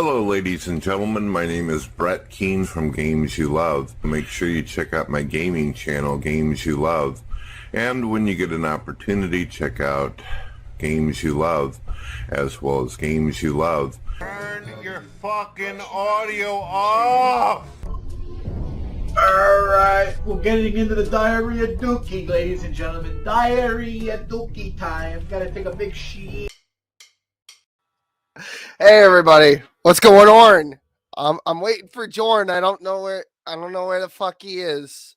Hello, ladies and gentlemen. My name is Brett Keane from Games You Love. Make sure you check out my gaming channel, Games You Love. And when you get an opportunity, check out Games You Love, as well as Games You Love. Turn your fucking audio off! Alright, we're getting into the Diarrhea Dookie, ladies and gentlemen. Diarrhea Dookie time. Gotta take a big shit. Hey everybody, what's going on? I'm waiting for Johrn. I don't know where the fuck he is.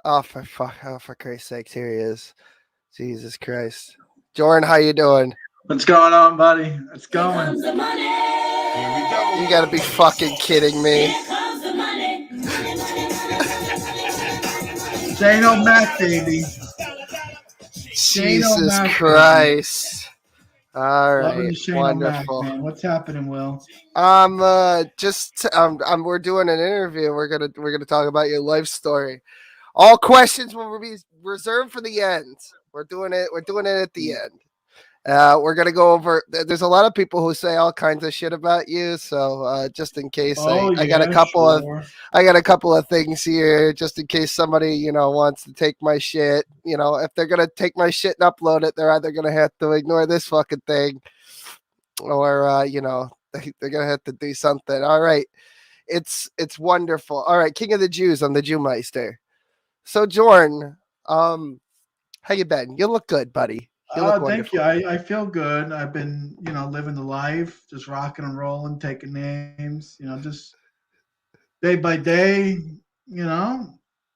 Oh for Christ's sakes, here he is. Jesus Christ. Johrn, how you doing? What's going on, buddy? It's going. Here comes the money. Here we go. You gotta be fucking kidding me. Here comes the money. Say no Mac, baby. Jesus Christ. All Loving right, the Shane wonderful. O'Mac, man. What's happening, Will? We're doing an interview. We're gonna talk about your life story. All questions will be reserved for the end. We're doing it at the end. We're gonna go over. There's a lot of people who say all kinds of shit about you, so just in case, I got a couple of things here, just in case somebody wants to take my shit. If they're gonna take my shit and upload it, they're either gonna have to ignore this fucking thing, or they're gonna have to do something. All right, it's wonderful. All right, King of the Jews. I'm the Jewmeister. So Johrn, how you been? You look good, buddy. Thank you. I feel good. I've been, living the life, just rocking and rolling, taking names, just day by day,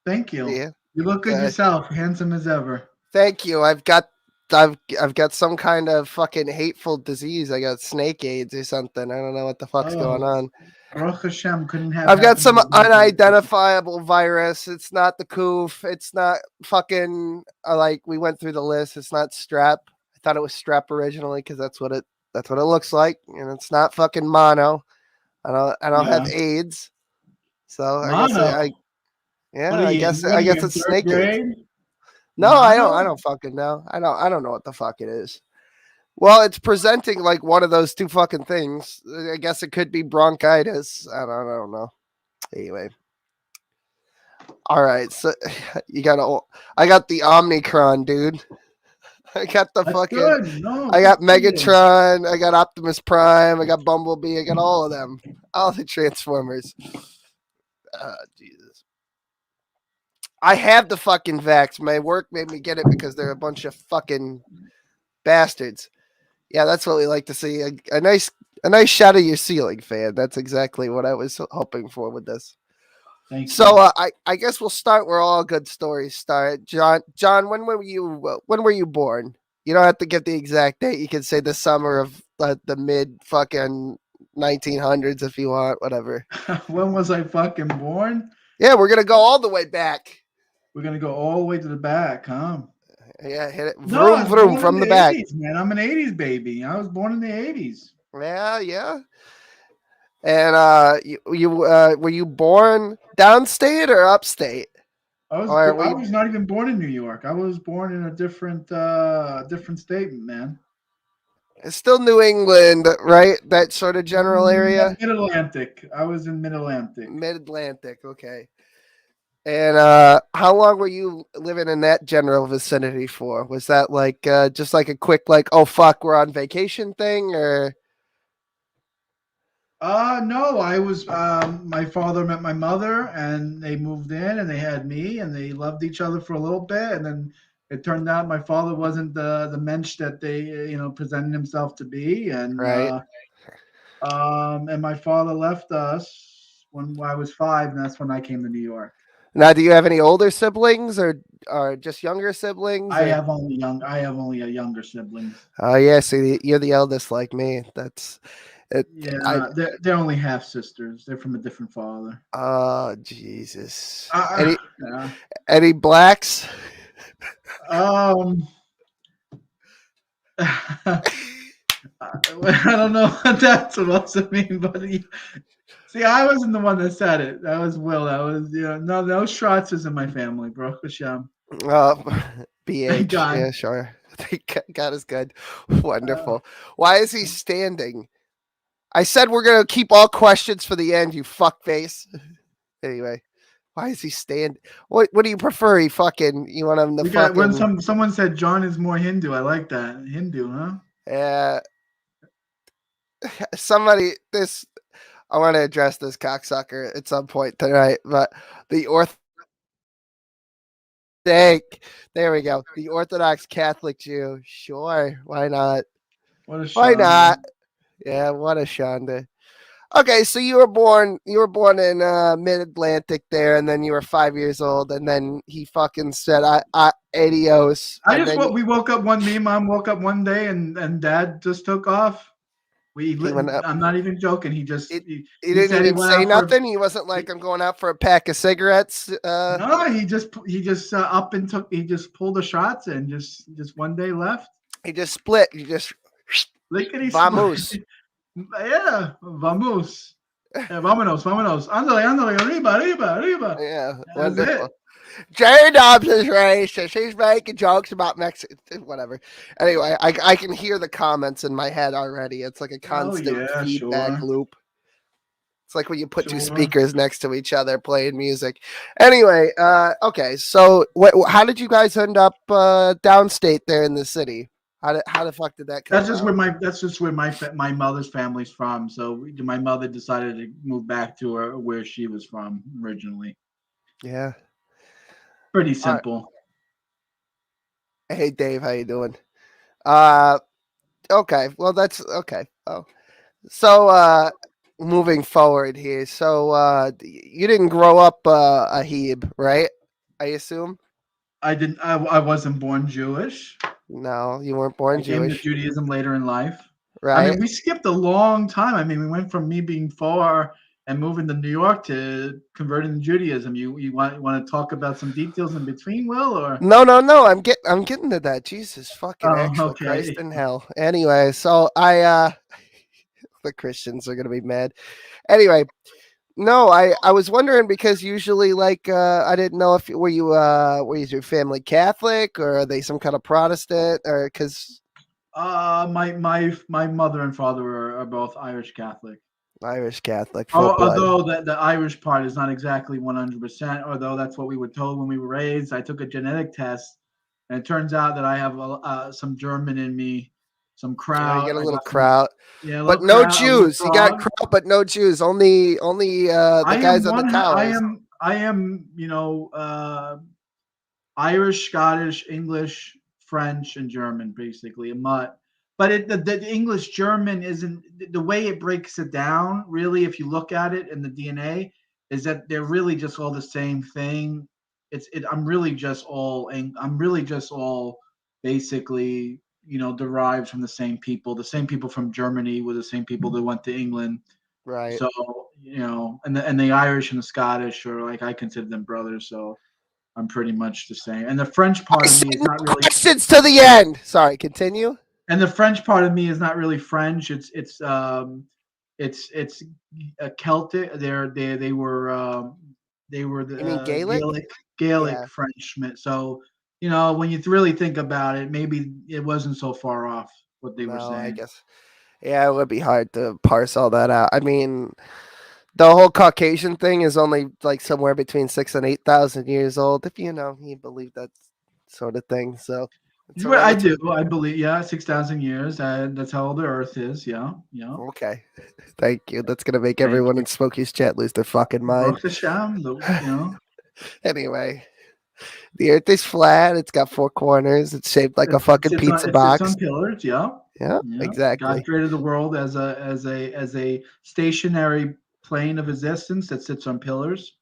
Thank you. Yeah. You look good yourself, handsome as ever. Thank you. I've got some kind of fucking hateful disease. I got snake AIDS or something. I don't know what the fuck's going on. Baruch Hashem, couldn't have. I've got some unidentifiable virus. It's not the coof. It's not fucking we went through the list. It's not strep. I thought it was strep originally because that's what it looks like, and it's not fucking mono. I don't have AIDS. So I guess it's snake AIDS. No, I don't fucking know. I don't know what the fuck it is. Well, it's presenting like one of those two fucking things. I guess it could be bronchitis. I don't know. Anyway. All right. So I got the Omnicron, dude. I got the I got Megatron. I got Optimus Prime. I got Bumblebee. I got all of them. All the Transformers. Jesus. I have the fucking vax. My work made me get it because they're a bunch of fucking bastards. Yeah, that's what we like to see. A nice shot of your ceiling, fan. That's exactly what I was hoping for with this. Thank you. So I guess we'll start where all good stories start. John, when were you born? You don't have to give the exact date. You can say the summer of the mid fucking 1900s if you want, whatever. When was I fucking born? Yeah, we're gonna go all the way back. We're gonna go all the way to the back, huh? Yeah, hit it. Vroom, vroom from the back. 80s, man. I'm an 80s baby. I was born in the 80s. Yeah. And you were you born downstate or upstate? I was not even born in New York. I was born in a different state, man. It's still New England, right? That sort of general area. Mid-Atlantic. I was in Mid-Atlantic. Mid-Atlantic, okay. And how long were you living in that general vicinity for? Was that like just like a quick oh fuck, we're on vacation thing, or? No, I was my father met my mother and they moved in and they had me and they loved each other for a little bit, and then it turned out my father wasn't the mensch that they presented himself to be, and right. And my father left us when I was 5, and that's when I came to New York. Now, do you have any older siblings or just younger siblings? I have only a younger sibling. Oh yeah, so you're the eldest like me. That's it. Yeah, they're only half sisters. They're from a different father. Oh Jesus! Yeah. Any blacks? I don't know what that's supposed to mean, buddy. See, I wasn't the one that said it. That was Will. That was no Schrotzes in my family, bro. Hashem. BH. Yeah, sure. God is good. Wonderful. Why is he standing? I said we're gonna keep all questions for the end, you fuckface. Anyway, why is he stand? What do you prefer? You want him to We got when fucking someone said John is more Hindu. I like that. Hindu, huh? somebody this I want to address this cocksucker at some point tonight, but the there we go. The Orthodox Catholic Jew. Sure, why not? What a Why shot. not? Yeah, what a shanda. Okay, so you were born in mid-Atlantic there, and then you were 5 years old, and then he fucking said adios. And then We woke up me and mom woke up one day and dad just took off. he went up. I'm not even joking. He just He he didn't said he even went say out for nothing. He wasn't like, I'm going out for a pack of cigarettes. no, he just up and he just pulled the shots and just one day left. He just split. He just Lickety vamos. Yeah, vamos. Yeah, vámonos. Ándale, arriba. Yeah, That's wonderful. it. Jdubs is racist. She's making jokes about Mexico. Whatever. Anyway, I can hear the comments in my head already. It's like a constant feedback loop. It's like when you put two speakers next to each other playing music. Anyway, okay. So, how did you guys end up downstate there in the city? How the fuck did that come? That's just where my mother's family's from. So my mother decided to move back to where she was from originally. Yeah. Pretty simple. Hey Dave, how you doing? Okay. Well, that's okay. Oh, so moving forward here. So you didn't grow up a Heb, right? I assume. I didn't. I wasn't born Jewish. No, you weren't born Jewish. I came to Judaism later in life. Right. I mean, we skipped a long time. I mean, we went from me being 4 and moving to New York to converting to Judaism. You want to talk about some details in between, Will? Or no. I'm getting to that. Jesus fucking actual okay. Christ in hell. Anyway, so the Christians are gonna be mad. Anyway, no, I was wondering because usually like I didn't know if were you your family Catholic or are they some kind of Protestant or because my mother and father are both Irish Catholic. Irish Catholic. Full blood. Although the Irish part is not exactly 100%, although that's what we were told when we were raised. I took a genetic test, and it turns out that I have some German in me, some kraut. You get a little kraut. Yeah, but no Jews. You got kraut, but no Jews. Only the guys on the towers. I am, Irish, Scottish, English, French, and German, basically a mutt. But the English German isn't the way it breaks it down. Really, if you look at it in the DNA, is that they're really just all the same thing. I'm really just all basically derived from the same people. The same people from Germany were the same people that went to England. Right. So and the Irish and the Scottish are like I consider them brothers. So I'm pretty much the same. And the French part of me is not really questions to the end. Sorry, continue. And the French part of me is not really French. It's a Celtic. They were the Gaelic yeah. Frenchmen. So when you really think about it, maybe it wasn't so far off what they were saying. I guess. Yeah, it would be hard to parse all that out. I mean, the whole Caucasian thing is only like somewhere between 6,000 and 8,000 years old, if you believe that sort of thing. So I do. I believe, 6,000 years. That's how old the Earth is. Yeah. Okay. Thank you. That's gonna make everyone in Smokey's chat lose their fucking mind. Anyway, the Earth is flat. It's got 4 corners. It's shaped like a fucking pizza box. It sits on pillars. Yeah. Exactly. God created the world as a stationary plane of existence that sits on pillars.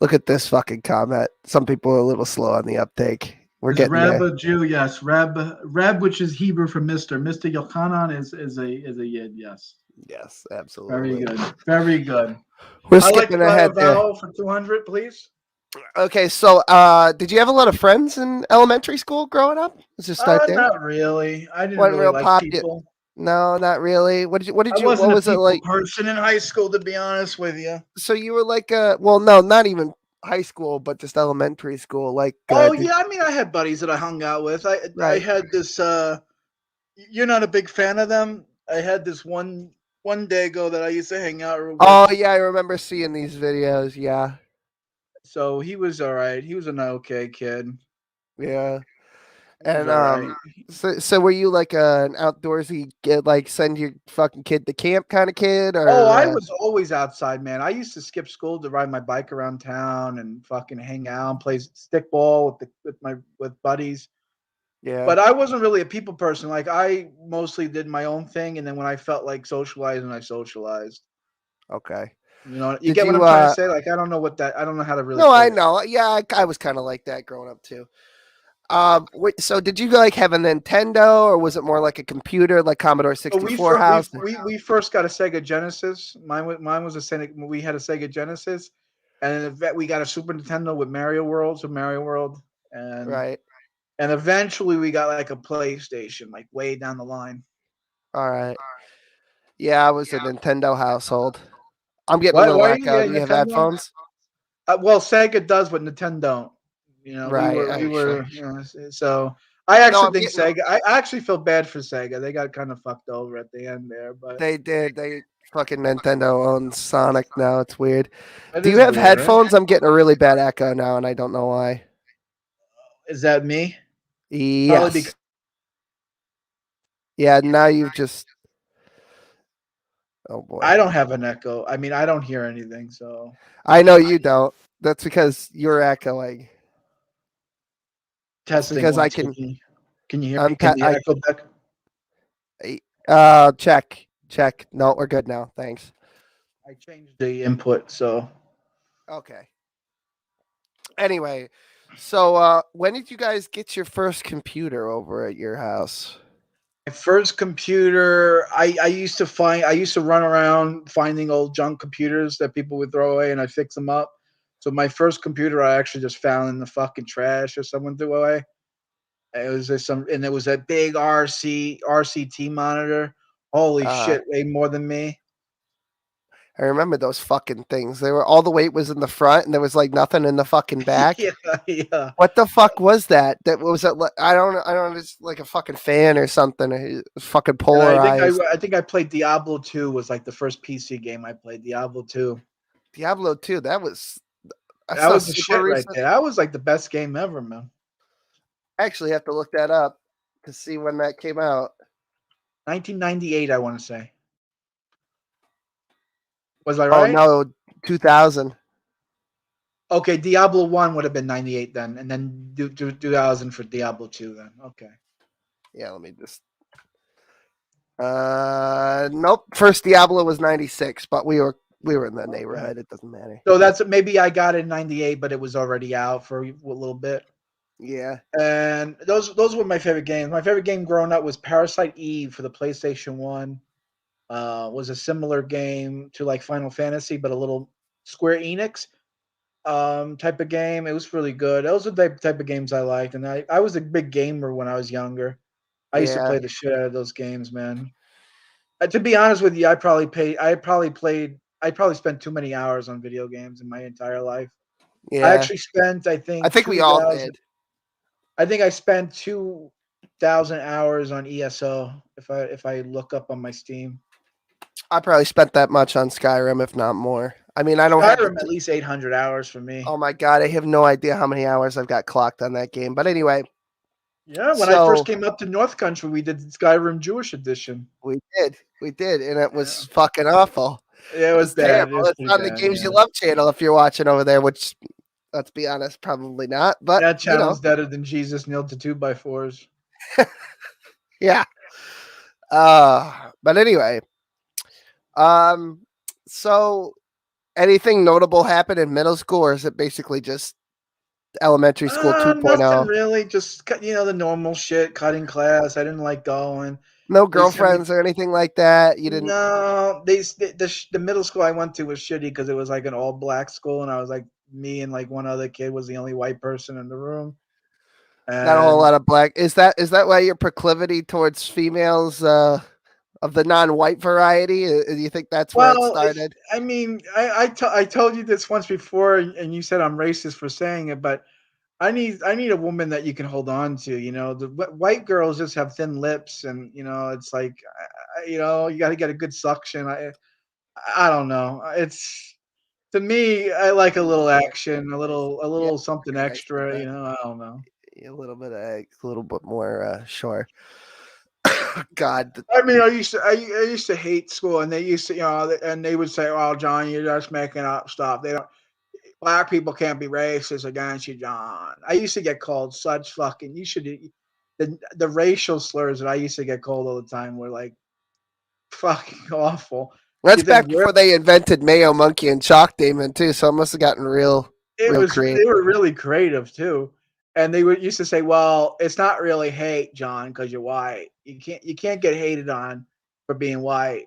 Look at this fucking comment. Some people are a little slow on the uptake. We're getting Reb there. A Jew, yes. Reb, which is Hebrew for Mister. Mr. Yochanan is a Yid, yes. Yes, absolutely. Very good. We're skipping ahead there. For 200, please. Okay, so did you have a lot of friends in elementary school growing up? Let's just start there. Not really. I didn't really like people. No, not really. What was it like? Person in high school, to be honest with you. So you were like, no, not even high school, but just elementary school. Like, I mean, I had buddies that I hung out with. I had this. You're not a big fan of them. I had this one one day ago that I used to hang out with. Oh yeah, I remember seeing these videos. Yeah, So he was all right. He was an okay kid. yeah. He was And all right. so were you like an outdoorsy kid, like send your fucking kid to camp kind of kid, Oh, or I was always outside, man. I used to skip school to ride my bike around town and fucking hang out and play stickball with buddies. yeah? But I wasn't really a people person. Like I mostly did my own thing, and then when I felt like socializing, I socialized. Okay. You know, you Did get what you? I'm trying to say? Like I don't know what that. I don't know how to really No, put I it. know. Yeah, I was kind of like that growing up too. So did you like have a Nintendo, or was it more like a computer, like Commodore So 64 house? we first got a Sega Genesis. Mine was a Sega. We had a Sega Genesis, and then we got a Super Nintendo with Mario World. So Mario World, and Right. and eventually we got like a PlayStation, like way down the line. All right. Yeah, I was a Nintendo household. I'm getting a Why little are you echo. Do getting you have Nintendo? headphones? Well, Sega does what Nintendo don't. You know, Right. we Actually, were. You know, so I no, actually I'm think getting. Sega. I actually feel bad for Sega. They got kind of fucked over at the end there, but They did. They fucking Nintendo owns Sonic now. It's weird. it Do you is have weird, right? headphones? I'm getting a really bad echo now, and I don't know why. Is that me? Probably because Yes. Yeah. Now you've just. Oh boy. I don't have an echo. I mean, I don't hear anything. So I know you don't. That's because you're echoing. It's testing because one, I two. can. Can you hear me? I'm. Can you echo back? Check. Check. No, we're good now. Thanks. I changed the input. So Okay. Anyway, so when did you guys get your first computer over at your house? my first computer, I used to find. I used to run around finding old junk computers that people would throw away, and I fix them up. So my first computer, I actually just found in the fucking trash or someone threw away. It was just and it was a big RCT monitor. Holy Uh, shit, way more than me. I remember those fucking things. They were all the weight was in the front, and there was like nothing in the fucking back. Yeah, yeah. What the fuck was that? That was it. I don't. It's like a fucking fan or something. It was fucking And polarized. I think I played Diablo 2 was like the first PC game I played. Diablo 2. Diablo 2. That's That not was the super shit right recent. there. That was like the best game ever, man. I actually have to look that up to see when that came out. 1998, I want to say. Was I Oh right? no, 2000. Okay, Diablo 1 would have been 98 then, and then 2000 for Diablo 2 then. Okay. Yeah, let me just. Nope. First Diablo was 96, but we were in the Okay. neighborhood. It doesn't matter. So that's maybe I got it in 98, but it was already out for a little bit. Yeah. And those were my favorite games. My favorite game growing up was Parasite Eve for the PlayStation 1. Was a similar game to like Final Fantasy, but a little Square Enix type of game. It was really good. Those are the type of games I liked, and I was a big gamer when I was younger. I used to Yeah. play the shit out of those games, man. To be honest with you, I probably spent too many hours on video games in my entire life. I Yeah. actually spent, I think we all did. I think I spent 2,000 hours on ESO if I look up on my Steam. I probably spent that much on Skyrim, if not more. I mean, I don't have the. Skyrim at least 800 hours for me. Oh my god, I have no idea how many hours I've got clocked on that game. But anyway, Yeah, when I first so came up to North Country, we did Skyrim Jewish edition. we did, and it Yeah, was fucking awful. yeah, it It was was terrible. bad. It was It's pretty on the bad. Games You Yeah, Love channel if you're watching over there, which let's be honest, probably not. But that channel's deader than Jesus nailed to 2x4s. yeah. But anyway, um, so anything notable happened in middle school, or is it basically just elementary school Nothing 2.0? really. Just the normal shit. Cutting class. I didn't like going. No They sent me. girlfriends or anything like that. You didn't. No, the middle school I went to was shitty because it was like an all black school, and I was like me and like one other kid was the only white person in the room. Not a whole And lot of black. Is that why your proclivity towards females of the non-white variety? Do you think that's where it well, if started? I mean, I told you this once before, and you said I'm racist for saying it, but I need a woman that you can hold on to. The white girls just have thin lips, and it's like, you got to get a good suction. I don't know. It's to me, I like a little action, a Yeah, little something I said extra. that. I don't know. A little bit a little bit more sure. God, I mean, I used to hate school, and they used to, and they would say, "Oh, John, you're just making up stuff. They don't. Black people can't be racist against you, John." I used to get called such fucking. You should. The racial slurs that I used to get called all the time were like fucking awful. that's You think back we're before they invented Mayo Monkey and Chalk Demon too. So it must have gotten real they creative. were really creative too, and they would used to say, "Well, it's not really hate, John, because you're white. You can't get hated on for being white."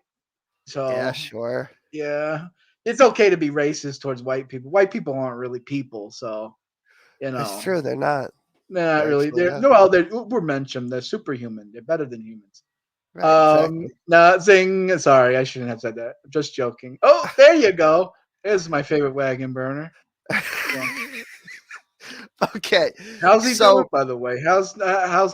Yeah, So sure. yeah, it's okay to be racist towards white people. White people aren't really people, so you That's know true. They're not. they're not They're really. actually They're not. no, well, we're mentioned. They're superhuman. They're better than humans. Right. Exactly. Nothing. Sorry, I shouldn't have said that. I'm just joking. Oh, there you go. There's my favorite wagon burner. Yeah. Okay. How's he doing, So by the way? How's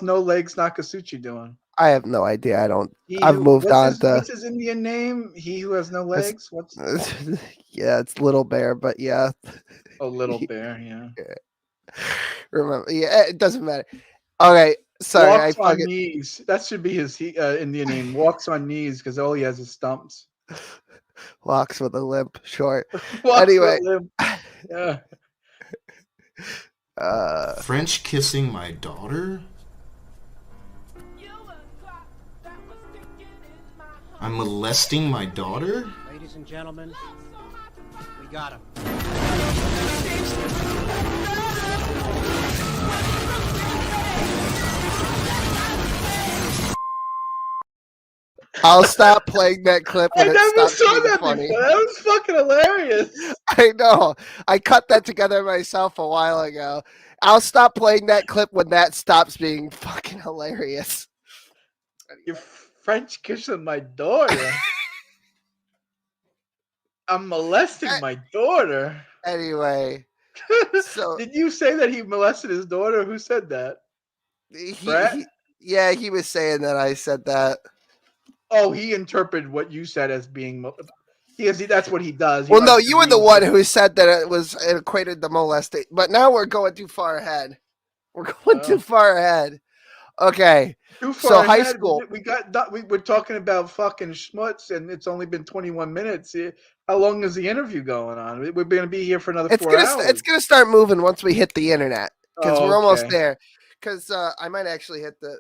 No Legs Nakasuchi doing? I have no idea. I don't. He I've who moved on to. what's his Indian name? He who has no It's, legs. What's yeah, it's Little Bear, but yeah. a little bear? Yeah. Remember? Yeah, it doesn't matter. Okay. Sorry, I Walks on fucking knees. That should be his Indian name. Walks on knees because all he has is stumps. walks with a limp. Short. Walks with Anyway. a limp. Yeah. French kissing my daughter? I'm molesting my daughter? Ladies and gentlemen, we got him. I'll stop playing that clip I when it never stops saw being that funny. before. That was fucking hilarious. I know. I cut that together myself a while ago. I'll stop playing that clip when that stops being fucking hilarious. You're French kissing my daughter. I'm molesting my daughter. Anyway, so Did you say that he molested his daughter? Who said that? Brett? yeah, he was saying that I said that. Oh, he interpreted what you said as being. That's what he does. He Well, no, likes to you were the read one who said that it equated to molesting. But now we're going too far ahead. We're going too far ahead. Okay. Too So far high ahead. school. We're talking about fucking schmutz, and it's only been 21 minutes. How long is the interview going on? We're going to be here for another 4 hours. It's gonna start moving once we hit the internet because we're almost Okay. there. Because I might actually hit the.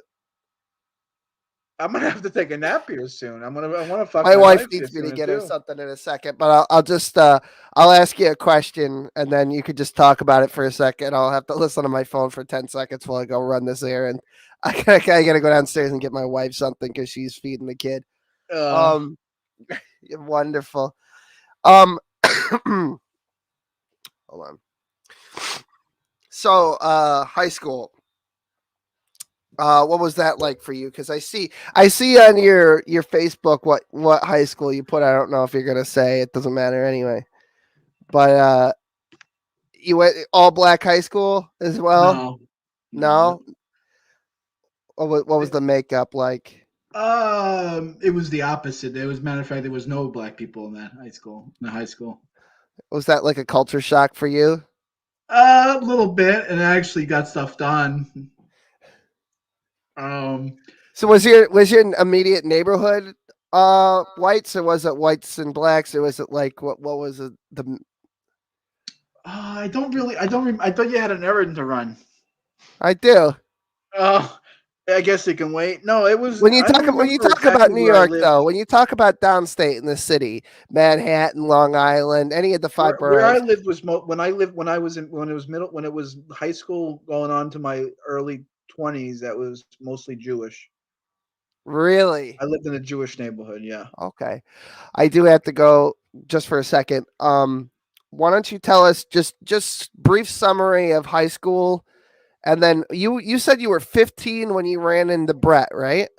I'm gonna have to take a nap here soon. I want to fuck My wife here needs me to soon, get her too. something in a second, but I'll just I'll ask you a question and then you could just talk about it for a second. I'll have to listen to my phone for 10 seconds while I go run this errand. I gotta go downstairs and get my wife something because she's feeding the kid. Wonderful. Hold on. So high school. What was that like for you? Because I see on your Facebook what high school you put. I don't know if you're gonna say. It doesn't matter anyway. But you went all black high school as well. No. What was the makeup like? It was the opposite. There was, matter of fact, there was no black people in that high school. In the high school, Was that like a culture shock for you? a little bit, and I actually got stuff done. So was your immediate neighborhood whites, or was it whites and blacks, or was it like what was it I don't. I thought you had an errand to run. I do. Oh, I guess you can wait. No, it was. When you I don't talk remember about exactly New where I York lived. though, when you talk about downstate in the city, Manhattan, Long Island, any of the five Where I boroughs. lived was when it was high school going on to my early 20s. That was mostly Jewish. Really? I lived in a Jewish neighborhood. Yeah. Okay. I do have to go just for a second. Why don't you tell us just brief summary of high school, and then you said you were 15 when you ran into Brett, right?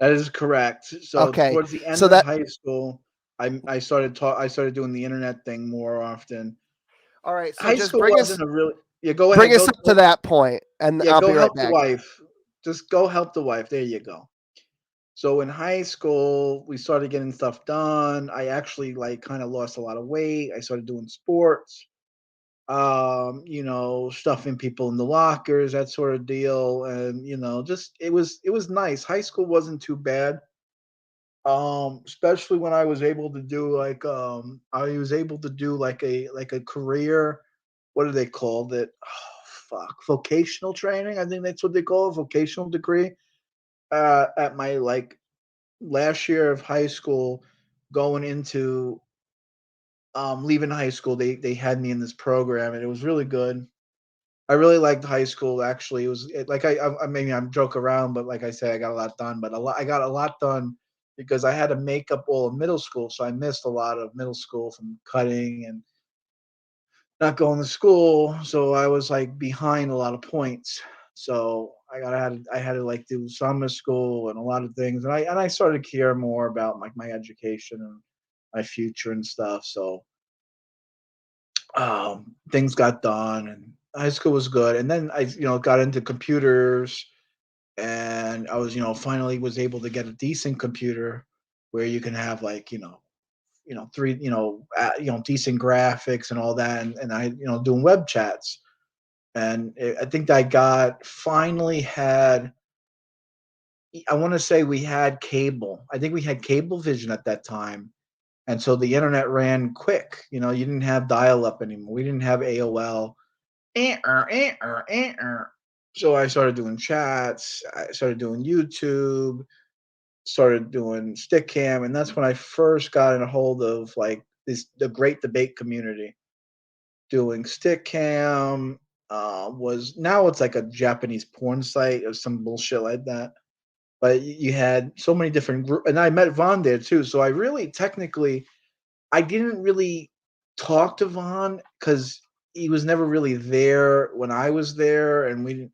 That is correct. So Okay. towards the end So of that high school, I started doing the internet thing more often. all right. So High just school bring us wasn't a really Yeah, go Bring ahead. us up to that point, and Yeah, I'll go be right help the back. wife. Just go help the wife. There you go. So in high school, we started getting stuff done. I actually like kind of lost a lot of weight. I started doing sports, stuffing people in the lockers, that sort of deal. And just it was nice. High school wasn't too bad. Especially when I was able to do like a career, what do they call it? Oh, fuck, vocational training. I think that's what they call it, vocational degree. At my like last year of high school, going into leaving high school, they had me in this program, and it was really good. I really liked high school. Actually, like I mean I'm joke around, but like I say, I got a lot done. But I got a lot done because I had to make up all of middle school, so I missed a lot of middle school from cutting and not going to school. So I was like behind a lot of points. So I had to like do summer school and a lot of things, and I started to care more about like my education and my future and stuff. So things got done, and high school was good. And then I got into computers, and I was finally was able to get a decent computer where you can have like three decent graphics and all that, and I doing web chats. And I think I got finally had, I want to say we had cable. I think we had cable vision at that time. And so the internet ran quick. You didn't have dial up anymore. We didn't have AOL. So I started doing chats. I started doing YouTube, started doing Stickcam. And that's when I first got in a hold of like the great debate community. Doing Stickcam was now it's like a Japanese porn site or some bullshit like that. But you had so many different groups, and I met Vaughn there too. So I really technically I didn't really talk to Vaughn because he was never really there when I was there, and we didn't.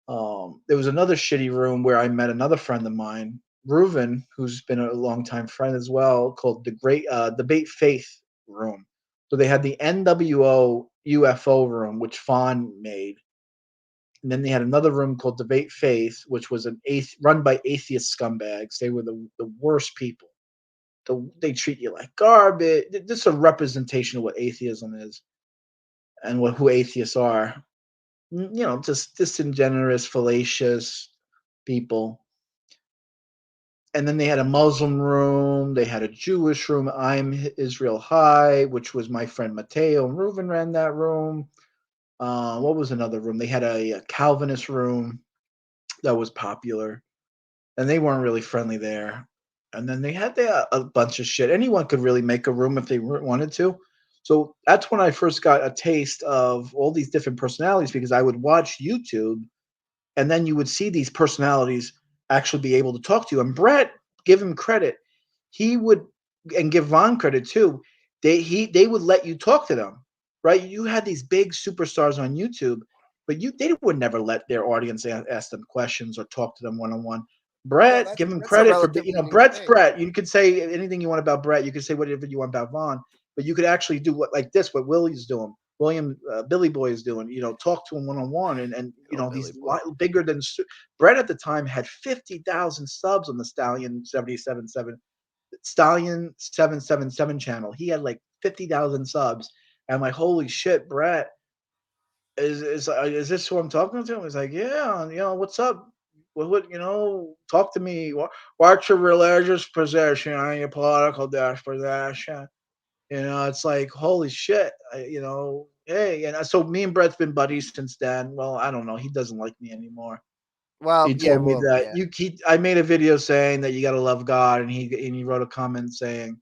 There was another shitty room where I met another friend of mine, Reuven, who's been a longtime friend as well, called the Great Debate Faith Room. So they had the NWO UFO room, which Vaughn made, and then they had another room called Debate Faith, which was run by atheist scumbags. They were the worst people. They treat you like garbage. This is a representation of what atheism is and who atheists are. Just disingenuous, fallacious people. And then they had a Muslim room. They had a Jewish room. I'm Israel High, which was my friend Mateo and Reuven ran that room. What was another room? They had a Calvinist room that was popular, and they weren't really friendly there. And then they had a bunch of shit. Anyone could really make a room if they wanted to. So that's when I first got a taste of all these different personalities because I would watch YouTube, and then you would see these personalities actually be able to talk to you. And Brett, give him credit, he would, and give Vaughn credit too. They would let you talk to them, right? You had these big superstars on YouTube, but they would never let their audience ask them questions or talk to them one on one. Well, Brett, give him that's a credit for relatively new Brett's thing. Brett. You could say anything you want about Brett. You could say whatever you want about Vaughn, but you could actually do what Willie's doing. Billy Boy is doing, talk to him one on one, and Oh, Billy he's Boy. bigger than Brett at the time had 50,000 subs on the Stallion 777 channel. He had like 50,000 subs, and I'm like, holy shit, Brett is this who I'm talking to? He's like, yeah, what's up? Talk to me. What's your religious possession on your political possession? It's like, holy shit, hey. And so me and Brett's been buddies since then. Well, I don't know. He doesn't like me anymore. Well, He yeah, told me that I made a video saying that you got to love God. And he wrote a comment saying,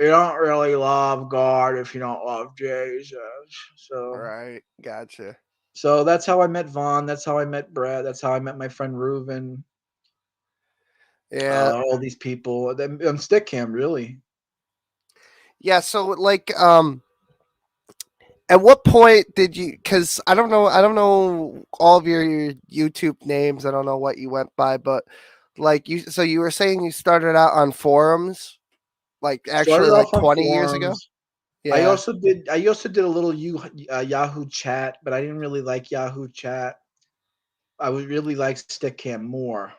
you don't really love God if you don't love Jesus. all So, right, gotcha. so that's how I met Vaughn. That's how I met Brett. That's how I met my friend Reuven. Yeah, All these people. Then on Stickcam, really. yeah. So, like, at what point did you? Because I don't know all of your YouTube names. I don't know what you went by, but like you, so you were saying you started out on forums, like actually Started like off on 20 years ago. forums. Yeah. I also did a little Yahoo chat, but I didn't really like Yahoo chat. I would really like Stickcam more.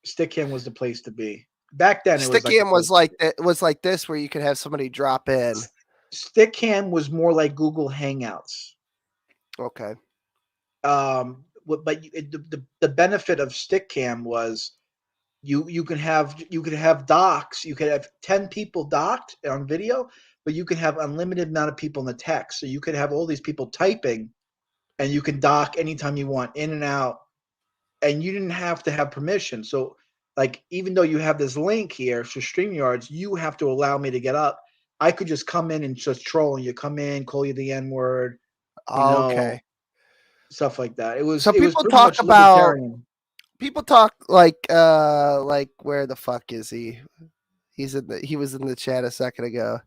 Stickcam was the place to be. Back then it was like the Stickium place was to like be. that. Was like this, where you could have somebody drop in. Stickcam was more like Google Hangouts. Okay. But the benefit of Stickcam was you could have docs. You could have 10 people docked on video, but you could have unlimited amount of people in the text. So you could have all these people typing, and you can dock anytime you want, in and out, and you didn't have to have permission. So, like, even though you have this link here for StreamYards, you have to allow me to get up. I could just come in and just troll, and you come in, call you the N word, you know, Okay. stuff like that. So It was people pretty talk much about libertarian. like where the fuck is he? He was in the chat a second ago.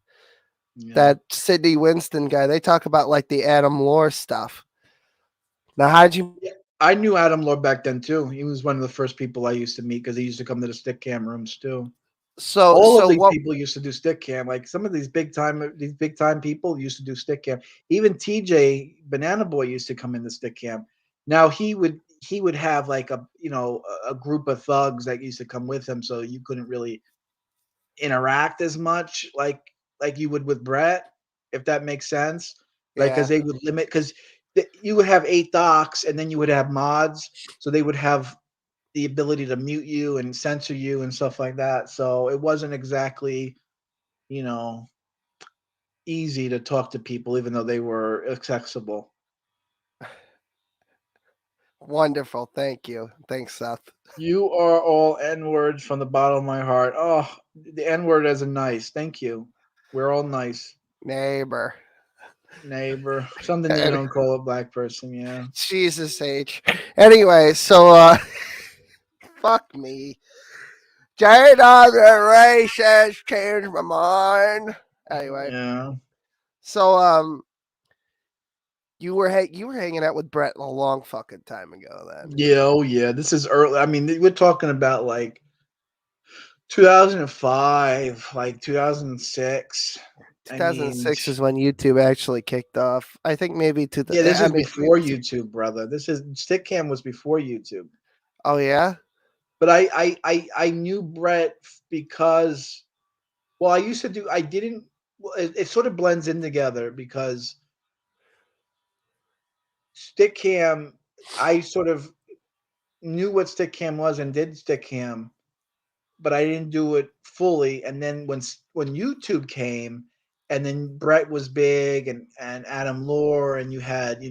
Yeah. That Sidney Winston guy. They talk about like the Adam Lore stuff. Now, how'd you? Yeah, I knew Adam Lord back then too. He was one of the first people I used to meet because he used to come to the stick cam rooms too. All of So these what? people used to do stick cam. Like some of these big time people used to do stick cam. Even TJ Banana Boy used to come in the stick cam. Now he would have like a group of thugs that used to come with him, so you couldn't really interact as much like you would with Brett, if that makes sense. Like because Yeah. they would limit because you would have 8 docs and then you would have mods, so they would have the ability to mute you and censor you and stuff like that. So it wasn't exactly, you know, easy to talk to people, even though they were accessible. Wonderful. Thank you. Thanks, Seth. You are all N words from the bottom of my heart. Oh, the N word as a nice. Thank you. We're all nice. Neighbor. Neighbor. Something that you don't call a black person, yeah. Jesus H. Anyway, so fuck me. Race has changed my mind. Anyway, Yeah. so you were hanging out with Brett a long fucking time ago then. Yeah, oh yeah. This is early. I mean, we're talking about like 2005, like 2006. I mean, 2006 is when YouTube actually kicked off. I think maybe to the. yeah, this I is mean, before YouTube, brother. This is Stickcam was before YouTube. oh yeah. But I knew Brett because well, I used to do. I didn't. Well, it sort of blends in together because Stickcam. I sort of knew what Stickcam was and did Stickcam, but I didn't do it fully. And then when YouTube came, and then Brett was big, and Adam Lore, and you had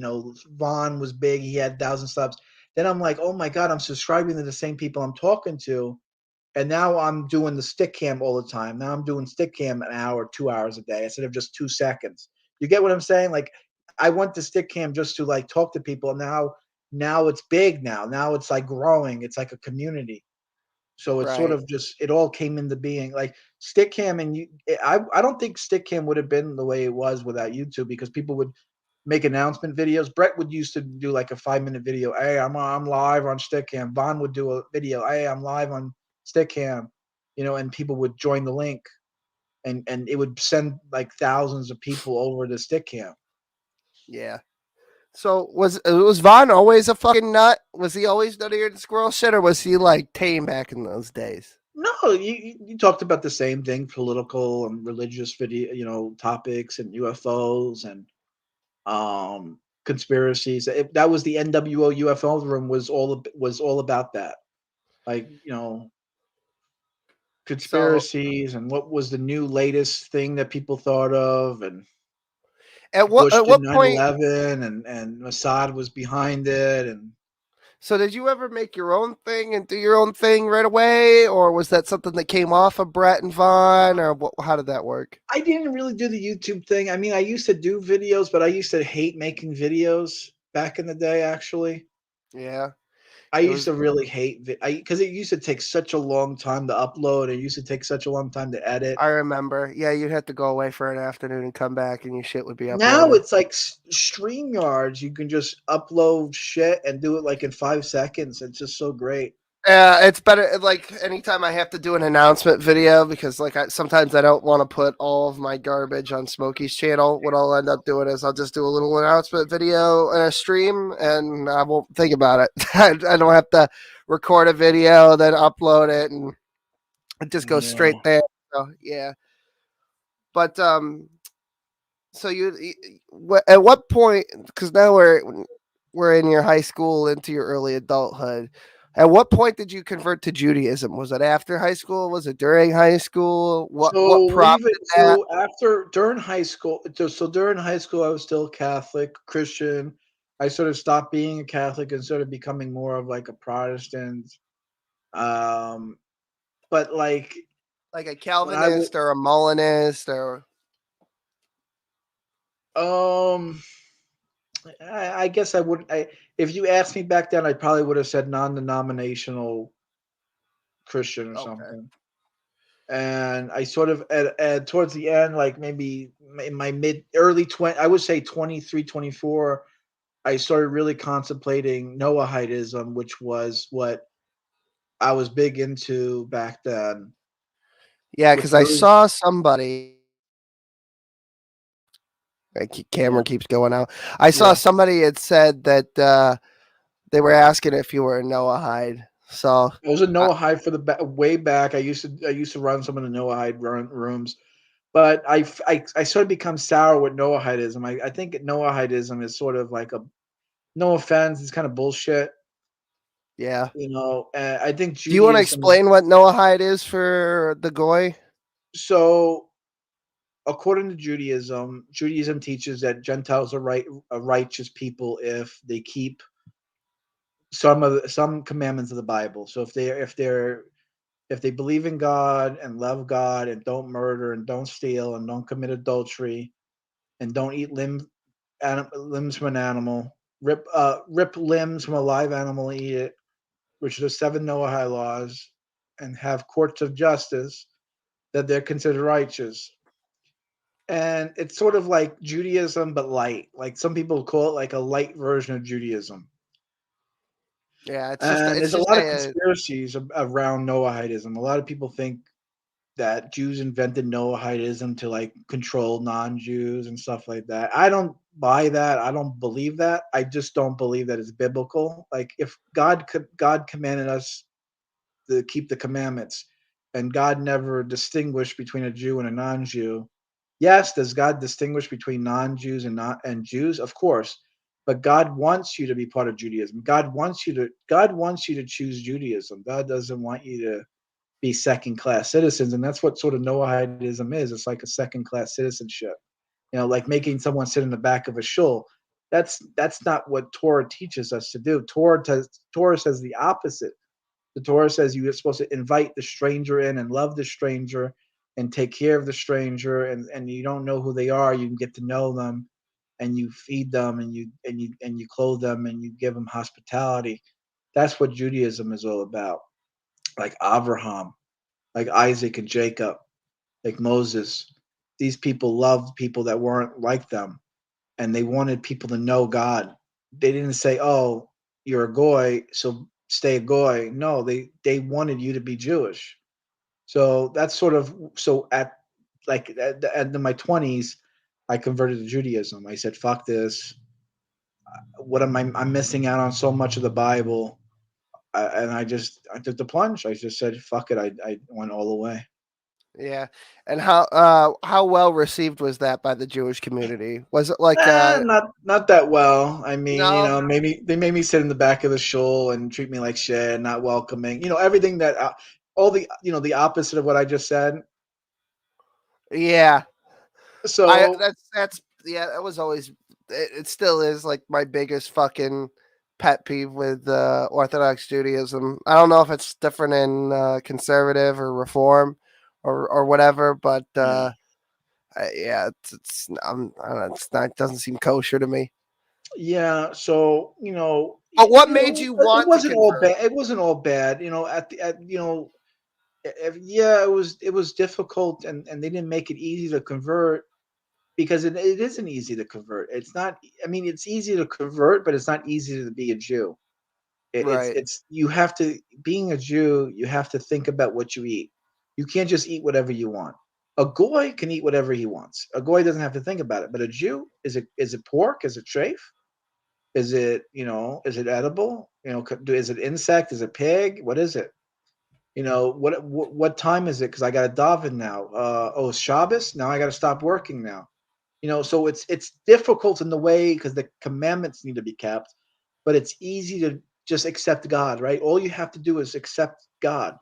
Vaughn was big. He had 1,000 subs. Then I'm like, oh my god, I'm subscribing to the same people I'm talking to, and now I'm doing the stick cam all the time. Now I'm doing stick cam an hour, 2 hours a day instead of just 2 seconds. You get what I'm saying? Like I went to stick cam just to like talk to people. Now it's big. Now it's like growing. It's like a community. So it's sort Right. of just it all came into being. Like Stickcam and I don't think Stickcam would have been the way it was without YouTube because people would make announcement videos. Brett would used to do like a 5-minute video. Hey, I'm live on Stickcam. Vaughn would do a video. Hey, I'm live on Stickcam. And people would join the link, and it would send like thousands of people over to Stickcam. Yeah. So was Vaughn always a fucking nut? Was he always nutty or the squirrel shit, or was he like tame back in those days? No, you talked about the same thing, political and religious video, topics and UFOs and conspiracies. That was the NWO UFO room was all about that. Like, So conspiracies and what was the new latest thing that people thought of, and at Bush did what point? 9/11 and Mossad was behind it. And So did you ever make your own thing and do your own thing right away, or was that something that came off of Brett and Vaughn, or how did that work? I didn't really do the YouTube thing. I mean, I used to do videos, but I used to hate making videos back in the day, actually. Yeah, I it used was. to really hate because it used to take such a long time to upload. It used to take such a long time to edit. I remember. Yeah, you'd have to go away for an afternoon and come back, and your shit would be Now uploaded. it's like StreamYards. You can just upload shit and do it like in 5 seconds. It's just so great. It's better like anytime I have to do an announcement video because like sometimes I don't want to put all of my garbage on Smokey's channel. What I'll end up doing is I'll just do a little announcement video and a stream, and I won't think about it. I don't have to record a video, then upload it, and it just goes straight there. So yeah, but so at what point? Because now we're in your high school into your early adulthood. At what point did you convert to Judaism? Was it after high school? Was it during high school? What So leave prompted it. that? So during high school, so during high school, I was still Catholic, Christian. I sort of stopped being a Catholic and started becoming more of like a Protestant. Um, but like Like a when I was, Calvinist or a Molinist or um, I guess I would. If you asked me back then, I probably would have said non-denominational Christian or okay. something. And I sort of at towards the end, like maybe in my mid early 20, I would say 23, 24, I started really contemplating Noahidism, which was what I was big into back then, Yeah, which because I really saw somebody. Camera keeps going out. I saw yeah. somebody had said that they were asking if you were a Noahide. So I was a I, Noahide for the way back. I used to run some of the Noahide rooms, but I sort of become sour with Noahidism. I think Noahidism is sort of like a no offense, it's kind of bullshit. yeah. I think Do you want to Judaism is explain what Noahide is for the goy? so. According to Judaism teaches that Gentiles are righteous people if they keep some commandments of the Bible. So if they believe in God and love God and don't murder and don't steal and don't commit adultery and don't eat limbs from an animal, rip limbs from a live animal and eat it, which are the seven Noahide laws, and have courts of justice, that they're considered righteous. And it's sort of like Judaism but light. Like some people call it like a light version of Judaism. Yeah, And it's there's a just lot of a conspiracies around Noahidism. A lot of people think that Jews invented Noahidism to like control non-Jews and stuff like that. I don't buy that. I don't believe that. I just don't believe that it's biblical. Like if God commanded us to keep the commandments, and God never distinguished between a Jew and a non-Jew. Yes, does God distinguish between non-Jews and not and Jews? Of course. But God wants you to be part of Judaism. God wants you to choose Judaism. God doesn't want you to be second class citizens. And that's what sort of Noahidism is. It's like a second class citizenship. Like making someone sit in the back of a shul. That's not what Torah teaches us to do. Torah says the opposite. The Torah says you're supposed to invite the stranger in and love the stranger and take care of the stranger, and you don't know who they are, you can get to know them, and you feed them, and you clothe them, and you give them hospitality. That's what Judaism is all about. Like Abraham, like Isaac and Jacob, like Moses. These people loved people that weren't like them, and they wanted people to know God. They didn't say, "Oh, you're a goy, so stay a goy." No, they wanted you to be Jewish. So that's sort of so at the end of my 20s, I converted to Judaism. I said, "Fuck this. What am I? I'm missing out on so much of the Bible." And I took the plunge. I just said, "Fuck it." I went all the way. yeah. And how well received was that by the Jewish community? Was it like Not that well. I mean, no? maybe they made me sit in the back of the shul and treat me like shit, not welcoming. Everything that all the opposite of what I just said. Yeah. So That's yeah, that was always it still is like my biggest fucking pet peeve with Orthodox Judaism. I don't know if it's different in conservative or reform or whatever, but yeah, yeah, I don't know, it's not it doesn't seem kosher to me. yeah. So But what made you it want to wasn't all convert? bad. It wasn't all bad. Yeah, it was difficult, and they didn't make it easy to convert because it isn't easy to convert. It's not. I mean, it's easy to convert, but it's not easy to be a Jew. Right. It's you have to, being a Jew, you have to think about what you eat. You can't just eat whatever you want. A goy can eat whatever he wants. A goy doesn't have to think about it. But a Jew, is it pork? Is it treif? Is it, is it edible? Is it insect? Is it pig? What is it? What time is it? Because I got to daven now. Oh, it's Shabbos. Now I got to stop working now. So it's difficult in the way because the commandments need to be kept, but it's easy to just accept God, right? All you have to do is accept God,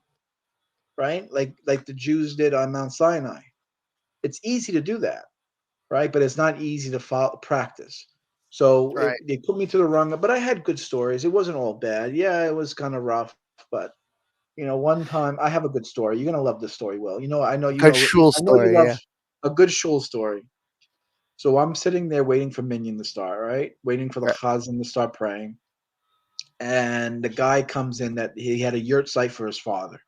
right? Like the Jews did on Mount Sinai. It's easy to do that, right? But it's not easy to practice. So Right. they put me through the wrong, but I had good stories. It wasn't all bad. Yeah, it was kind of rough, but one time I have a good story. You're gonna love this story, Will. I know Good shul I know you story. love Yeah. a good shul story. So I'm sitting there waiting for Minyan to start, right? Waiting for the Right. chazan to start praying. And the guy comes in that he had a yurt site for his father.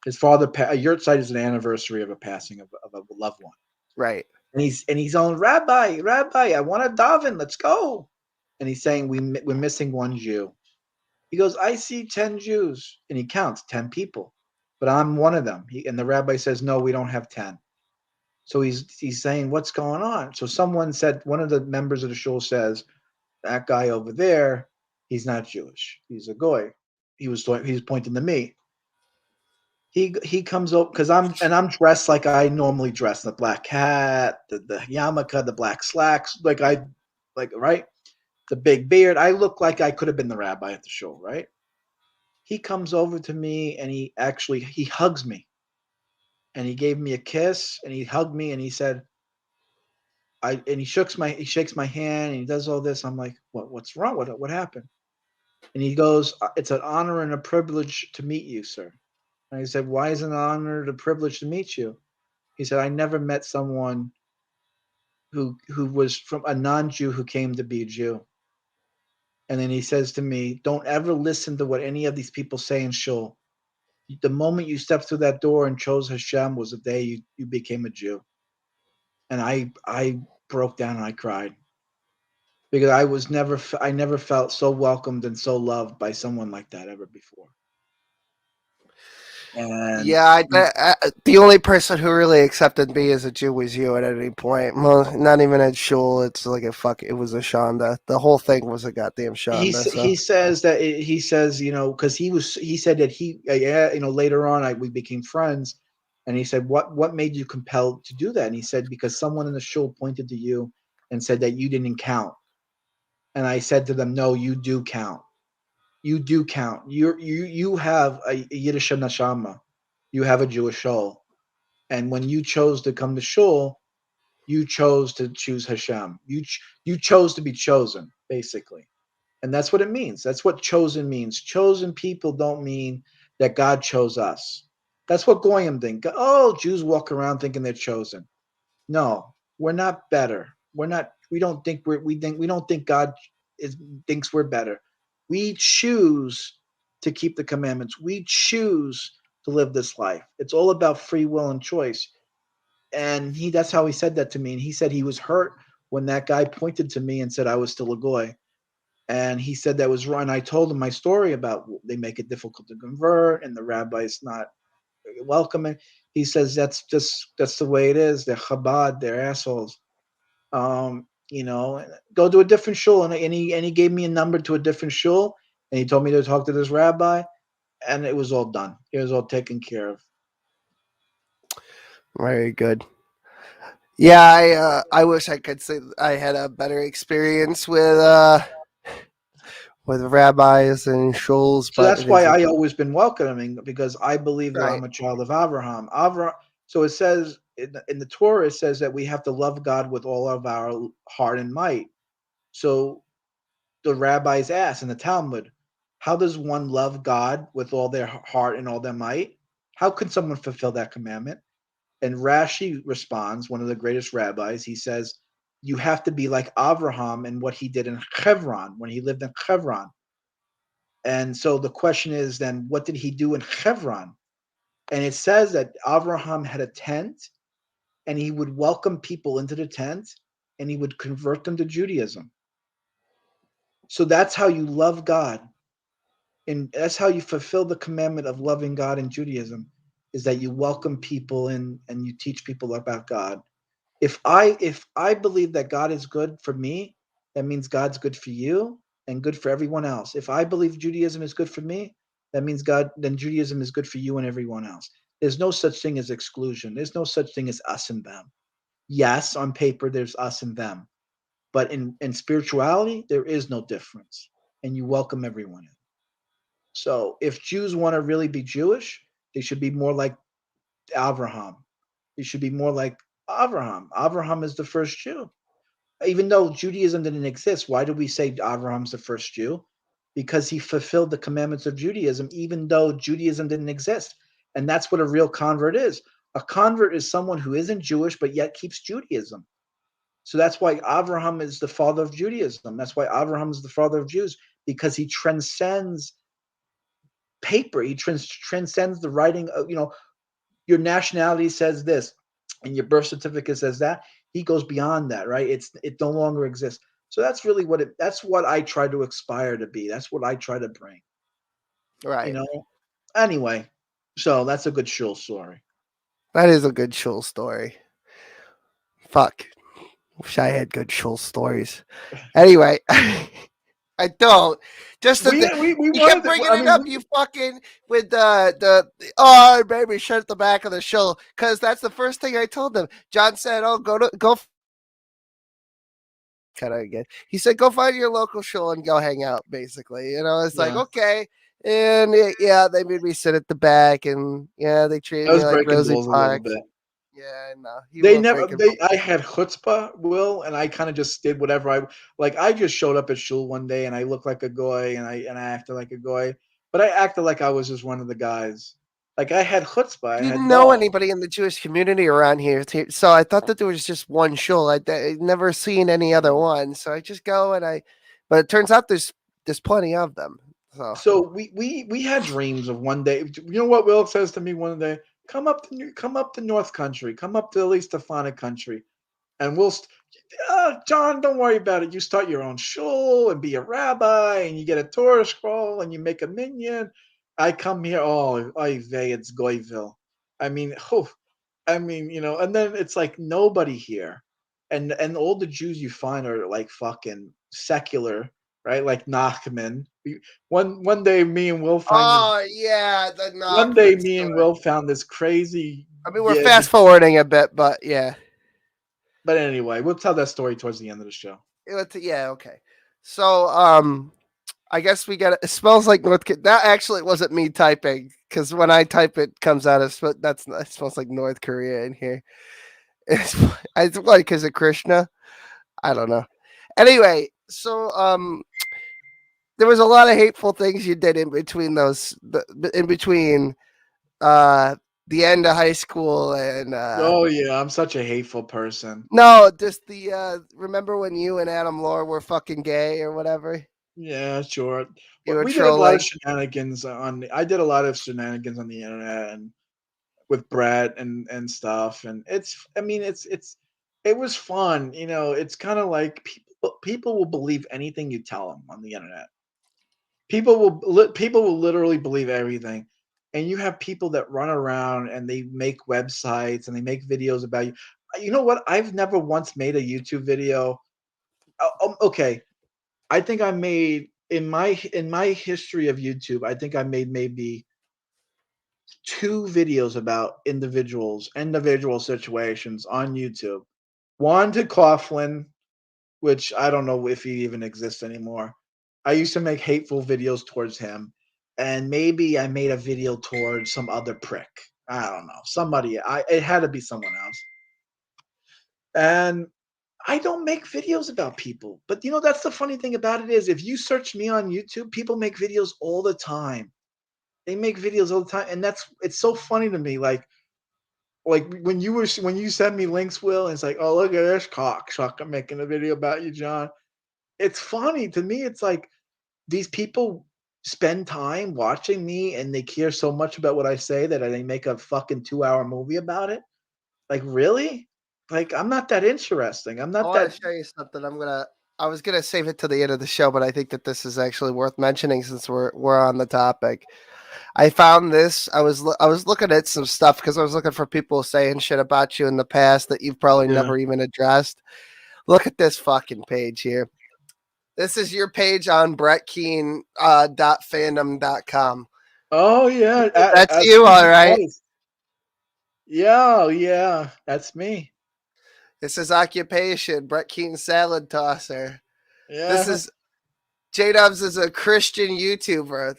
His father, a yurt site is an anniversary of a passing of a loved one. Right. And he's on, Rabbi, I want to daven. Let's go. And he's saying we're missing one Jew. He goes, I see 10 Jews, and he counts 10 people, but I'm one of them. And the rabbi says, no, we don't have 10. So he's saying, what's going on? So someone said, one of the members of the shul says, that guy over there, he's not Jewish. He's a goy. He's pointing to me. He comes up because I'm dressed like I normally dress, the black hat, the yarmulke, the black slacks, right, the big beard. I look like I could have been the rabbi at the shul, right? He comes over to me and he hugs me and he gave me a kiss and he hugged me and he said, he shakes my hand and he does all this. I'm like, what's wrong? What happened? And he goes, it's an honor and a privilege to meet you, sir. And I said, why is it an honor and a privilege to meet you? He said, I never met someone who was from a non-Jew who came to be a Jew. And then he says to me, don't ever listen to what any of these people say in shul. The moment you stepped through that door and chose Hashem was the day you became a Jew. And I broke down and I cried because I never felt so welcomed and so loved by someone like that ever before. And Yeah, the only person who really accepted me as a Jew was you at any point. Well, not even at shul. It's like it was a shanda. The whole thing was a goddamn shanda. So he says that he says, because he said that later on we became friends, and he said, what made you compelled to do that? And he said, because someone in the shul pointed to you and said that you didn't count. And I said to them, no, you do count. You do count. You have a Yiddish neshama. You have a Jewish soul. And when you chose to come to shul, you chose to choose Hashem. You chose to be chosen, basically. And that's what it means. That's what chosen means. Chosen people don't mean that God chose us. That's what Goyim think. Oh, Jews walk around thinking they're chosen. No, we're not better. We're not. We don't think we don't think God thinks we're better. We choose to keep the commandments. We choose to live this life. It's all about free will and choice. And that's how he said that to me. And he said he was hurt when that guy pointed to me and said I was still a goy. And he said that was wrong. I told him my story about they make it difficult to convert, and the rabbi's not welcoming. He says that's the way it is. They're Chabad, they're assholes. Go to a different shul, and he gave me a number to a different shul, and he told me to talk to this rabbi, and it was all done. It was all taken care of. very good. Yeah, I wish I could say I had a better experience with rabbis and shuls, So but that's it why isn't. I always been welcoming, because I believe that Right. I'm a child of Abraham. So it says in the Torah, it says that we have to love God with all of our heart and might. So the rabbis ask in the Talmud, how does one love God with all their heart and all their might? How can someone fulfill that commandment? And Rashi responds, one of the greatest rabbis, he says, you have to be like Abraham and what he did in Hebron, when he lived in Hebron. And so the question is then, what did he do in Hebron? And it says that Abraham had a tent and he would welcome people into the tent and he would convert them to Judaism. So that's how you love God. And that's how you fulfill the commandment of loving God in Judaism, is that you welcome people in and you teach people about God. If I believe that God is good for me, that means God's good for you and good for everyone else. If I believe Judaism is good for me, that means then Judaism is good for you and everyone else. There's no such thing as exclusion. There's no such thing as us and them. Yes, on paper there's us and them, but in spirituality there is no difference, and you welcome everyone in. So if Jews want to really be Jewish, they should be more like Abraham. They should be more like Abraham. Abraham is the first Jew. Even though Judaism didn't exist, why do we say Abraham's the first Jew? Because he fulfilled the commandments of Judaism, even though Judaism didn't exist. And that's what a real convert is. A convert is someone who isn't Jewish but yet keeps Judaism. So that's why Abraham is the father of Judaism. That's why Abraham is the father of Jews, because he transcends paper. He transcends the writing of, your nationality says this and your birth certificate says that. He goes beyond that, right? It no longer exists. So that's really that's what I try to aspire to be. That's what I try to bring. Right. Anyway, so that's a good shul story. That is a good shul story. Fuck. Wish I had good shul stories. Anyway, I don't. Just that We you wanted kept bringing I it mean, up. You fucking with the oh baby, shut at the back of the show, because that's the first thing I told them. John said, "Oh, go." Kind of again. He said, "Go find your local show and go hang out." Basically, it's like Yeah. okay. And yeah, they made me sit at the back, and yeah, they treated I me was like breaking Rosie rules a little Parks. bit. Yeah, no, he They was never breaking. I had chutzpah, Will, and I kind of just did whatever I just showed up at shul one day and I looked like a goy and I acted like a goy, but I acted like I was just one of the guys. Like I had chutzpah, I You had didn't know balls. anybody in the Jewish community around here, so I thought that there was just one shul. I'd never seen any other one, so I just go but it turns out there's plenty of them. So we had dreams of one day. You know what Will says to me one day? Come up to North Country, come up to at least Stefanik Country, and John, don't worry about it. You start your own shul and be a rabbi, and you get a Torah scroll, and you make a minyan. I come here, oy vey, it's Goyville. I mean, and then it's like nobody here, and all the Jews you find are like fucking secular, right? Like Nachman. One day, me and Will find this. Oh yeah, the One day, Nachman me and story. Will found this crazy. I mean, we're Yeah, fast forwarding a bit, but yeah. but anyway, we'll tell that story towards the end of the show. Yeah, okay. So, I guess we got it. It smells like North. That actually wasn't me typing, because when I type, it comes out as it smells like North Korea in here. It's like because of Krishna. I don't know. Anyway, so there was a lot of hateful things you did in between in between uh the end of high school and Oh yeah, I'm such a hateful person. no, just the remember when you and Adam Lore were fucking gay or whatever? Yeah, sure. You were We did a lot of trolling. shenanigans I did a lot of shenanigans on the internet and with Brett and stuff, and it was fun. It's kind of like people will believe anything you tell them on the internet. People will literally believe everything, and you have people that run around and they make websites and they make videos about you. You know what? I've never once made a YouTube video. Okay, I think I made in my history of YouTube. I think I made maybe 2 videos about individual situations on YouTube. One to Coughlin, which I don't know if he even exists anymore. I used to make hateful videos towards him, and maybe I made a video towards some other prick. I don't know. It had to be someone else. And I don't make videos about people. But that's the funny thing about it is if you search me on YouTube, people make videos all the time. They make videos all the time, and it's so funny to me. Like when you send me links, Will, and it's like, oh look at this cocksucker, I'm making a video about you, John. It's funny to me. It's like these people spend time watching me and they care so much about what I say that they make a fucking 2-hour movie about it. Like really? Like I'm not that interesting. I'm I not want that. to show you something. I'm gonna I was gonna save it to the end of the show, but I think that this is actually worth mentioning since we're on the topic. I found this. I was looking at some stuff because I was looking for people saying shit about you in the past that you've probably Yeah. never even addressed. Look at this fucking page here. This is your page on Brett Keane .fandom.com. Oh yeah, That's you, all right. Yeah, oh, yeah, that's me. This is occupation, Brett Keane salad tosser. Yeah. This is Jdubs is a Christian YouTuber.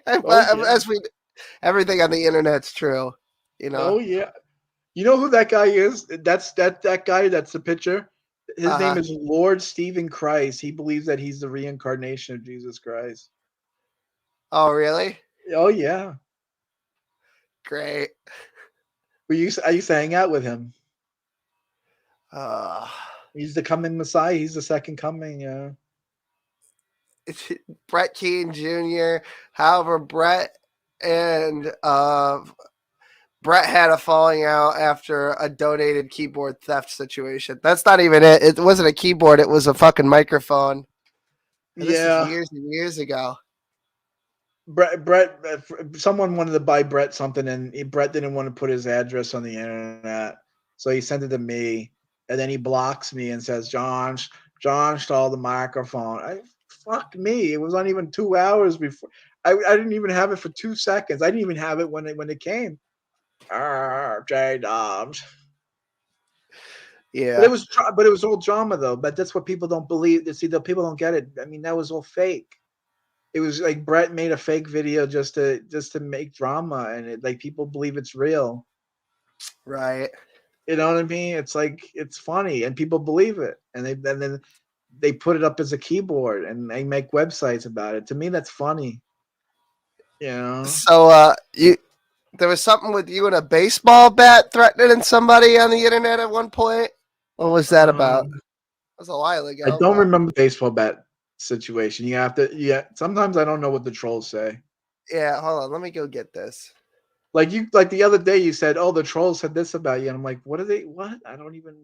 Oh, yeah. As we, everything on the internet's true, you know. Oh yeah. You know who that guy is? That's that guy. That's the picture. His name is Lord Stephen Christ. He believes that he's the reincarnation of Jesus Christ. Oh, really? Oh yeah. Great. I used to hang out with him. Uh, He's the coming Messiah. He's the second coming. Yeah. it's Brett Keane Jr. However, Brett and Brett had a falling out after a donated keyboard theft situation. That's not even it. It wasn't a keyboard. It was a fucking microphone. And this is years and years ago. Brett, someone wanted to buy Brett something, and Brett didn't want to put his address on the internet, so he sent it to me, and then he blocks me and says, John stole the microphone. Fuck me. It was not even 2 hours before. I didn't even have it for 2 seconds. I didn't even have it when it came. Jdubs. Yeah. But it was all drama though. But that's what people don't believe. See, the people don't get it. I mean, that was all fake. It was like Brett made a fake video just to make drama, and like people believe it's real. Right. You know what I mean? It's like it's funny, and people believe it, and then they put it up as a keyboard, and they make websites about it. To me, that's funny. You know. So there was something with you and a baseball bat threatening somebody on the internet at one point. What was that about? It was a while ago. I don't remember the baseball bat situation. You have to. Yeah. Sometimes I don't know what the trolls say. Yeah, hold on. Let me go get this. Like the other day, you said, "Oh, the trolls said this about you," and I'm like, "What are they? What? I don't even."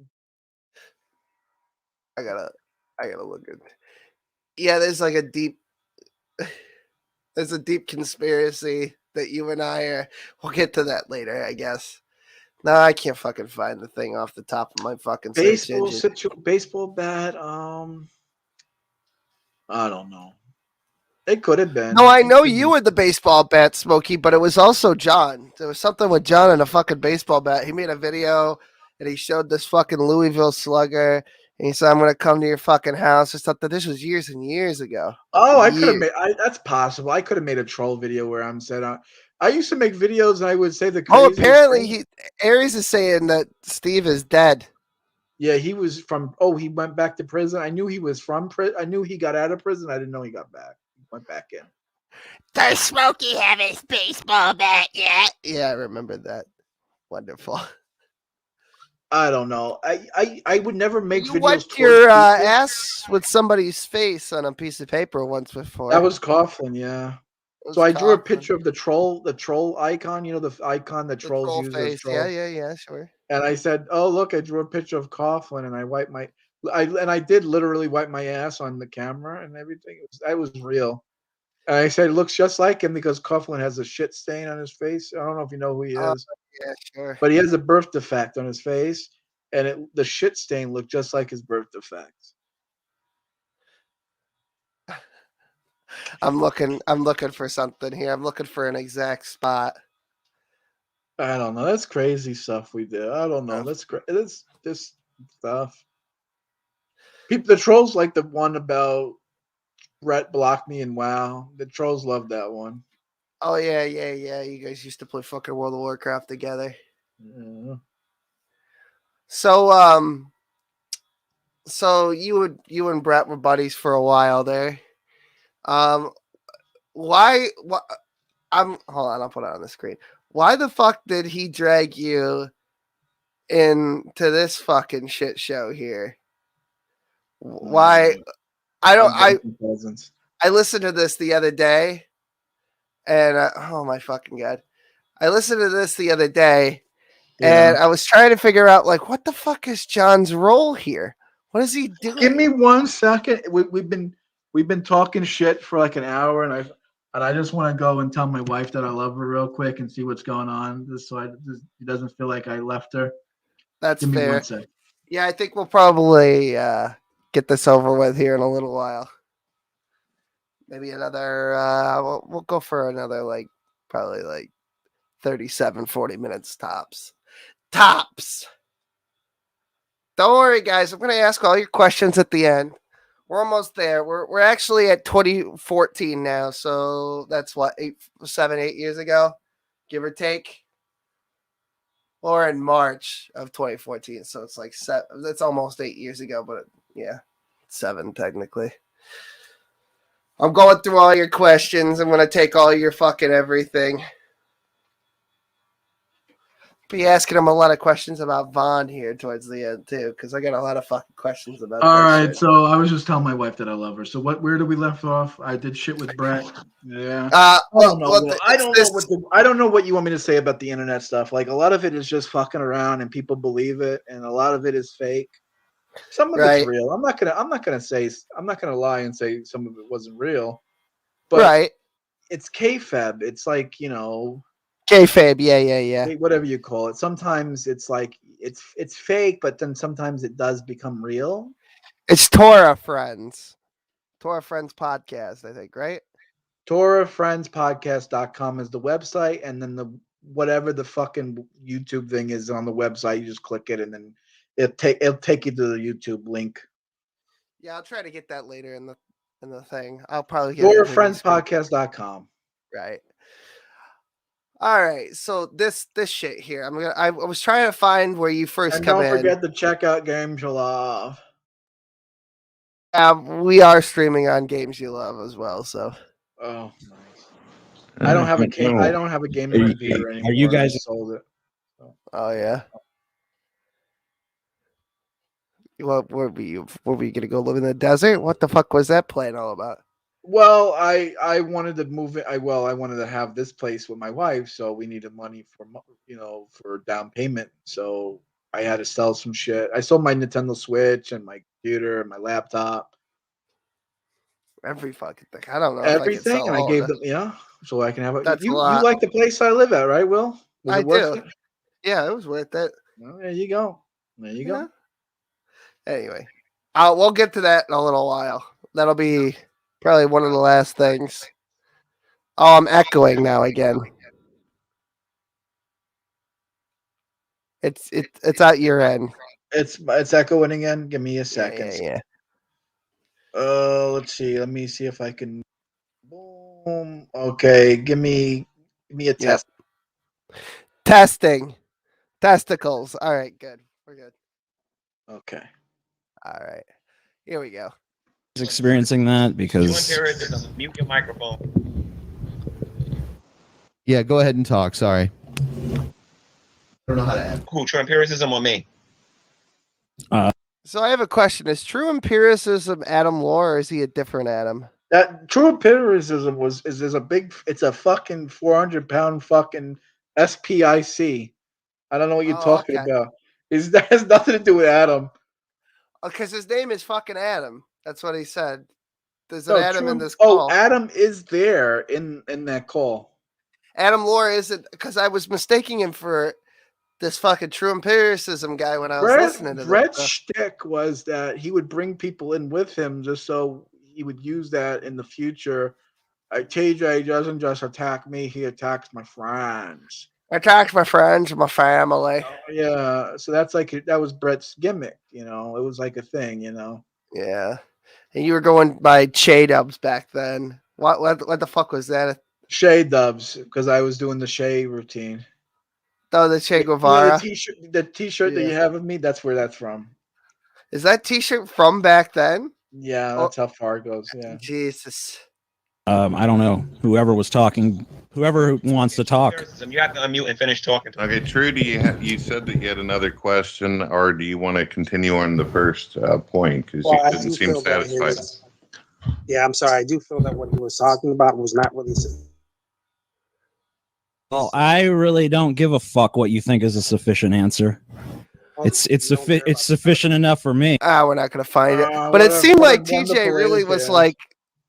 I gotta look at. Yeah, there's like a deep. There's a deep conspiracy that you and I are. We'll get to that later, I guess. No, I can't fucking find the thing off the top of my fucking search engine. Baseball bat. I don't know. It could have been. No, I know you were the baseball bat, Smokey, but it was also John. There was something with John and a fucking baseball bat. He made a video and he showed this fucking Louisville slugger. And he said, I'm going to come to your fucking house or something. This was years and years ago. Oh, I could have made. That's possible. I could have made a troll video where I'm said. I used to make videos and I would say the. Oh, apparently Aries is saying that Steve is dead. Yeah, he was from. Oh, he went back to prison. I knew he was from prison. I knew he got out of prison. I didn't know he got back. He went back in. Does Smokey have his baseball bat yet? Yeah, I remember that. Wonderful. I don't know. I would never make videos. You wiped your ass with somebody's face on a piece of paper once before. That was Coughlin, yeah. So I drew a picture of the troll icon. You know the icon that trolls use as trolls. Yeah, sure. And I said, "Oh, look, I drew a picture of Coughlin, and I wiped my, I did literally wipe my ass on the camera and everything. That was real." And I said, "It looks just like him because Coughlin has a shit stain on his face. I don't know if you know who he is. Yeah, sure. But he has a birth defect on his face, and the shit stain looked just like his birth defect." I'm looking for something here. I'm looking for an exact spot. I don't know. That's crazy stuff we did. I don't know. That's great. It's this stuff. The trolls like the one about Brett blocked me and WoW. The trolls love that one. Oh yeah. You guys used to play fucking World of Warcraft together. Yeah. So you and Brett were buddies for a while there. Why? Hold on, I'll put it on the screen. Why the fuck did he drag you into this fucking shit show here? Why? I listened to this the other day, and oh my fucking god, I listened to this the other day, and I was trying to figure out like what the fuck is John's role here? What is he doing? Give me 1 second. We've been talking shit for like an hour, and I just want to go and tell my wife that I love her real quick and see what's going on, just so she doesn't feel like I left her. That's Give me fair. 1 second. Yeah, I think we'll probably get this over with here in a little while. Maybe another. We'll go for another probably 37, 40 minutes tops. Tops. Don't worry, guys. I'm going to ask all your questions at the end. We're almost there. We're actually at 2014 now, so that's what 8 years ago, give or take. Or in March of 2014, so it's like that's almost 8 years ago, but yeah, 7 technically. I'm going through all your questions. I'm going to take all your fucking everything. Be asking him a lot of questions about Vaughn here towards the end, too, because I got a lot of fucking questions about All that right, shit. so I was just telling my wife that I love her. So where did we left off? I did shit with Brett. Yeah. I don't know. Well, Will. I don't know what you want me to say about the internet stuff. Like a lot of it is just fucking around and people believe it, and a lot of it is fake. Some of Right. it's real. I'm not gonna lie and say some of it wasn't real. But Right. it's kayfabe. It's like, Kayfabe, yeah. whatever you call it. Sometimes it's like it's fake, but then sometimes it does become real. It's Torah Friends. Torah Friends podcast, I think, right? TorahFriendsPodcast.com is the website, and then whatever the fucking YouTube thing is on the website, you just click it, and then it'll take you to the YouTube link. Yeah, I'll try to get that later in the thing. I'll probably get it. TorahFriendsPodcast.com. Right. All right. So this shit here, I was trying to find where you first And come don't in. forget to check out Games You Love. We are streaming on Games You Love as well. So. Oh, nice. I don't have a game. I don't have a gaming computer anymore. Are you guys I sold it? So. Oh yeah. What were we gonna go live in the desert? What the fuck was that plan all about? Well, I wanted to move it. I wanted to have this place with my wife, so we needed money for down payment. So I had to sell some shit. I sold my Nintendo Switch and my computer and my laptop. Every fucking thing. I don't know. Everything, If and I gave them, so I can have it. That's You a lot. like the place I live at, right, Will? Was I it worth do. it? Yeah, it was worth it. Well, there you go. There you go. Anyway, we'll get to that in a little while. That'll be probably one of the last things. Oh, I'm echoing now again. It's out your end. It's echoing again. Give me a second. Yeah. Let's see. Let me see if I can. Boom. Okay. Give me a test. Testing. Testicles. All right, good. We're good. Okay. All right. Here we go. experiencing that? Because mute your microphone. Yeah, go ahead and talk. Sorry. I don't know how to add. Who, true empiricism or me? So I have a question. Is true empiricism Adam Lore, or is he a different Adam? That true empiricism it's a fucking 400-pound fucking SPIC. I don't know what you're talking about. That has nothing to do with Adam. Because his name is fucking Adam. That's what he said. There's an Adam in this call. call. Adam is there in that call. Adam Lore isn't, because I was mistaking him for this fucking true empiricism guy when I was listening to Brett's shtick was that he would bring people in with him just so he would use that in the future. TJ doesn't just attack me, he attacks my friends. Attacks my friends and my family. Yeah, so that was Brett's gimmick, it was like a thing, Yeah. And you were going by Jdubs back then. What the fuck was that? Jdubs, because I was doing the Shay routine. Oh, the Che Guevara. The t-shirt that you have of me, that's where that's from. Is that t-shirt from back then? Yeah, that's how far it goes. Yeah. Jesus. I don't know. Whoever was talking, whoever wants to talk. You have to unmute and finish talking. Okay, True, you said that you had another question, or do you want to continue on the first point? Because you didn't seem satisfied. Yeah, I'm sorry. I do feel that what he was talking about was not really. Well, I really don't give a fuck what you think is a sufficient answer. It's sufficient enough for me. We're not gonna find it. But it seemed like TJ really was like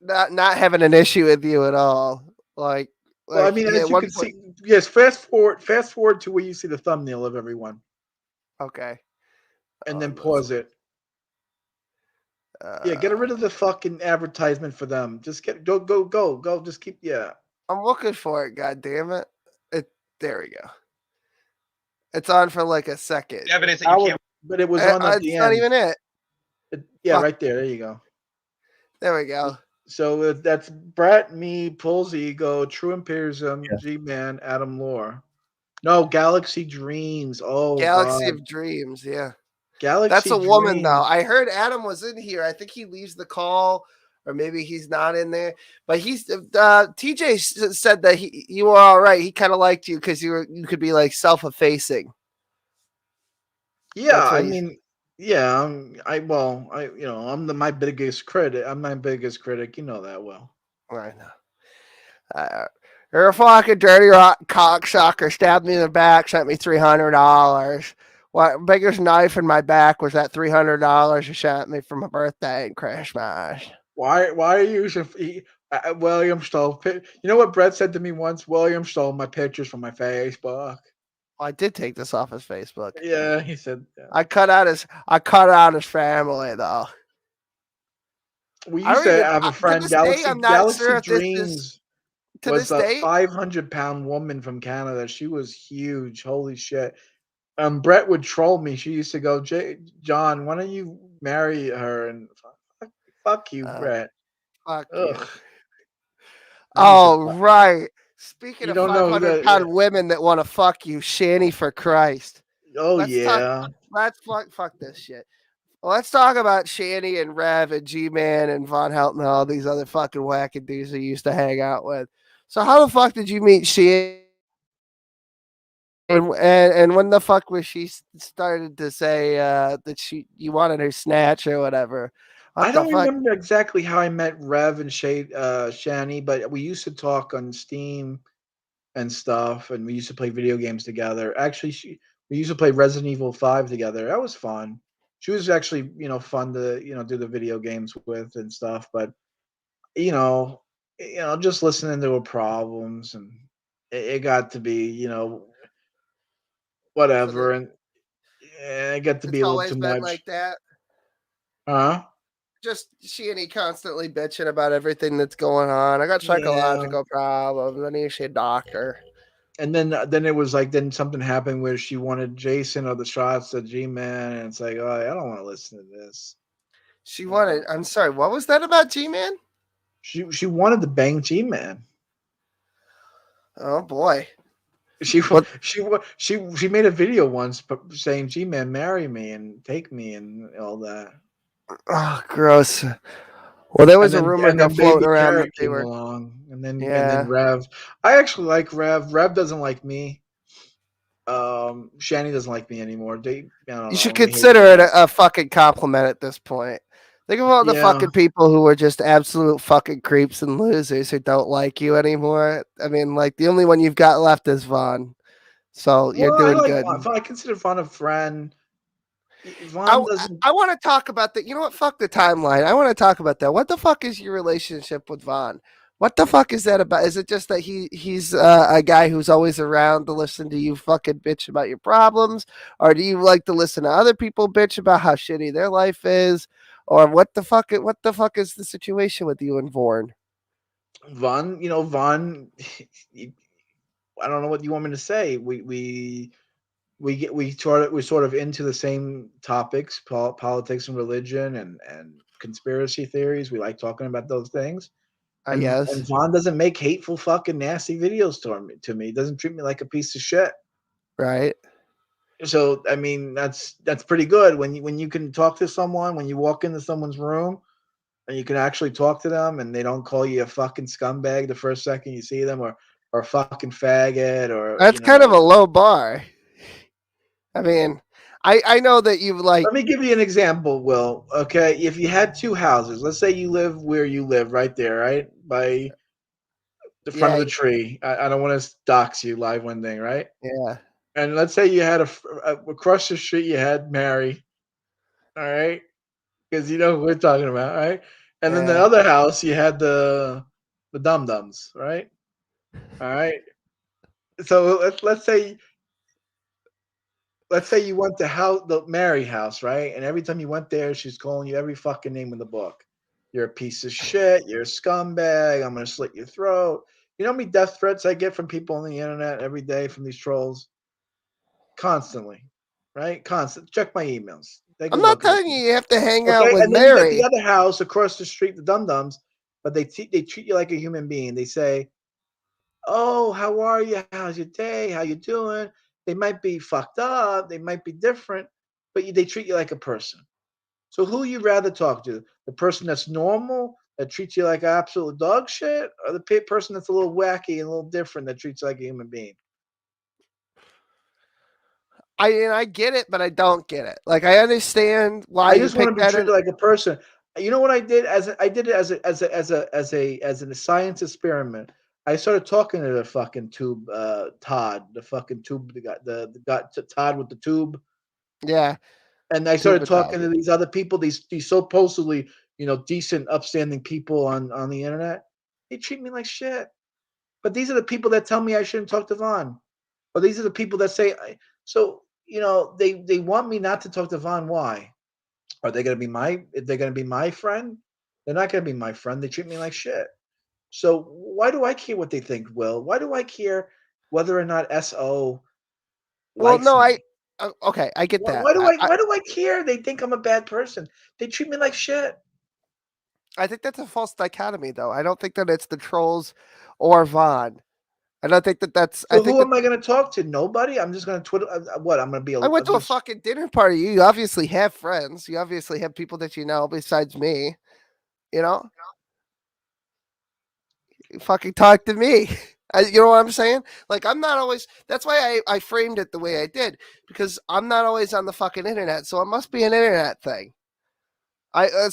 not having an issue with you at all. Like, Well, I mean, at as you one can point- see, yes. Fast forward to where you see the thumbnail of everyone, Okay. and then pause it. Yeah, get rid of the fucking advertisement for them. Just go. Just keep. Yeah. I'm looking for it. God damn it! There we go. It's on for like a second. Evidence that you can't. But it was on at the It's end. not even it. Yeah, Fuck. right there. There you go. There we go. So that's Brett, me, Pulls Ego, True Imperialism, G-Man, Adam Lore. No, Galaxy Dreams. Oh, Galaxy God. of Dreams. Yeah. Galaxy That's a woman, though. Dreams. I heard Adam was in here. I think he leaves the call, or maybe he's not in there. But he's TJ said that you were all right. He kind of liked you because you could be like self-effacing. Yeah, I mean, yeah. I'm my biggest critic. I'm my biggest critic. You know that well. I know. You're a fucking dirty cocksucker. Stabbed me in the back. Sent me $300. What biggest knife in my back was that $300 you sent me for my birthday and Christmas. Why are you William stole? You know what Brett said to me once? William stole my pictures from my Facebook. I did take this off his Facebook. Yeah, he said. Yeah. I cut out his family though. We used to have a friend, Galaxy Dreams. Was a 500-pound woman from Canada. She was huge. Holy shit. Brett would troll me. She used to go, John, why don't you marry her? And fuck you, Brett. Fuck you. Oh, right. Speaking of 500-pound women that want to fuck you, Shanny for Christ. Oh, yeah. Let's fuck this shit. Well, let's talk about Shanny and Rev and G-Man and Von Helton and all these other fucking wackadoos you used to hang out with. So how the fuck did you meet Shanny? And when the fuck was she started to say that you wanted her snatch or whatever? I don't remember exactly how I met Rev and Shanny, but we used to talk on Steam and stuff, and we used to play video games together. Actually, we used to play Resident Evil 5 together. That was fun. She was actually, fun to, do the video games with and stuff. But, just listening to her problems, and it got to be, whatever, and it got to be a little too much. Like that. Huh? Just Shanny constantly bitching about everything that's going on. I got psychological problems. I need to see a doctor. And then it was like, then something happened where she wanted Jason or the shots of G-Man, and it's like, oh, I don't want to listen to this. She wanted. I'm sorry. What was that about G-Man? She wanted to bang G-Man. Oh boy. She made a video once saying, G-Man, marry me and take me and all that. Oh, gross. Well, there was a rumor floating around that they were along, and then Rev. I actually like Rev. Rev doesn't like me. Shanny doesn't like me anymore. You should consider it a fucking compliment at this point. Think of all the fucking people who are just absolute fucking creeps and losers who don't like you anymore. I mean, like, the only one you've got left is Vaughn. So you're doing good. I consider Vaughn a friend. I want to talk about that. You know what? Fuck the timeline. I want to talk about that. What the fuck is your relationship with Vaughn? What the fuck is that about? Is it just that he's a guy who's always around to listen to you fucking bitch about your problems? Or do you like to listen to other people bitch about how shitty their life is? Or what the fuck is the situation with you and Vaughn? Vaughn, I don't know what you want me to say. We sort of into the same topics, politics and religion and conspiracy theories. We like talking about those things. Yes. And Vaughn doesn't make hateful fucking nasty videos to me. He doesn't treat me like a piece of shit. Right. So I mean that's pretty good when you can talk to someone, when you walk into someone's room and you can actually talk to them and they don't call you a fucking scumbag the first second you see them or a fucking faggot or that's kind of a low bar. I mean, I know that you've like. Let me give you an example, Will. Okay, if you had two houses, let's say you live where you live, right there, right by the front of the tree. I don't want to dox you live one thing, right? Yeah. And let's say you had across the street, you had Mary. All right. Because you know who we're talking about, right? And then the Yeah. other house, you had the Dum Dums, right? All right. So let's say you went to the Mary house, right? And every time you went there, she's calling you every fucking name in the book. You're a piece of shit. You're a scumbag. I'm gonna slit your throat. You know how many death threats I get from people on the internet every day from these trolls? Constantly, right? Constant. Check my emails. Take a I'm not look at telling it. you have to hang out Okay, with and then you got the Mary. other house across the street, the Dum Dums, but they treat you like a human being. They say, "Oh, how are you? How's your day? How you doing?" They might be fucked up, they might be different, but they treat you like a person. So who you rather talk to? The person that's normal, that treats you like absolute dog shit, or the person that's a little wacky and a little different that treats you like a human being? I get it, but I don't get it. Like I understand why I you just want to picked be that. treated like a person. You know what I did? I did it as a science experiment. I started talking to the fucking tube, Todd, the fucking tube, the Todd with the tube, Yeah, and I started tuba talking Todd. to these other people, these supposedly decent, upstanding people on the internet. They treat me like shit. But these are the people that tell me I shouldn't talk to Vaughn. Or these are the people that say so. They want me not to talk to Vaughn. Why? Are they going to be they're going to be my friend? They're not going to be my friend. They treat me like shit. So why do I care what they think, Will? Why do I care whether or not SO Well, likes no, me? okay, I get Why, that. why do I why do I care? They think I'm a bad person. They treat me like shit. I think that's a false dichotomy, though. I don't think that it's the trolls or Vaughn. I don't think that that's. I So think who that am I going to talk to? Nobody. I'm just going to Twitter. What? I'm going to be I went to a just. fucking dinner party. You obviously have friends. You obviously have people that you know besides me. You know, you fucking talk to me. You know what I'm saying? Like I'm not always. That's why I framed it the way I did because I'm not always on the fucking internet. So it must be an internet thing.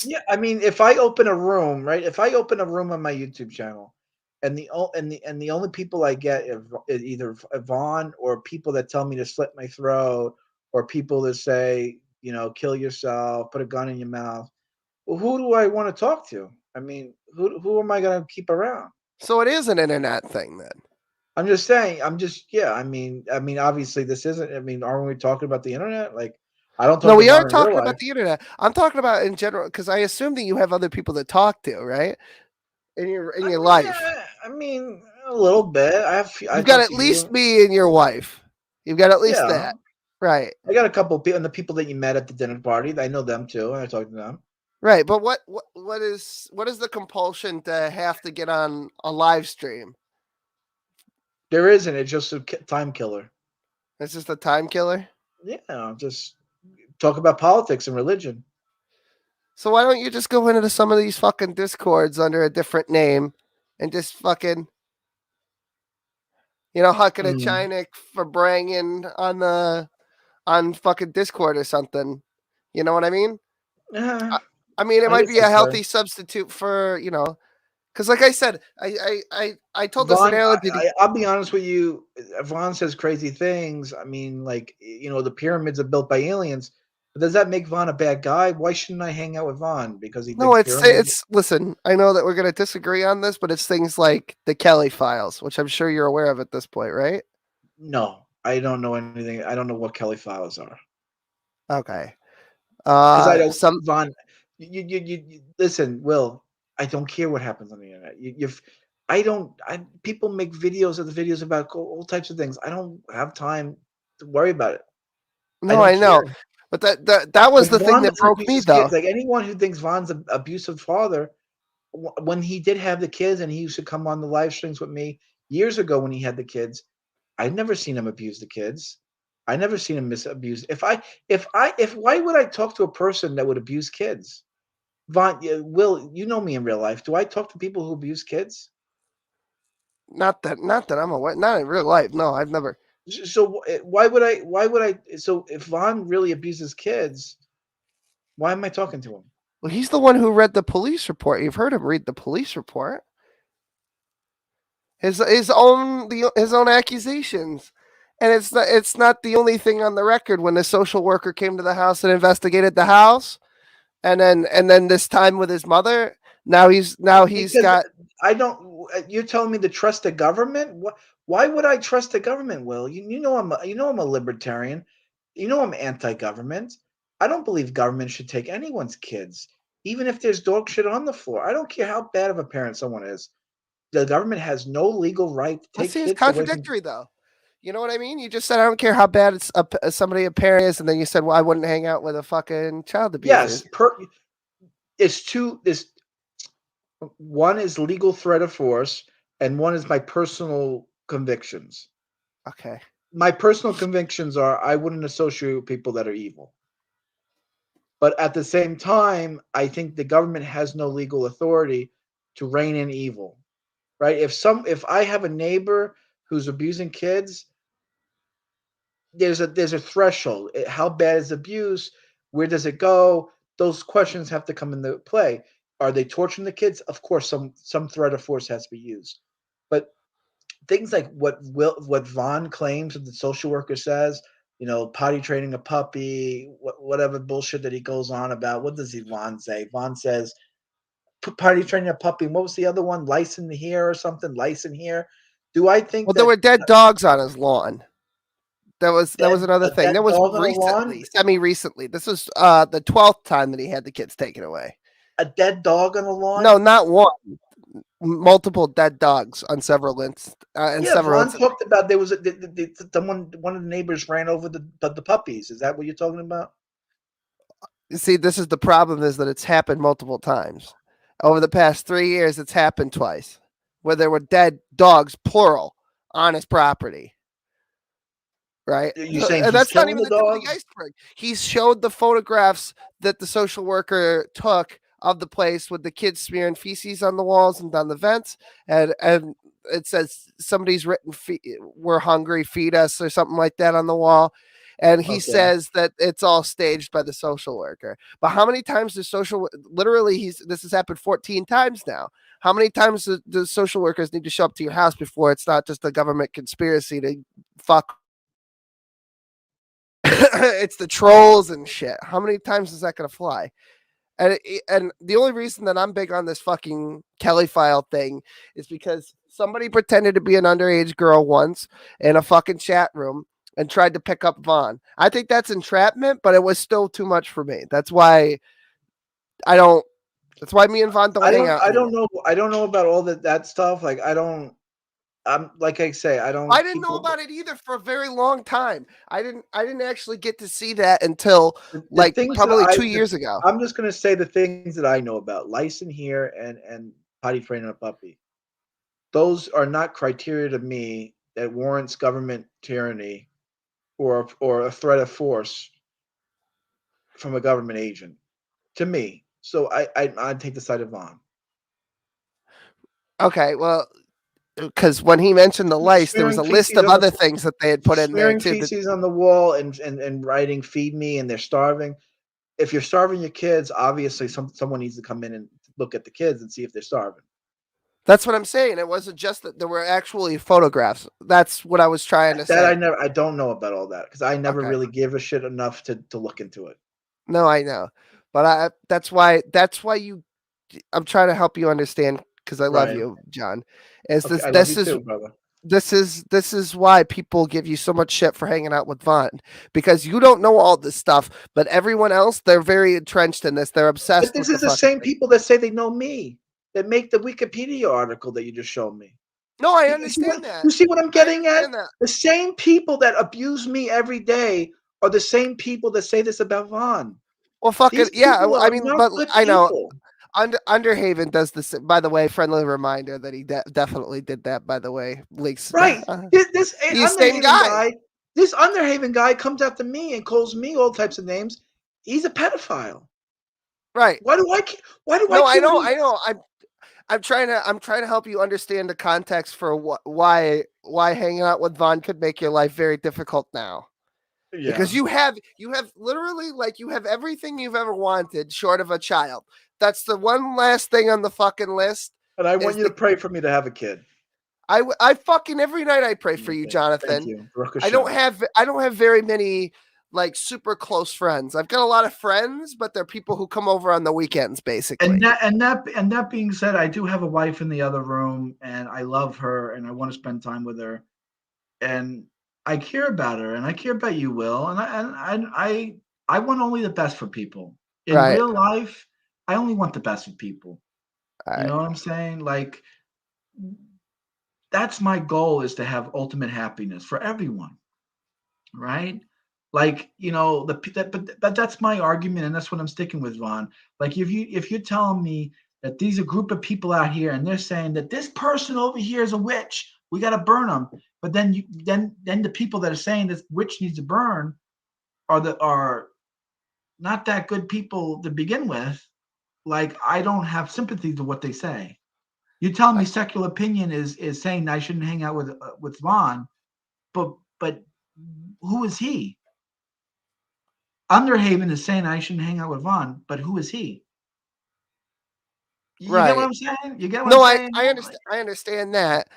Yeah, I mean, if I open a room, right? If I open a room on my YouTube channel, and the only people I get is either Vaughn or people that tell me to slit my throat, or people that say, kill yourself, put a gun in your mouth. Well, who do I want to talk to? I mean, who am I going to keep around? So it is an internet thing then. I'm just saying. Yeah. I mean, obviously, this isn't. I mean, aren't we talking about the internet? Like, I don't No, talk to we are Vaughn in real talking about life. the internet. I'm talking about in general because I assume that you have other people to talk to, right? In your life. I mean, a little bit. I You've got talk at to least you. me and your wife. You've got at least Yeah, that. Right. I got a couple of people, and the people that you met at the dinner party, I know them too, and I talk to them. Right. But what is the compulsion to have to get on a live stream? There isn't. It's just a time killer. It's just a time killer. Yeah, just talk about politics and religion. So why don't you just go into some of these fucking discords under a different name and just fucking hucking a Mm. Chinik for bringing on fucking Discord or something. You know what I mean? Yeah, I mean, it I might guess be a that's fair. healthy substitute for because like I said, I told this Vaughn, analogy. I'll be honest with you. Vaughn says crazy things. I mean, like the pyramids are built by aliens. But does that make Vaughn a bad guy? Why shouldn't I hang out with Vaughn because he No, thinks it's pyramids? it's listen. I know that we're gonna disagree on this, but it's things like the Kelly files, which I'm sure you're aware of at this point, right? No, I don't know anything. I don't know what Kelly files are. Okay. Because I don't, Some Vaughn. You listen, Will. I don't care what happens on the internet. I don't. People make videos of the videos about all types of things. I don't have time to worry about it. I no, don't I know, care. but that was Like the thing Vaughn that doesn't broke abuse me his kids. though. Like anyone who thinks Vaughn's an abusive father, when he did have the kids and he used to come on the live streams with me years ago when he had the kids, I've never seen him abuse the kids. I never seen him misabuse. If why would I talk to a person that would abuse kids? Vaughn, Will, you know me in real life. Do I talk to people who abuse kids? Not that I'm aware. Not in real life. No, I've never. So why would I? Why would I? So if Vaughn really abuses kids, why am I talking to him? Well, he's the one who read the police report. You've heard him read the police report. His own accusations, And it's not the only thing on the record when the social worker came to the house and investigated the house, and then this time with his mother. Now he's Because got. I don't. You're telling me to trust the government? Why would I trust the government? Will you know I'm a libertarian. You know I'm anti-government. I don't believe government should take anyone's kids, even if there's dog shit on the floor. I don't care how bad of a parent someone is. The government has no legal right to That take seems kids away from. contradictory, though. You know what I mean? You just said I don't care how bad it's somebody a parent is, and then you said, well, I wouldn't hang out with a fucking child abuser. Yes, it's two. This one is legal threat of force, and one is my personal convictions. Okay. My personal convictions are I wouldn't associate with people that are evil. But at the same time, I think the government has no legal authority to rein in evil. Right? If I have a neighbor who's abusing kids, there's a threshold. How bad is abuse? Where does it go? Those questions have to come into play. Are they torturing the kids? Of course, some threat of force has to be used. But things like what Vaughn claims that the social worker says, potty training a puppy, whatever bullshit that he goes on about. What does Vaughn say? Vaughn says potty training a puppy. What was the other one? License here or something? License here. Do I think Well, there were dead dogs on his lawn. That was another thing. That was recently, semi-recently. This was the 12th time that he had the kids taken away. A dead dog on the lawn? No, not one. Multiple dead dogs on several instances. Vaughn talked about there was one of the neighbors ran over the puppies. Is that what you're talking about? See, this is the problem: is that it's happened multiple times over the past 3 years. It's happened twice, where there were dead dogs, plural, on his property. Right, you're saying and that's not even the tip of the iceberg. He showed the photographs that the social worker took of the place with the kids smearing feces on the walls and down the vents, and it says somebody's written "We're hungry, feed us" or something like that on the wall. And he says that it's all staged by the social worker. But how many times does this has happened 14 times now. How many times do social workers need to show up to your house before it's not just a government conspiracy to fuck? It's the trolls and shit. How many times is that going to fly? And the only reason that I'm big on this fucking Kelly file thing is because somebody pretended to be an underage girl once in a fucking chat room and tried to pick up Vaughn. I think that's entrapment, but it was still too much for me. That's why me and Vaughn don't hang out. I don't know about all that stuff. Like I'm like I say, I didn't know about it either for a very long time. I didn't actually get to see that until probably 2 years ago. I'm just gonna say the things that I know about license here and potty training a puppy. Those are not criteria to me that warrants government tyranny or a threat of force from a government agent. To me, so I'd take the side of Vaughn. Okay, well. Because when he mentioned the lice, there was a list of other things that they had put in there too. Smearing feces on the wall and writing "feed me" and they're starving. If you're starving your kids, obviously someone needs to come in and look at the kids and see if they're starving. That's what I'm saying. It wasn't just that there were actually photographs. That's what I was trying to say. I don't know about all that because I never really give a shit enough to look into it. No, I know, but that's why I'm trying to help you understand because I love you, John. This is why people give you so much shit for hanging out with Vaughn because you don't know all this stuff, but everyone else, they're very entrenched in this. They're obsessed. But this is the same people that say they know me that make the Wikipedia article that you just showed me. No, I understand that. You see what I'm getting at? The same people that abuse me every day are the same people that say this about Vaughn. Well, fuck it. Yeah, I mean, but I know. Underhaven does this. By the way, friendly reminder that he definitely did that. By the way, leaks. Right. This same guy. This Underhaven guy comes after me and calls me all types of names. He's a pedophile. Right. Why do I? No, I know. I'm trying to help you understand the context for why hanging out with Vaughn could make your life very difficult now. Yeah. Because you have literally you have everything you've ever wanted short of a child. That's the one last thing on the fucking list. And I want you to pray for me to have a kid. I fucking every night I pray for you, Thank Jonathan. you. Baruch I don't Hashem. have very many like super close friends. I've got a lot of friends, but they're people who come over on the weekends, basically. And that being said, I do have a wife in the other room, and I love her, and I want to spend time with her, and I care about her, and I care about you, Will, and I want only the best for people. In Right. real life, I only want the best for people. All You right. know what I'm saying? Like, that's my goal, is to have ultimate happiness for everyone, right? Like, but that's my argument, and that's what I'm sticking with, Ron. Like, if you're telling me that these are a group of people out here, and they're saying that this person over here is a witch, we got to burn them. But then then the people that are saying this witch needs to burn are not that good people to begin with. Like, I don't have sympathy to what they say. You tell me secular opinion is saying I shouldn't hang out with Ron, but who is he? Underhaven is saying I shouldn't hang out with Ron, but who is he? You get what Right. I'm saying? You get what No, I'm saying? I understand that,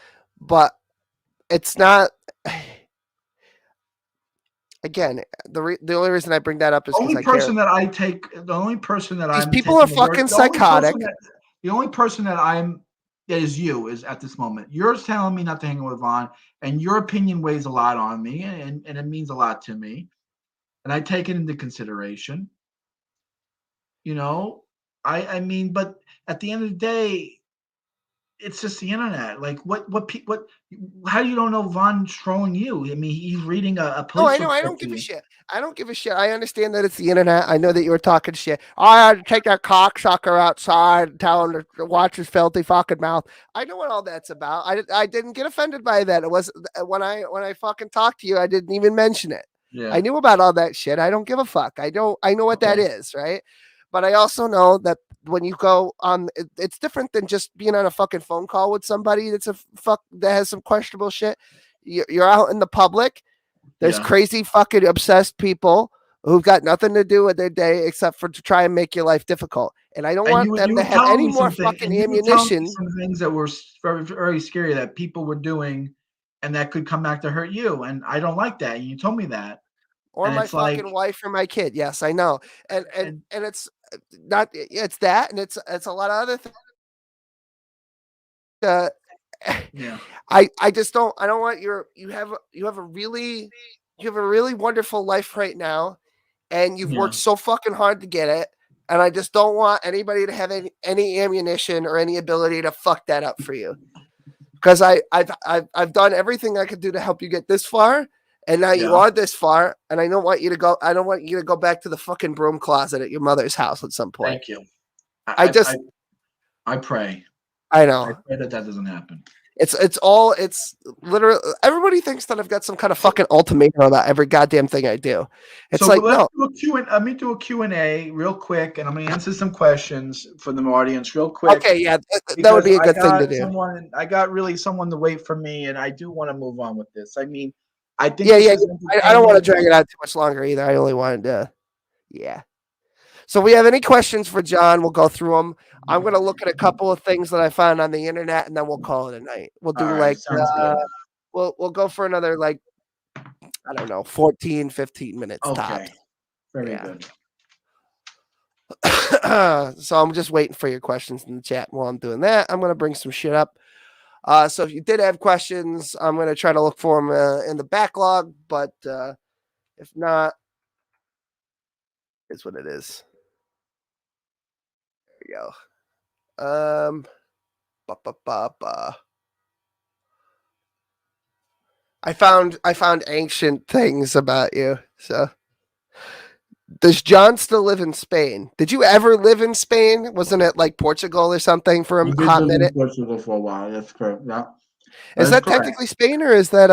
but it's not. Again, the only reason I bring that up is because I care. The only person that These I'm people are taking the word- fucking the only person psychotic. the only person that is you is at this moment. You're telling me not to hang out with Ron, and your opinion weighs a lot on me, and it means a lot to me, and I take it into consideration. You know, I mean, but at the end of the day, it's just the internet. Like, how you don't know Von's trolling you? I mean, he's reading a No, I police know. I report don't to give a you. shit. I don't give a shit. I understand that it's the internet. I know that you were talking shit. I had to take that cocksucker outside and tell him to watch his filthy fucking mouth. I know what all that's about. I didn't get offended by that. It was when I fucking talked to you, I didn't even mention it. Yeah. I knew about all that shit. I don't give a fuck. I know what that Okay. is, right? But I also know that when you go on, it's different than just being on a fucking phone call with somebody that has some questionable shit. You're out in the public. There's Yeah. crazy fucking obsessed people who've got nothing to do with their day except for to try and make your life difficult. And I don't want them to have any more fucking ammunition. Some things that were very, very scary that people were doing, and that could come back to hurt you. And I don't like that. And you told me that. Or And my it's like, fucking wife or my kid. Yes, I know. And it's not. It's that, and it's a lot of other things. yeah, I just don't. I don't want you have a really wonderful life right now, and you've worked so fucking hard to get it. And I just don't want anybody to have any ammunition or any ability to fuck that up for you. Because I've done everything I could do to help you get this far, and now you are this far, and I don't want you to go. I don't want you to go back to the fucking broom closet at your mother's house at some point. Thank you. I pray. I know. I pray that doesn't happen. It's literally everybody thinks that I've got some kind of fucking ultimatum about every goddamn thing I do. It's like, no. Let me do a Q&A real quick, and I'm going to answer some questions from the audience real quick. Okay, yeah, that would be a good thing to do. I got really someone to wait for me, and I do want to move on with this. I mean, I think I don't want to drag it out too much longer either. I only wanted to, So we have any questions for John? We'll go through them. I'm going to look at a couple of things that I found on the internet, and then we'll call it a night. We'll do we'll go for another, like, I don't know, 14, 15 minutes tops. Very good. So I'm just waiting for your questions in the chat. While I'm doing that, I'm going to bring some shit up. So if you did have questions, I'm going to try to look for them in the backlog, but if not, it's what it is. There we go. I found ancient things about you. So, does John still live in Spain? Did you ever live in Spain? Wasn't it like Portugal or something for a hot minute? Portugal for a while. That's correct. Yeah. Is that technically Spain, or is that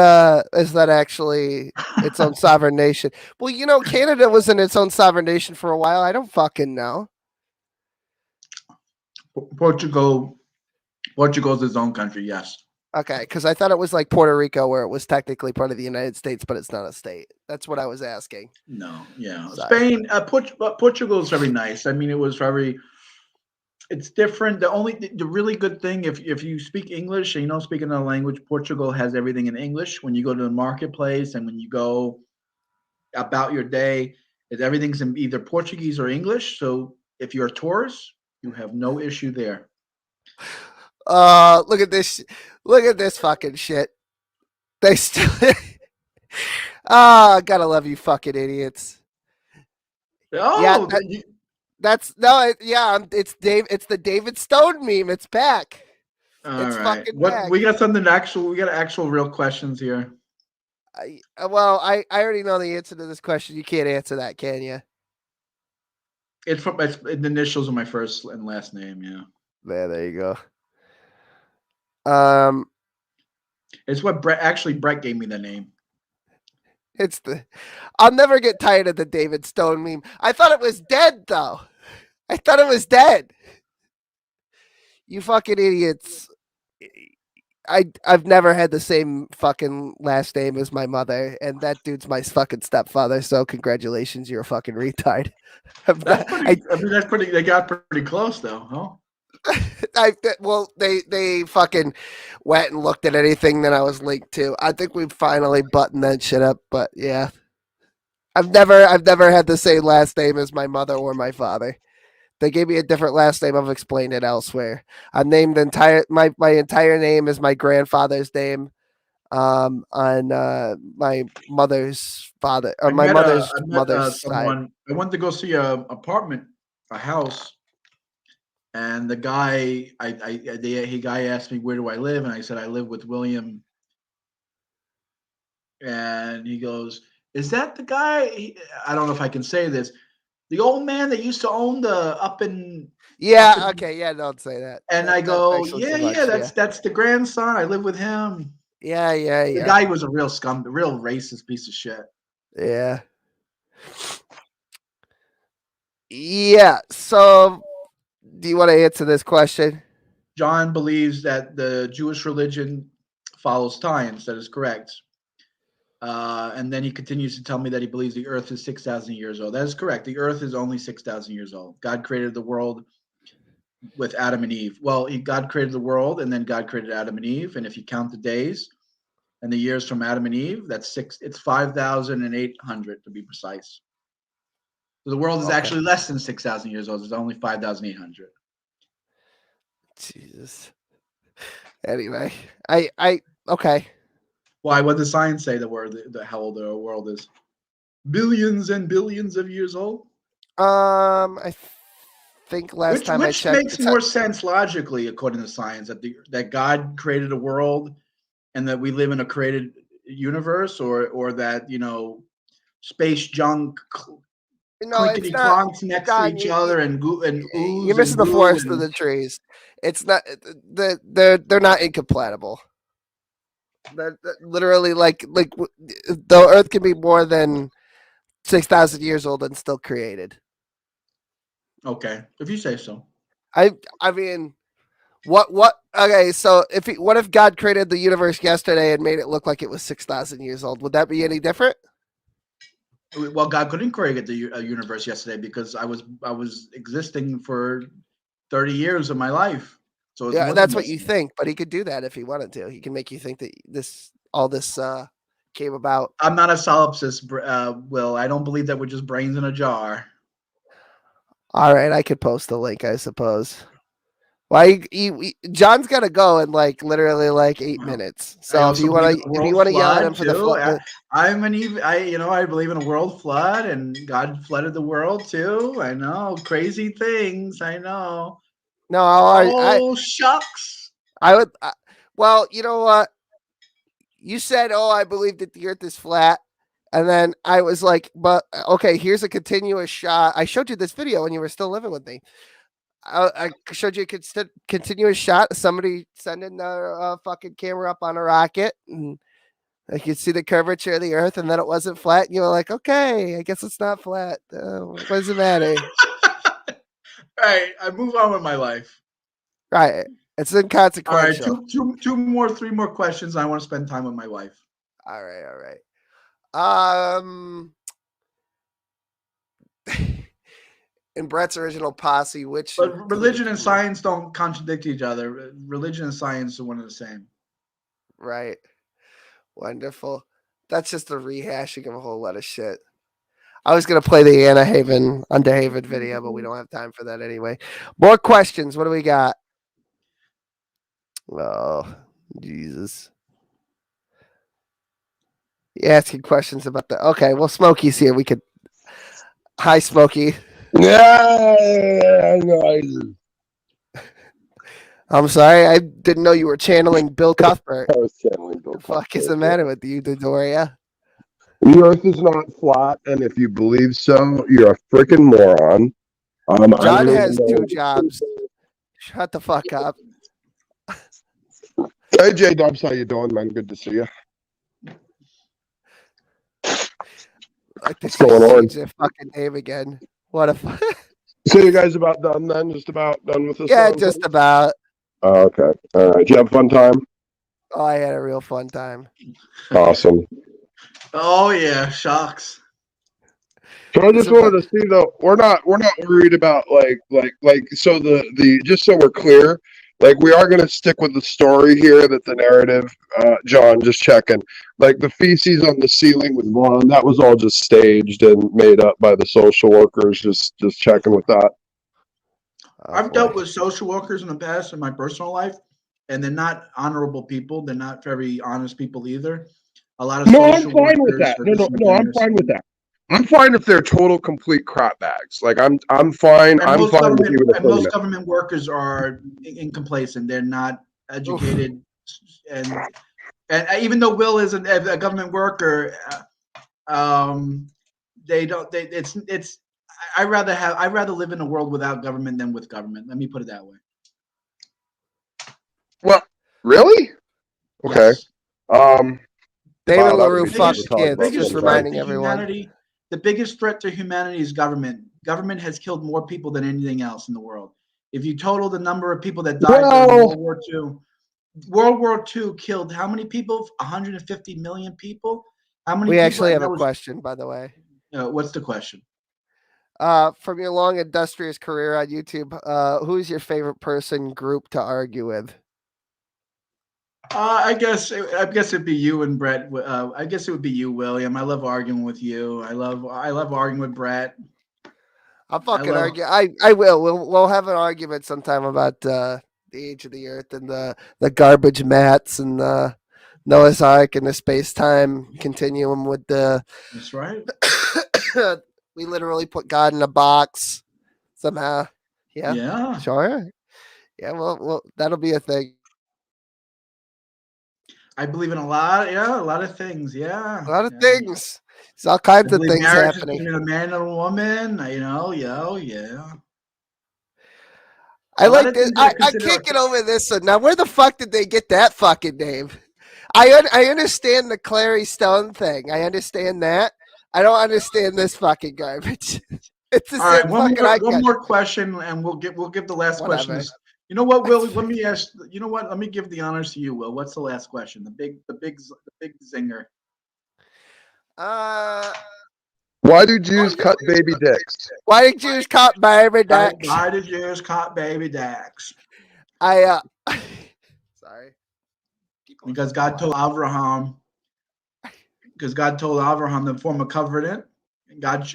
actually its own sovereign nation? Well, you know, Canada was in its own sovereign nation for a while. I don't fucking know. Portugal's its own country, yes. Okay, because I thought it was like Puerto Rico, where it was technically part of the United States, but it's not a state. That's what I was asking. No, yeah. Sorry. Spain, Portugal is very nice. I mean, it was very It's different. The really good thing, if you speak English and you don't speak another language, Portugal has everything in English. When you go to the marketplace and when you go about your day, everything's in either Portuguese or English. So if you're a tourist, you have no issue there. Look at this. Look at this fucking shit. They still. Gotta love you, fucking idiots. Oh, that's no. It's Dave. It's the David Stone meme. It's back. all It's right. fucking What back. we got something actual. We got actual real questions here. I already know the answer to this question. You can't answer that, can you? It's the initials of my first and last name. Yeah. There you go. It's what Brett gave me the name. I'll never get tired of the David Stone meme. I thought it was dead though. I thought it was dead. You fucking idiots. I've never had the same fucking last name as my mother, and that dude's my fucking stepfather. So congratulations, you're a fucking retard. That's pretty. They got pretty close though, huh? They fucking went and looked at anything that I was linked to. I think we've finally buttoned that shit up, but yeah. I've never had the same last name as my mother or my father. They gave me a different last name. I've explained it elsewhere. I'm named my entire name is my grandfather's name. On my mother's father or my mother's mother's side. I went to go see a house, and the guy guy asked me where do I live, and I said I live with William, and he goes, "Is that the guy?" I don't know if I can say this. The old man that used to own the up in. Okay, yeah, don't say that. And I go, yeah, that's the grandson. I live with him. Yeah. The guy was a real real racist piece of shit. Yeah. Yeah. So, do you want to answer this question? John believes that the Jewish religion follows times. That is correct. And then he continues to tell me that he believes the earth is 6,000 years old. That is correct. The earth is only 6,000 years old. God created the world with Adam and Eve. Well, God created the world, and then God created Adam and Eve. And if you count the days and the years from Adam and Eve, it's 5,800 to be precise. So the world is actually less than 6,000 years old. It's only 5,800. Jesus. Anyway, okay. Why? What does science say how old the world is? Billions and billions of years old? I think last time I checked, which makes more sense logically, according to science, that God created a world and that we live in a created universe, or that space junk clinkety clonks next to each other and ooze. You're missing the forest of the trees. It's not. They're not incompatible. They're literally like the Earth can be more than 6,000 years old and still created. Okay, if you say so. I mean, what? Okay, so what if God created the universe yesterday and made it look like it was 6,000 years old? Would that be any different? Well, God couldn't create the universe yesterday because I was existing for 30 years of my life. So yeah, that's what you think, but he could do that if he wanted to. He can make you think that all this came about. I'm not a solipsist, Will. I don't believe that we're just brains in a jar. All right, I could post the link, I suppose. Well, John's got to go in literally 8 minutes. So if you want to yell at him for the flood, I believe in a world flood, and God flooded the world too. I know, crazy things. I know. No, shucks. I would. Well, you know what? You said, "Oh, I believe that the Earth is flat," and then I was like, "But okay, here's a continuous shot." I showed you this video when you were still living with me. I showed you a continuous shot of somebody sending a fucking camera up on a rocket, and I could see the curvature of the Earth, and then it wasn't flat. And you were like, "Okay, I guess it's not flat. What does it matter?" All right, I move on with my life. Right, it's inconsequential. All right, 3 more questions. I want to spend time with my wife. All right. In Brett's original posse, which But religion and science don't contradict each other. Religion and science are one and the same. Right. Wonderful. That's just a rehashing of a whole lot of shit. I was going to play the Anna Haven, Underhaven video, but we don't have time for that anyway. More questions. What do we got? Oh, Jesus. You're asking questions about the. Okay, well, Smokey's here. We could. Hi, Smokey. Yeah, I'm sorry. I didn't know you were channeling Bill Cuthbert. I was channeling Bill The fuck Cuthbert, is the matter with you, Dodoria? The Earth is not flat, and if you believe so, you're a freaking moron. I John don't has even know. 2 jobs. Shut the fuck up. Hey, Jdubs, how you doing, man? Good to see you. Like What's going on? Their fucking name again. What a. So you guys about done then? Just about done with this? Yeah, just about. Oh, okay. All right. Did you have a fun time? Oh, I had a real fun time. Awesome. Oh yeah, shocks. So I just wanted to see though, we're not worried about so the just so we're clear, like we are gonna stick with the story here that the narrative, John, just checking. Like the feces on the ceiling with Ron, that was all just staged and made up by the social workers, just checking with that. Oh, I've dealt with social workers in the past in my personal life, and they're not honorable people. They're not very honest people either. A lot of No, I'm social fine with workers that. are No, I'm disingenuous. fine with that. I'm fine if they're total complete crap bags. Like I'm fine. And I'm fine with even and most affirmative. government workers are incomplacent. They're not educated, and even though Will is a government worker, they don't. It's. I'd rather live in a world without government than with government. Let me put it that way. Well, really? Okay. Yes. David Wow, that would LaRue be fucks fun to talk about kids. Just sometime. reminding everyone. The biggest threat to humanity is government. Government has killed more people than anything else in the world. If you total the number of people that died during World War II killed how many people? 150 million people. How many? We actually have a question, by the way. What's the question? From your long industrious career on YouTube, who's your favorite person group to argue with? I guess it'd be you and Brett. I guess it would be you, William. I love arguing with you. I love arguing with Brett. I'll fucking argue. I will. We'll have an argument sometime about the age of the Earth and the garbage mats and the Noah's Ark and the space time continuum with the. That's right. We literally put God in a box somehow. Yeah. Yeah. Sure. Yeah. Well, that'll be a thing. I believe in a lot of things. Yeah. A lot of things. There's all kinds of things happening. Between a man and a woman, yeah. I like this. I can't get over this one. Now, where the fuck did they get that fucking name? I understand the Clary Stone thing. I understand that. I don't understand this fucking garbage. It's the same fucking icon. One more question, and we'll give the last question. You know what, Will? Let me ask. You know what? Let me give the honors to you, Will. What's the last question? The big zinger. Why do Jews cut baby dicks? Why do Jews cut baby dicks? Why do Jews cut baby dicks? Sorry. Because God told Abraham. Because God told Abraham to form a covenant. God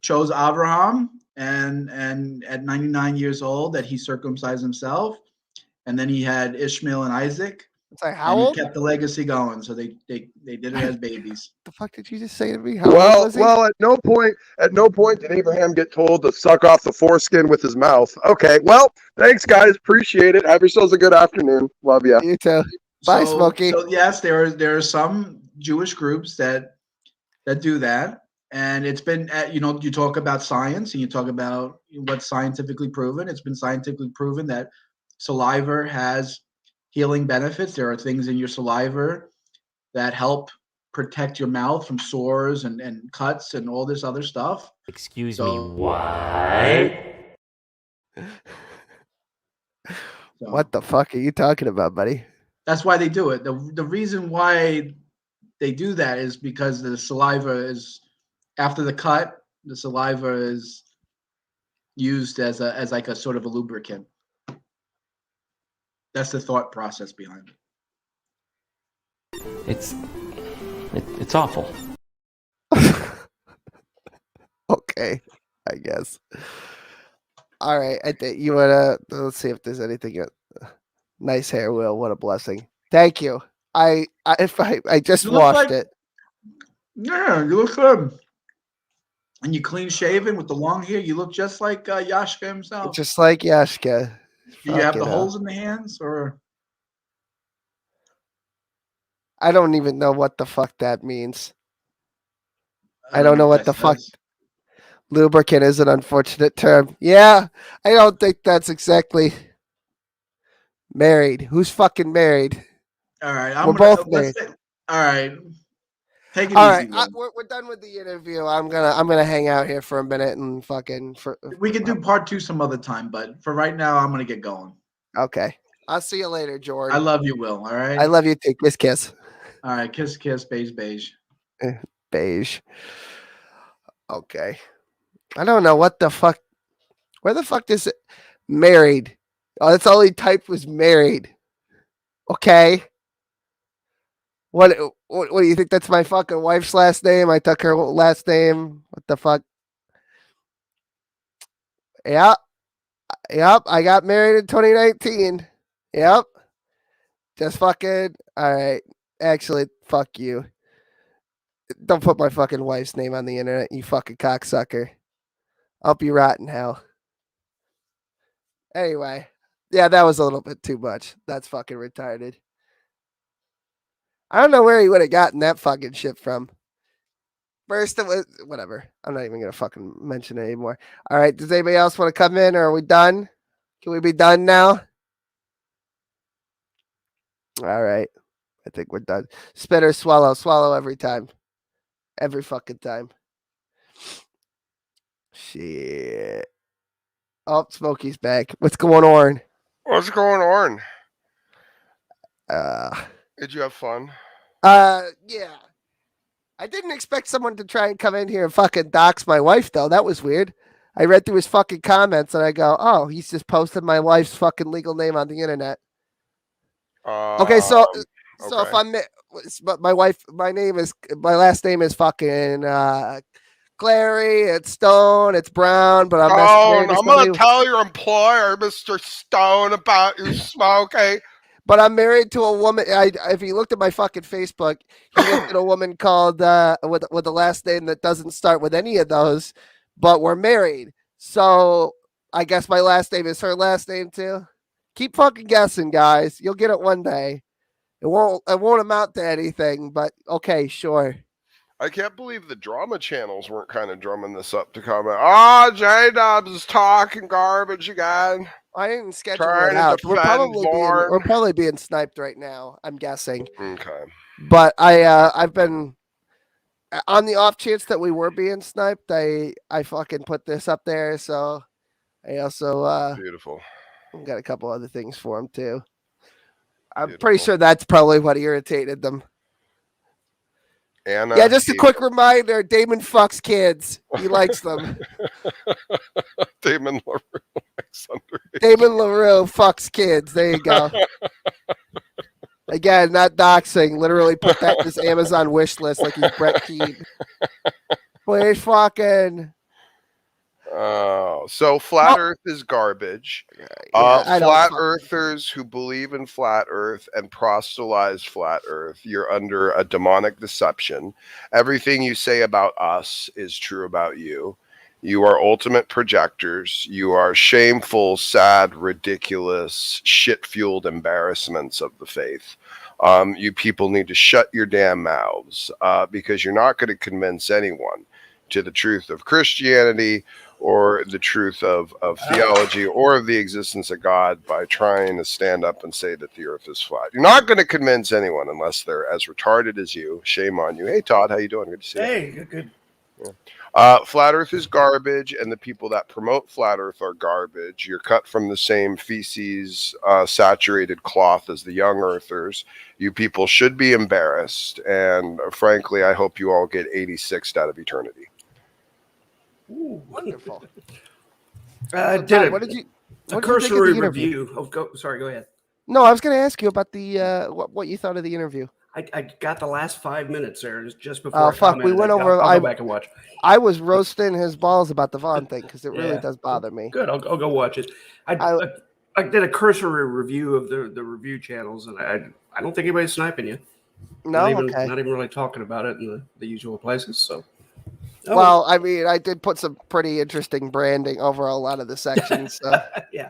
chose Abraham, and at 99 years old, that he circumcised himself, and then he had Ishmael and Isaac. Sorry, how old? He kept the legacy going, so they did it as babies. The fuck did you just say to me? Well, at no point did Abraham get told to suck off the foreskin with his mouth. Okay, well, thanks guys, appreciate it. Have yourselves a good afternoon. Love ya. You too. Bye, Smokey. So yes, there are some Jewish groups that do that, and it's been you talk about science and you talk about what's scientifically proven. It's been scientifically proven that saliva has healing benefits. There are things in your saliva that help protect your mouth from sores and cuts and all this other stuff. Excuse me, what? What the fuck are you talking about, buddy? That's why they do it. The reason why they do that is because the saliva is, after the cut, the saliva is used as like a sort of a lubricant. That's the thought process behind it. It's awful. Okay, I guess. All right, I think you wanna let's see if there's anything. Nice hair, Will. What a blessing. Thank you. I just You look washed like- it. Yeah, you look good. And you clean shaven with the long hair. You look just like Yashka himself. Just like Yashka. Do you have Fucking the hell. holes in the hands, or I don't even know what the fuck that means. I don't know what the fuck. Lubricant is an unfortunate term. Yeah, I don't think that's exactly married. Who's fucking married? All right, We're both married. All right, take it All easy. right, we're done with the interview. I'm gonna hang out here for a minute and fucking. We can do part 2 some other time, but for right now, I'm gonna get going. Okay, I'll see you later, Johrn. I love you, Will. All right. I love you too. Kiss, kiss. All right, kiss, kiss, beige, beige. Beige. Okay. I don't know what the fuck. Where the fuck is it? Married. Oh, that's all he typed was married. Okay. What do you think? That's my fucking wife's last name? I took her last name. What the fuck? Yep. I got married in 2019. Yep. Just fucking. All right. Actually, fuck you. Don't put my fucking wife's name on the internet, you fucking cocksucker. I'll be rot in hell. Anyway, yeah, that was a little bit too much. That's fucking retarded. I don't know where he would have gotten that fucking shit from. First, it was whatever. I'm not even gonna fucking mention it anymore. All right, does anybody else want to come in, or are we done? Can we be done now? All right, I think we're done. Spit or swallow? Swallow every time. Every fucking time. Shit. Oh, Smokey's back. What's going on? What's going on? Uh, Did you have fun? Yeah. I didn't expect someone to try and come in here and fucking dox my wife, though. That was weird. I read through his fucking comments and I go, oh, he's just posted my wife's fucking legal name on the internet. Okay, so if I'm, but my last name is fucking Clary. It's Stone. It's Brown. But I'm gonna tell your employer, Mr. Stone, about you smoking. But I'm married to a woman. If you looked at my fucking Facebook, he looked at a woman called with a last name that doesn't start with any of those. But we're married, so I guess my last name is her last name too. Keep fucking guessing, guys. You'll get it one day. It won't amount to anything, but okay, sure. I can't believe the drama channels weren't kind of drumming this up to comment. Oh, Jdubs is talking garbage again. I didn't schedule Trying it out. to We're defend probably being sniped right now. I'm guessing. Okay. But I've been on the off chance that we were being sniped. I fucking put this up there, so I also Beautiful. got a couple other things for him too. I'm pretty sure that's probably what irritated them. Anna, yeah, just a quick reminder: Damon fucks kids. He likes them. Damon LaRue likes underage. Damon LaRue fucks kids. There you go. Again, not doxing. Literally put that in his Amazon wish list like he's Brett Keane. Please fucking. Oh, so flat Earth is garbage. Flat Earthers who believe in flat Earth and proselytize flat Earth, you're under a demonic deception. Everything you say about us is true about you. You are ultimate projectors. You are shameful, sad, ridiculous, shit-fueled embarrassments of the faith. You people need to shut your damn mouths because you're not going to convince anyone to the truth of Christianity or the truth of theology or of the existence of God by trying to stand up and say that the earth is flat. You're not going to convince anyone unless they're as retarded as you. Shame on you. Hey, Todd, how you doing? Good to see you. Hey, good. Yeah. Flat earth is garbage, and the people that promote flat earth are garbage. You're cut from the same feces saturated cloth as the young earthers. You people should be embarrassed, and frankly, I hope you all get 86th out of eternity. Ooh, wonderful. I So, did Todd, a, what did you? a What did you think of cursory the interview? review. Oh, sorry, go ahead. No, I was going to ask you about the what you thought of the interview. I got the last 5 minutes there just before Oh I fuck, we commented. went over. I'll go back and watch. I was roasting his balls about the Vaughn thing because it really Yeah. does bother me. Good, I'll go watch it. I did a cursory review of the review channels, and I don't think anybody's sniping you. No, okay. Not even really talking about it in the usual places. So, well, I mean, I did put some pretty interesting branding over a lot of the sections. So yeah.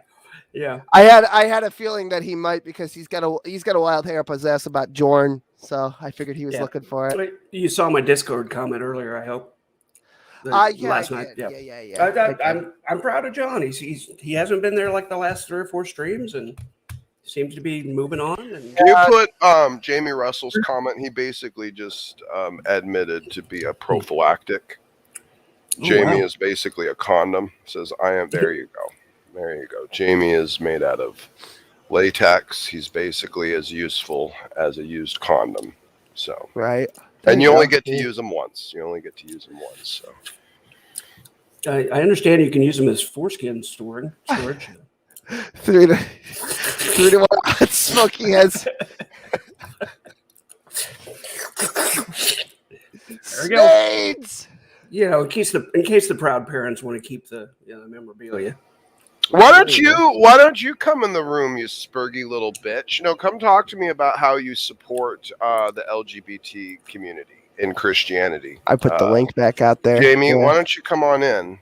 I had a feeling that he might because he's got a wild hair up his ass about Johrn. So I figured he was looking for it. You saw my Discord comment earlier, I hope. Yeah, last I night. did. Yeah. I'm proud of John. He hasn't been there like the last 3 or 4 streams and seems to be moving on. And Can you put Jamie Russell's comment? He basically just admitted to be a prophylactic. Jamie is basically a condom. Says, I am. There you go. There you go. Jamie is made out of latex. He's basically as useful as a used condom. So right. And you only get to use them once. So I understand you can use them as foreskin storage. Three to 1 smoking heads. There we go. You know, in case the proud parents want to keep the memorabilia. Why don't you come in the room, you spurgy little bitch? Come talk to me about how you support the LGBT community in Christianity. I put the link back out there. Jamie, why don't you come on in?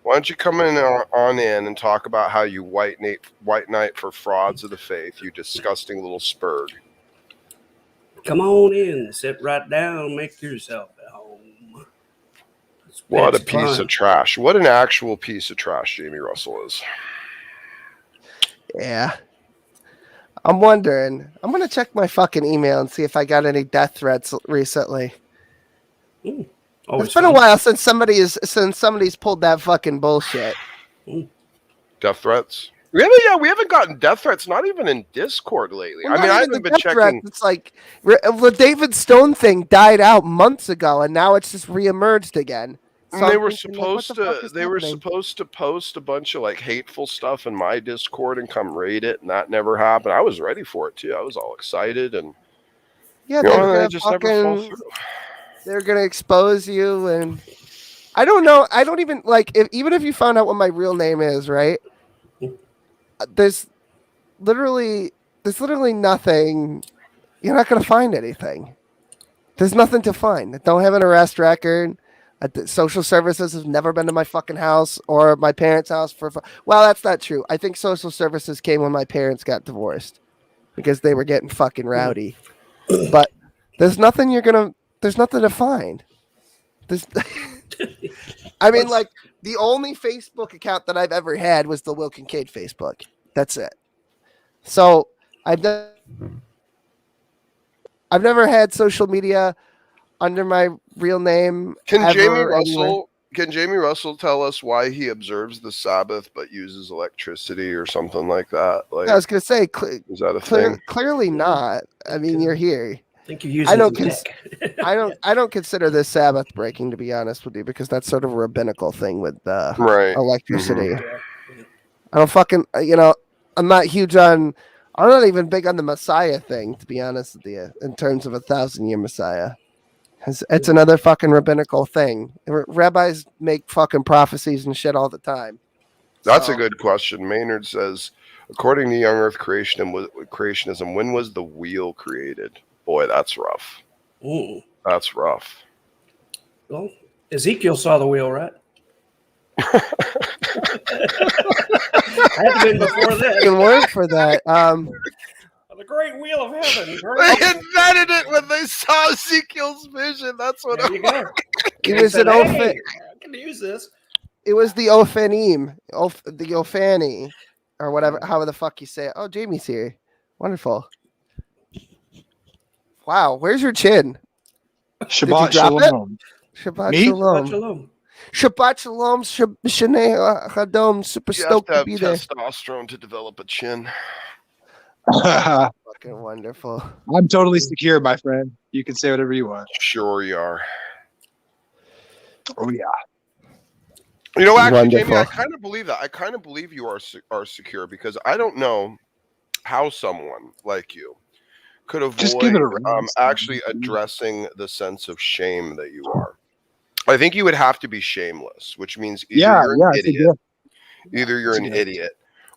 Why don't you come in and talk about how you white knight for frauds of the faith, you disgusting little spurg. Come on in, sit right down, make yourself at home. What a piece of trash. What an actual piece of trash Jamie Russell is. Yeah. I'm wondering. I'm going to check my fucking email and see if I got any death threats recently. It's been a while since somebody's pulled that fucking bullshit. Death threats? We haven't gotten death threats, not even in Discord lately. Well, I haven't been checking. It's like the David Stone thing died out months ago, and now it's just reemerged again. So they were supposed to post a bunch of like hateful stuff in my Discord and come raid it, and that never happened. I was ready for it too. I was all excited, and they just never fell through. They're gonna expose you, and I don't know. I don't even even if you found out what my real name is, right? There's literally nothing. You're not gonna find anything. There's nothing to find. I don't have an arrest record. Social services has never been to my fucking house or my parents' house well, that's not true. I think social services came when my parents got divorced because they were getting fucking rowdy. But there's nothing to find. I mean, like the only Facebook account that I've ever had was the Will Kincaid Facebook. That's it. So I've never had social media under my real name. Can Jamie Russell tell us why he observes the Sabbath but uses electricity or something like that? Like, I was gonna say, is that a thing? Clearly not. I mean, you're here. I think you're using I don't consider this Sabbath breaking, to be honest with you, because that's sort of a rabbinical thing with electricity. Mm-hmm. I don't fucking I'm not huge on. I'm not even big on the Messiah thing, to be honest with you, in terms of 1,000-year Messiah. It's another fucking rabbinical thing. Rabbis make fucking prophecies and shit all the time. That's a good question. Maynard says, according to young Earth creationism, when was the wheel created? Boy, that's rough. Ooh. That's rough. Well, Ezekiel saw the wheel, right? I had been before that. Good word for that. The great wheel of heaven. They invented it when they saw Ezekiel's vision. That's what there you go. It was an I can use this. It was the Ophanim, the Ophani, or whatever, however the fuck you say it. Oh, Jamie's here. Wonderful. Wow, where's your chin? Shabbat shalom. Shabbat shalom. Shabbat shalom. Shabbat shalom. Shanei Hadom. Super stoked to be there. Testosterone to develop a chin. Fucking wonderful. I'm totally secure, my friend. You can say whatever you want. Sure you are. Oh yeah. You know, actually, Wonderful. Jamie, I kind of believe that. I kind of believe you are secure because I don't know how someone like you could Just give avoid it a rest. actually addressing the sense of shame that you are. I think you would have to be shameless, which means either you're an it's a idiot, gift. either you're an idiot,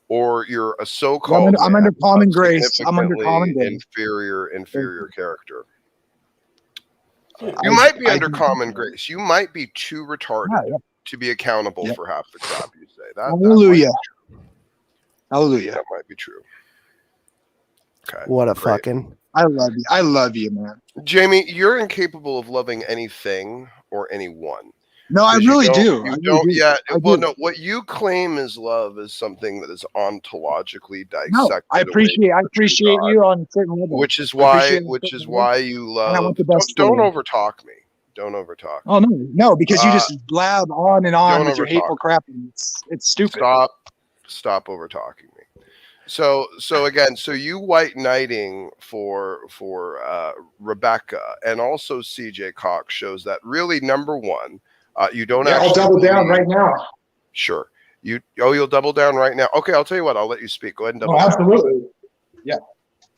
or you're a Well, so-called I'm man under common of grace. I'm under common significantly grace. inferior character. You I- might be I under can- common grace. You might be too retarded Yeah. to be accountable Yeah. for half the crap you say. That Hallelujah. might Hallelujah. that might be true. Okay. What a great. fucking. I love you. I love you, man. Jamie, you're incapable of loving anything or anyone. No, I 'Cause you really don't- do. You I really don't do. yet. I Well, do. no. What you claim is love is something that is ontologically dissected. No, I appreciate God, you on certain levels. Which is I why appreciate it on certain levels. why you And I love. want the best Don't for you. overtalk me. Don't overtalk. Oh no, because you just blab on and on don't with your overtalk. hateful crap. And it's stupid. Stop overtalking me. So again, so you white knighting for Rebecca and also CJ Cox shows that really, number one, you don't Yeah, I'll actually double down believe- right now. Sure. You'll double down right now. Okay, I'll tell you what, I'll let you speak. Go ahead and double Oh, down. absolutely. Yeah.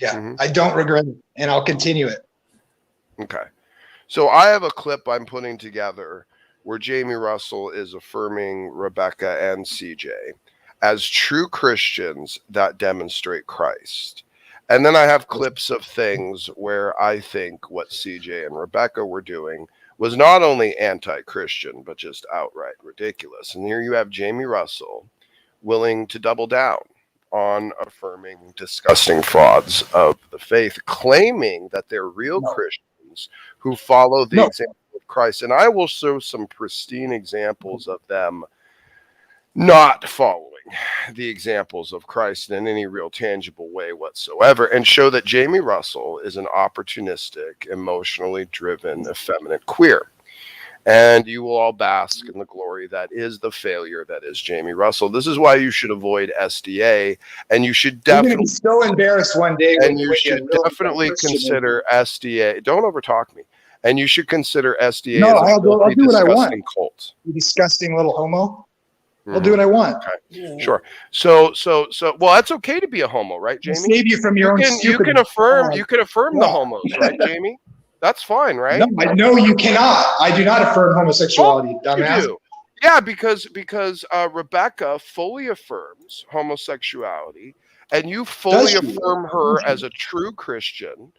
Mhm. I don't regret it, and I'll continue it. Okay. So I have a clip I'm putting together where Jamie Russell is affirming Rebecca and CJ as true Christians that demonstrate Christ. And then I have clips of things where I think what CJ and Rebecca were doing was not only anti-Christian, but just outright ridiculous. And here you have Jamie Russell willing to double down on affirming disgusting frauds of the faith, claiming that they're real Christians who follow the example of Christ. And I will show some pristine examples of them not following the examples of Christ in any real tangible way whatsoever, and show that Jamie Russell is an opportunistic, emotionally driven, effeminate queer. And you will all bask in the glory that is the failure that is Jamie Russell. This is why you should avoid SDA, and you should You're gonna definitely be so embarrassed one day. and you should definitely consider SDA. Don't overtalk me. And you should consider SDA No, as a I'll do what I disgusting want. cult. You disgusting little homo. I'll do what I want. Okay. Sure. So well, that's okay to be a homo, right, Jamie? Save you from your own you stupid. can affirm the yeah. homos, right, Jamie? That's fine, right? No, you cannot. I do not affirm homosexuality, dumbass. You do. Yeah, because Rebecca fully affirms homosexuality, and you fully affirm her as a true Christian,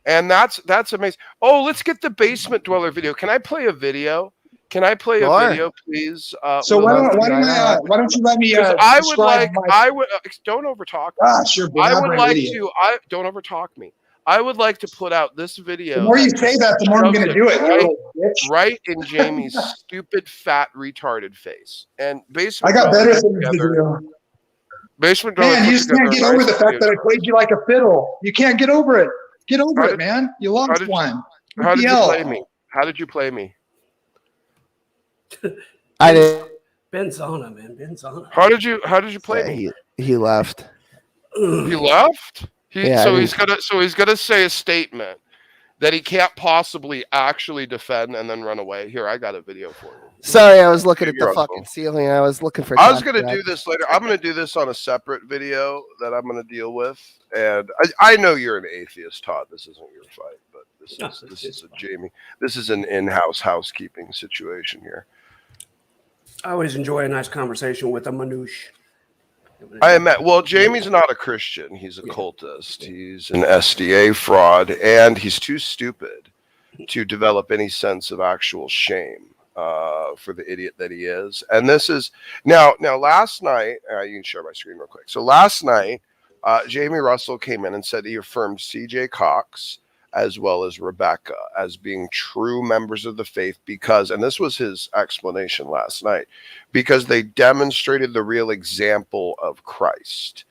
and that's amazing. Oh, let's get the basement dweller video. Can I play a video? Can I play a video, please? So why don't you let me? I would don't overtalk me. Gosh, you're I would like idiot. to. Don't overtalk me. I would like to put out this video. The more you say that, the more I'm going to do it. Right in Jamie's stupid, fat, retarded face. And I got better things to do. Basement Man, you just can't get over the fact that I played you like a fiddle. You can't get over it. Get over it, man. You lost one. How did you play me? How did you play me? I did. Benzana, man. Benzana. How did you play me? He left. He left? Yeah, he's gonna say a statement that he can't possibly actually defend and then run away. Here, I got a video for you. Sorry, I was looking at the fucking ceiling. I was looking for. I was gonna do this later. I'm gonna do this on a separate video that I'm gonna deal with. And I know you're an atheist, Todd. This isn't your fight, but this is a Jamie. This is an in-house housekeeping situation here. I always enjoy a nice conversation with a manouche. Well, Jamie's not a Christian. He's a cultist. He's an SDA fraud, and he's too stupid to develop any sense of actual shame for the idiot that he is. And this is now last night, you can share my screen real quick. So last night, Jamie Russell came in and said he affirmed CJ Cox as well as Rebecca as being true members of the faith because, and this was his explanation last night, because they demonstrated the real example of Christ.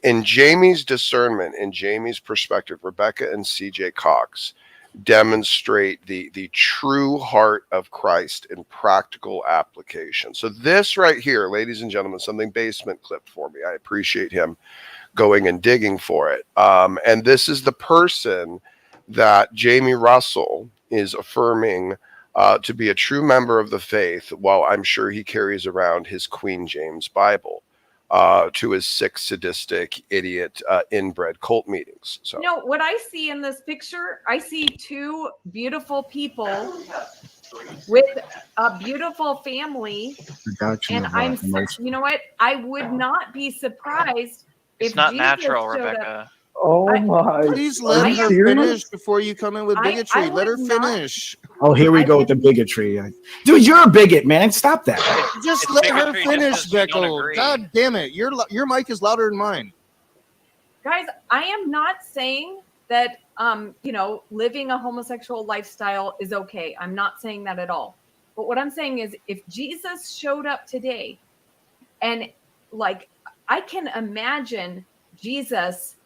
In Jamie's discernment, in Jamie's perspective, Rebecca and CJ Cox demonstrate the true heart of Christ in practical application. So this right here, ladies and gentlemen, something Basement clipped for me. I appreciate him going and digging for it. And this is the person that Jamie Russell is affirming to be a true member of the faith, while I'm sure he carries around his Queen James Bible to his sick, sadistic, idiot, inbred cult meetings. So, What I see in this picture, I see two beautiful people with a beautiful family. And you know what? I would not be surprised if It's not Jesus natural, showed up. Rebecca. Oh my! Please let her finish before you come in with bigotry. Let her finish. Oh, here we go with the bigotry. Dude, you're a bigot, man. Stop that. Just let her finish, Beckel. God damn it! Your mic is louder than mine. Guys, I am not saying that living a homosexual lifestyle is okay. I'm not saying that at all. But what I'm saying is, if Jesus showed up today, and I can imagine Jesus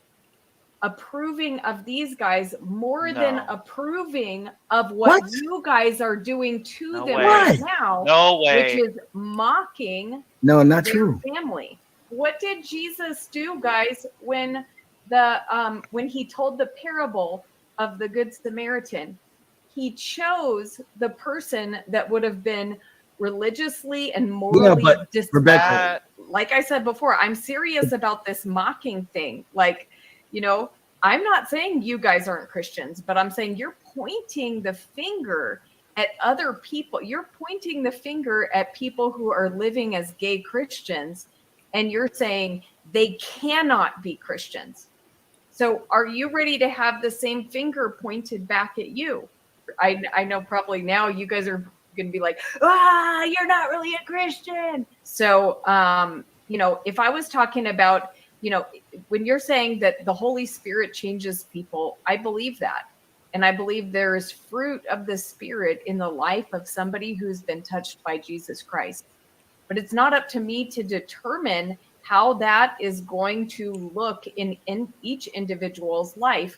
approving of these guys more than approving of what you guys are doing to them right now. No way. Which is mocking not their true. family. What did Jesus do, guys, when he told the parable of the Good Samaritan? He chose the person that would have been religiously and morally Rebecca, like I said before, I'm serious about this mocking thing. I'm not saying you guys aren't Christians, but I'm saying you're pointing the finger at other people. You're pointing the finger at people who are living as gay Christians, and you're saying they cannot be Christians. So are you ready to have the same finger pointed back at you? I know probably now you guys are going to be like, you're not really a Christian. So, if I was talking about, when you're saying that the Holy Spirit changes people, I believe that. And I believe there is fruit of the Spirit in the life of somebody who's been touched by Jesus Christ. But it's not up to me to determine how that is going to look in each individual's life.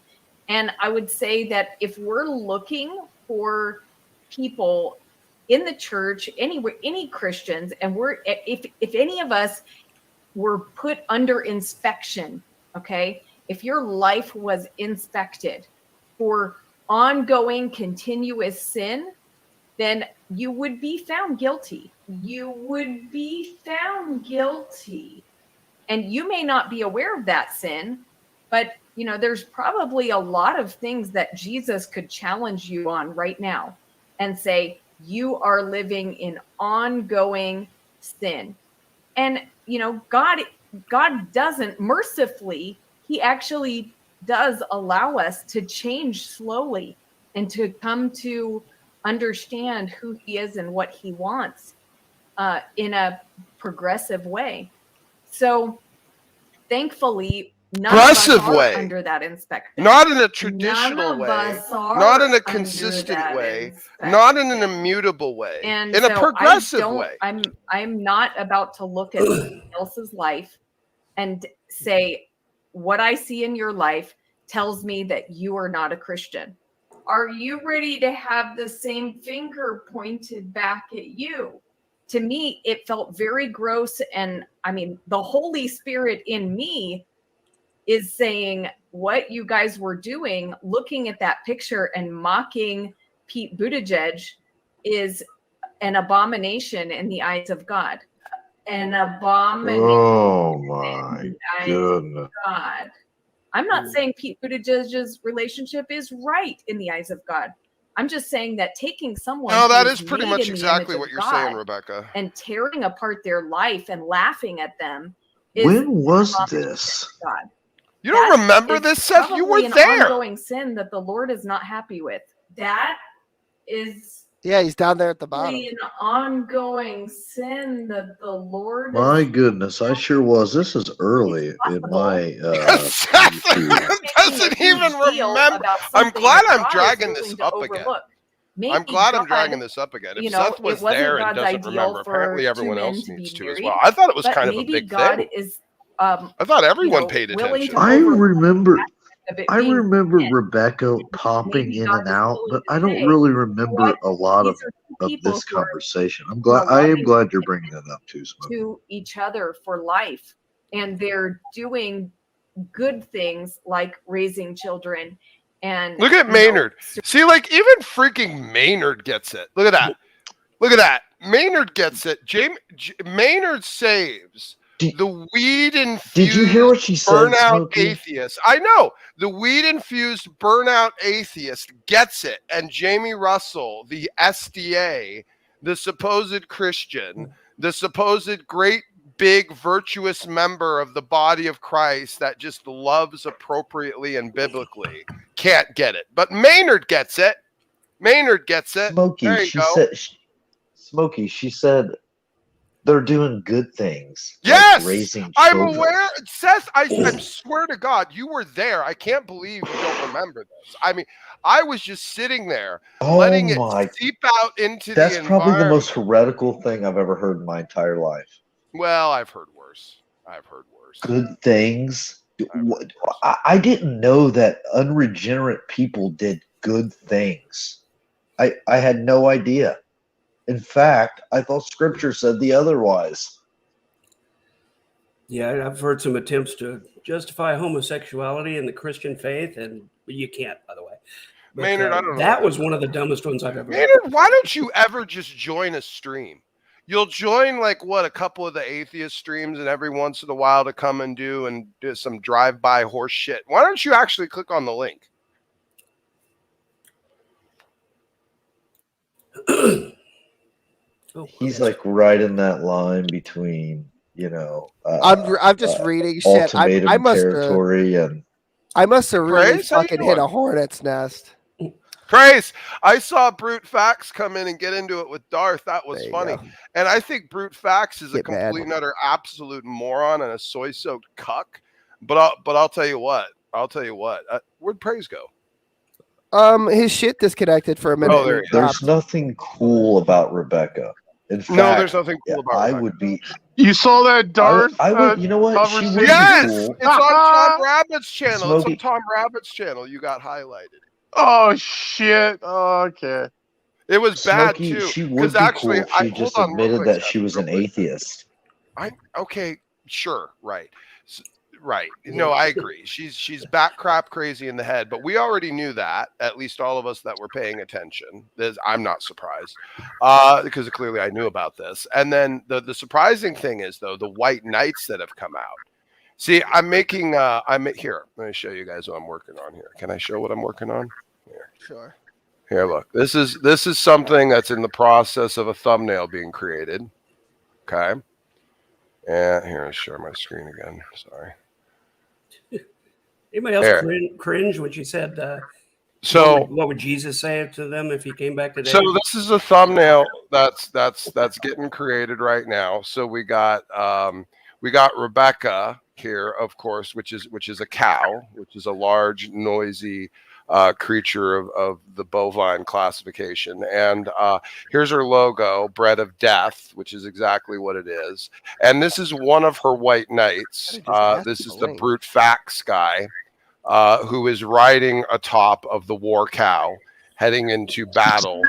And I would say that if we're looking for people in the church, anywhere, any Christians, and if any of us were put under inspection, okay, if your life was inspected for ongoing, continuous sin, then you would be found guilty. You would be found guilty. And you may not be aware of that sin, but there's probably a lot of things that Jesus could challenge you on right now and say, you are living in ongoing sin. And, God doesn't mercifully, he actually does allow us to change slowly and to come to understand who he is and what he wants in a progressive way. So thankfully, none of us are under that inspection. Not in a traditional way, not in a consistent way, not in an immutable way, and in a progressive way. I'm not about to look at someone else's life and say, what I see in your life tells me that you are not a Christian. Are you ready to have the same finger pointed back at you? To me, it felt very gross. And the Holy Spirit in me is saying what you guys were doing, looking at that picture and mocking Pete Buttigieg, is an abomination in the eyes of God. An abomination. Oh my goodness. God. I'm not saying Pete Buttigieg's relationship is right in the eyes of God. I'm just saying that taking someone. No, that is pretty much exactly what you're saying, Rebecca. And tearing apart their life and laughing at them. When was this? God. You don't remember this, Seth? You were there. An ongoing sin that the Lord is not happy with. That is. Yeah, he's down there at the bottom. An ongoing sin that the Lord. My goodness, I sure was. This is early in my. Doesn't even remember. I'm glad I'm dragging this up again. I'm glad I'm dragging this up again. If Seth was there and doesn't remember, apparently everyone else needs to as well. I thought it was kind of a big thing. I thought everyone paid attention. I remember Rebecca popping in and out, but I don't really remember a lot of this conversation. I am glad you're bringing that up too, Smoke. To each other for life, and they're doing good things like raising children And look at Maynard. See, like even freaking Maynard gets it. Look at that. Look at that. Maynard gets it. Maynard saves the weed infused. Did you hear what she said, burnout Smokey? atheist? I know the weed infused burnout atheist gets it, and Jamie Russell, the SDA, the supposed Christian, the supposed great big virtuous member of the body of Christ that just loves appropriately and biblically, can't get it. But Maynard gets it. Maynard gets it. Smokey, there you she go. said. Smokey, she said they're doing good things. Yes, like raising I'm children. aware. Seth, I swear to God, you were there. I can't believe you don't remember this. I mean, I was just sitting there, letting it seep out into That's the probably the environment. most heretical thing I've ever heard in my entire life. Well, I've heard worse. Good things. I didn't know that unregenerate people did good things. I had no idea. In fact, I thought Scripture said the otherwise. Yeah, I've heard some attempts to justify homosexuality in the Christian faith, and you can't, by the way. But, Maynard, I don't know. That was one of the dumbest ones I've ever heard. Maynard, why don't you ever just join a stream? You'll join a couple of the atheist streams, and every once in a while to come and do some drive-by horse shit. Why don't you actually click on the link? He's like right in that line between, I'm just reading shit. ultimatum I must territory and I must have really Grace, how you fucking hit doing? a hornet's nest. Grace, I saw Brute Facts come in and get into it with Darth. That was funny. And I think Brute Facts is a complete and utter absolute moron and a soy-soaked cuck. But I'll tell you what. Where'd Praise go? His shit disconnected for a minute. Oh, there there's nothing cool about Rebecca. In fact, No, there's nothing cool about I Rebecca. would be. You saw that Darth? I would. You know what? She would be Yes, cool. it's on Tom Rabbit's channel. Smokey- It's on Tom Rabbit's channel. You got highlighted. Oh shit! Oh, okay. It was bad Smokey, too. she would Because be actually, cool. She just admitted that she was an atheist. Okay, sure, right. Right. No, I agree. She's bat crap crazy in the head, but we already knew that, at least all of us that were paying attention. I'm not surprised because clearly I knew about this. And then the surprising thing is, though, the white knights that have come out. See, I'm making, here, let me show you guys what I'm working on here. Can I show what I'm working on? Here. Sure. Here, look. This is something that's in the process of a thumbnail being created. Okay. And here, I'll share my screen again. Sorry. Anybody else There. cringe when she said, So what would Jesus say to them if he came back today? So this is a thumbnail that's getting created right now. So we got Rebecca here, of course, which is a cow, which is a large, noisy creature of the bovine classification. And here's her logo, Bread of Death, which is exactly what it is. And this is one of her white knights. This is the Brute Facts guy who is riding atop of the war cow, heading into battle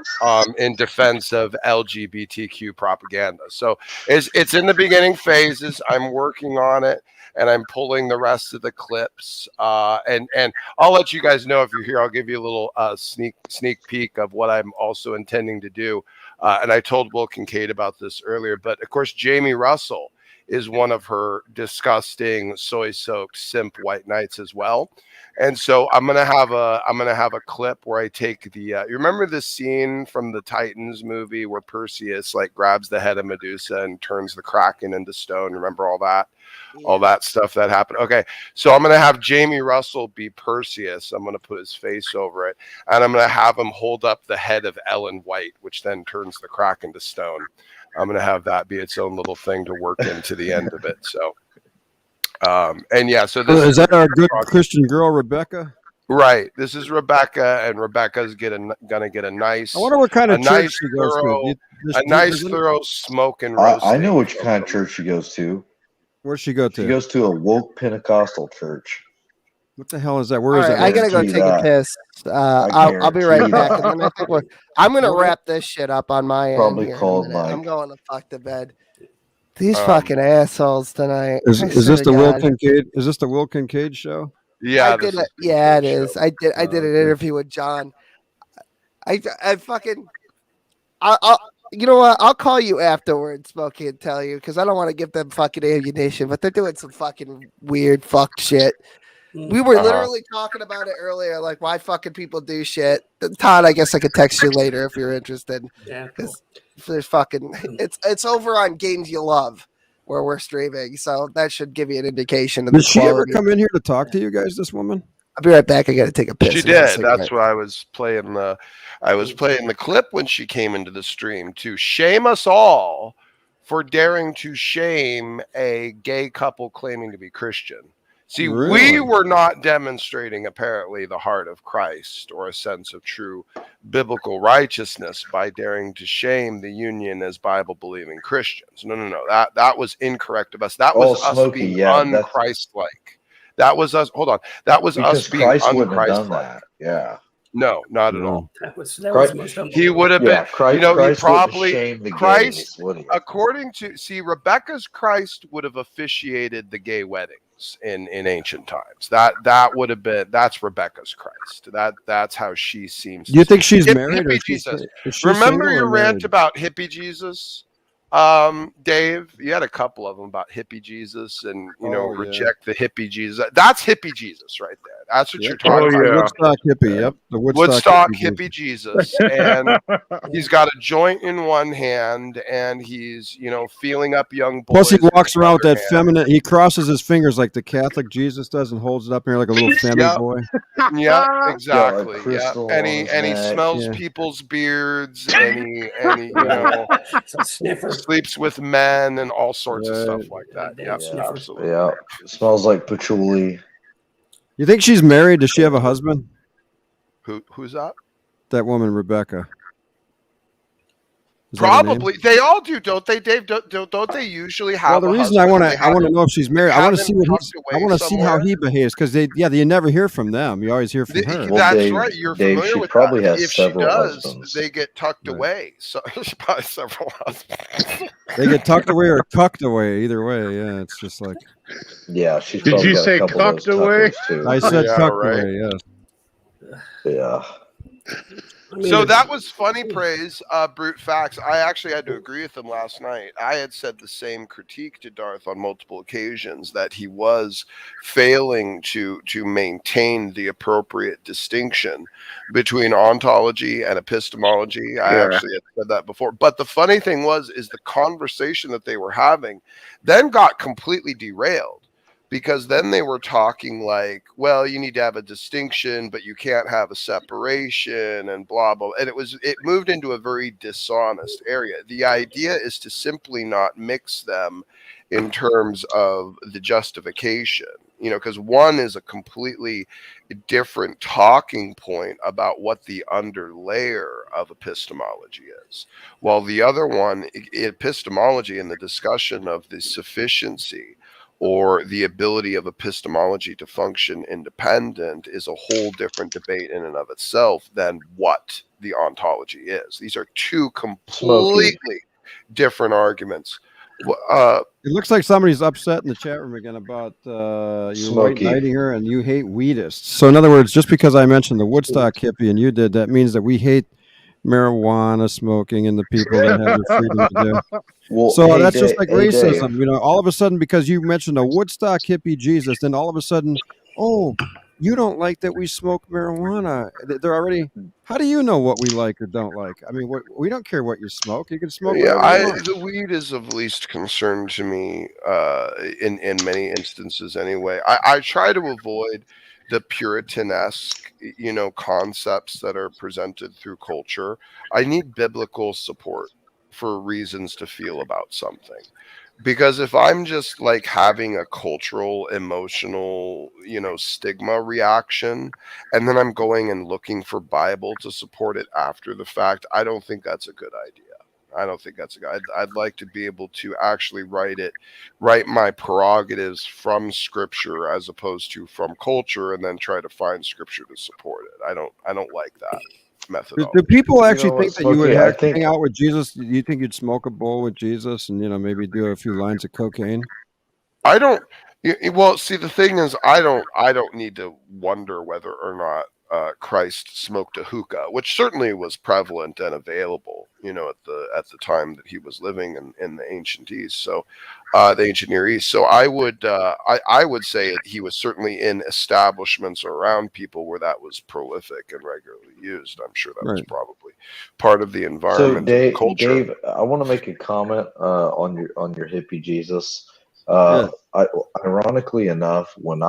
in defense of LGBTQ propaganda. So it's in the beginning phases. I'm working on it. And I'm pulling the rest of the clips, and I'll let you guys know if you're here. I'll give you a little sneak peek of what I'm also intending to do. And I told Will Kincaid about this earlier, but of course Jamie Russell is one of her disgusting soy-soaked simp white knights as well. And so I'm gonna have a clip where I take the. You remember the scene from the Titans movie where Perseus grabs the head of Medusa and turns the Kraken into stone? Remember all that? Yeah. All that stuff that happened. Okay, so I'm going to have Jamie Russell be Perseus. I'm going to put his face over it, and I'm going to have him hold up the head of Ellen White, which then turns the Kraken to stone. I'm going to have that be its own little thing to work into the end of it. So, and yeah, so this is that our good Christian girl, Rebecca? Right. This is Rebecca, and Rebecca's going to get a nice. I wonder what kind of church she goes to. A nice, thorough smoke and roast. I know which kind of church she goes to. Where's she go to? She goes to a woke Pentecostal church. What the hell is that? Where is it? I gotta go take a piss. I'll be right back. I'm gonna wrap this shit up on my Probably end. Here called Mike. I'm going to fuck to bed. These fucking assholes tonight. Is this the Will Kincaid? Is this the Will Kincaid show? Yeah, I did. Yeah, it is. I did an interview with John. I fucking. I'll you know what? I'll call you afterwards, Smokey, and tell you because I don't want to give them fucking ammunition, but they're doing some fucking weird fuck shit. We were literally talking about it earlier, like why fucking people do shit. Todd, I guess I could text you later if you're interested. Yeah, cool. There's fucking it's over on Games You Love where we're streaming, so that should give you an indication of Did the she ever quality. come in here to talk to you guys? This woman? I'll be right back. I got to take a piss. She did. That's why I was playing the clip when she came into the stream to shame us all for daring to shame a gay couple claiming to be Christian. See, Really? we were not demonstrating apparently the heart of Christ or a sense of true biblical righteousness by daring to shame the union as Bible-believing Christians. No. That was incorrect of us. That was us Smokey, being yeah, un-Christ-like. That was us. Hold on. That was Because us being Christ wouldn't have done un-Christ-like. that. Yeah. No, not at all. That was most He would have Yeah, been. Christ, You know, he Christ wouldn't have probably shamed the Christ, gays, would he? according to Rebecca's Christ would have officiated the gay weddings in ancient times. That would have been. That's Rebecca's Christ. That's how she seems. Do you think she's Hippie married or Jesus? is she Remember single your or rant married? about hippie Jesus? Dave, you had a couple of them about hippie Jesus and reject the hippie Jesus. That's hippie Jesus right there. That's what you're talking about. Woodstock hippie. Yep, the Woodstock hippie. hippie Jesus, and he's got a joint in one hand, and he's feeling up young boys. Plus, he walks in around with the that other hand. feminine. He crosses his fingers like the Catholic Jesus does, and holds it up here like a little femme Yep. boy. Yeah, exactly. Yeah, crystal and on he his and he neck. smells Yeah. people's beards, and he It's a sniffer. sleeps with men and all sorts of stuff like that. Yeah, absolutely. Yeah. Smells like patchouli. You think she's married? Does she have a husband? Who's that? That woman, Rebecca. Is that her name? Probably they all do, don't they, Dave? Don't they usually have? Well, the a reason I husband? want They to, I want to haven't- know if she's married. I want to haven't see what tucked he's. away I want to see how somewhere? he behaves because you never hear from them. You always hear from her. Well, That's Dave- right. You're Dave, familiar she with probably that. has If she several does, husbands. they get tucked away. So she probably has several husbands. They get tucked away or tucked away. Either way, yeah, it's just like. Yeah, she's Did probably you got say a couple of cucked those away? tuckers, too. I said Yeah, tucked right. away. Yes. Yeah. So that was funny praise, brute facts. I actually had to agree with him last night. I had said the same critique to Darth on multiple occasions that he was failing to maintain the appropriate distinction between ontology and epistemology. I actually had said that before. But the funny thing is the conversation that they were having then got completely derailed. Because then they were talking like, well, you need to have a distinction, but you can't have a separation and blah, blah. And it moved into a very dishonest area. The idea is to simply not mix them in terms of the justification, because one is a completely different talking point about what the underlayer of epistemology is. While the other one, epistemology and the discussion of the sufficiency or the ability of epistemology to function independent is a whole different debate in and of itself than what the ontology is. These are two completely different arguments. It looks like somebody's upset in the chat room again about you white Smokey. knighting her and you hate weedists. So in other words, just because I mentioned the Woodstock hippie and you did, that means that we hate marijuana smoking and the people that have the freedom to do. Well, So hey, that's just Dave- like hey, racism, Dave. all of a sudden, because you mentioned a Woodstock hippie Jesus, then all of a sudden, oh, you don't like that we smoke marijuana. They're already. How do you know what we like or don't like? I mean, we don't care what you smoke. You can smoke whatever you want. The weed is of least concern to me in many instances anyway. I try to avoid the Puritanesque, concepts that are presented through culture. I need biblical support for reasons to feel about something. Because if I'm just like having a cultural, emotional, stigma reaction, and then I'm going and looking for Bible to support it after the fact, I don't think that's a good idea. I don't think that's a good. I'd like to be able to actually write my prerogatives from Scripture as opposed to from culture, and then try to find Scripture to support it. I don't like that methodology. Do people actually know what, think that you would Smokey, I hang think- out with Jesus? Do you think you'd smoke a bowl with Jesus and maybe do a few lines of cocaine? I don't. Well, see, the thing is, I don't need to wonder whether or not Christ smoked a hookah, which certainly was prevalent and available, at the time that he was living in the ancient East. So, the ancient Near East. So, I would say he was certainly in establishments around people where that was prolific and regularly used. I'm sure that was probably part of the So environment and culture. Dave, I want to make a comment on your hippie Jesus. Yeah. Ironically enough, when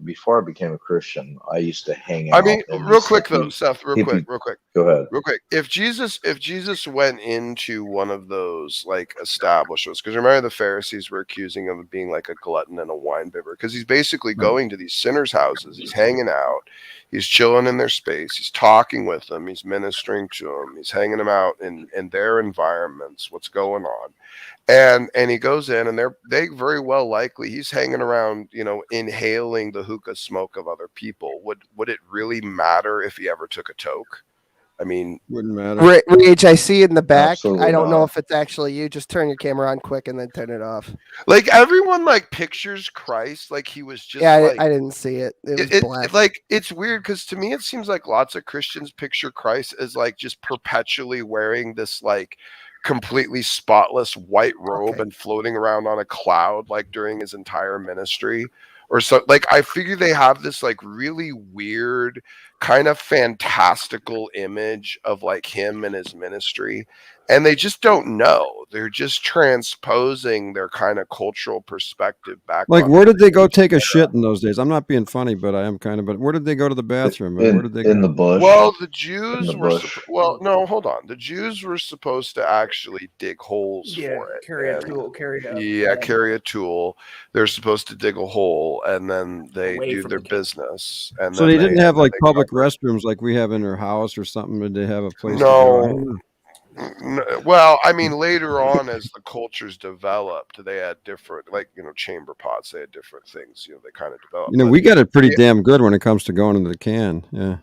before I became a Christian, I used to hang out. I mean, in real these quick though, hippie- Seth, real hippie- quick. Go ahead. Real quick. If Jesus went into one of those like establishments, because remember the Pharisees were accusing him of being like a glutton and a wine bibber, because he's basically going to these sinners' houses, he's hanging out, he's chilling in their space, he's talking with them, he's ministering to them, he's hanging them out in their environments, what's going on. And he goes in, and they very well likely he's hanging around, inhaling the hookah smoke of other people. Would it really matter if he ever took a toke? I mean, wouldn't matter. Rage, I see in the back. Absolutely I don't know not. if it's actually you. Just turn your camera on quick and then turn it off. Like everyone like pictures Christ like he was just Yeah, like I didn't see it. It was black. like it's weird because to me it seems like lots of Christians picture Christ as like just perpetually wearing this like completely spotless white robe and floating around on a cloud like during his entire ministry or so. Like I figure they have this like really weird kind of fantastical image of like him and his ministry, and they just don't know. They're just transposing their kind of cultural perspective back. Like, where did they go take a shit in those days? I'm not being funny, but I am kind of. But where did they go to the bathroom? Where did they go? In the bush. Well, the Jews the were. bush. Well, no, hold on. The Jews were supposed to actually dig holes for it. Carry a tool. Carry a tool. They're supposed to dig a hole, and then they Away do from their the business. And So then they didn't have like they public cover it. restrooms like we have in their house or something. Did they have a place? No. To go? Well, I mean, later on, as the cultures developed, they had different, like chamber pots. They had different things. They kind of developed. We got it pretty damn good when it comes to going into the can. Yeah.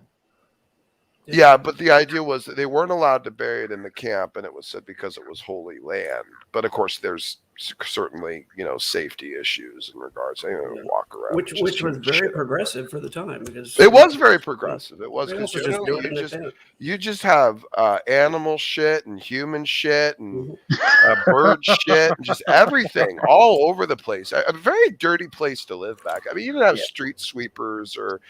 Yeah, but the idea was that they weren't allowed to bury it in the camp, and it was said because it was holy land. But of course, there's certainly safety issues in regards. Walk around, which was very progressive for the time because it was very progressive. It was they because also just built in the tent. you just have animal shit and human shit and bird shit and just everything all over the place. A very dirty place to live back. I mean, you didn't have street sweepers or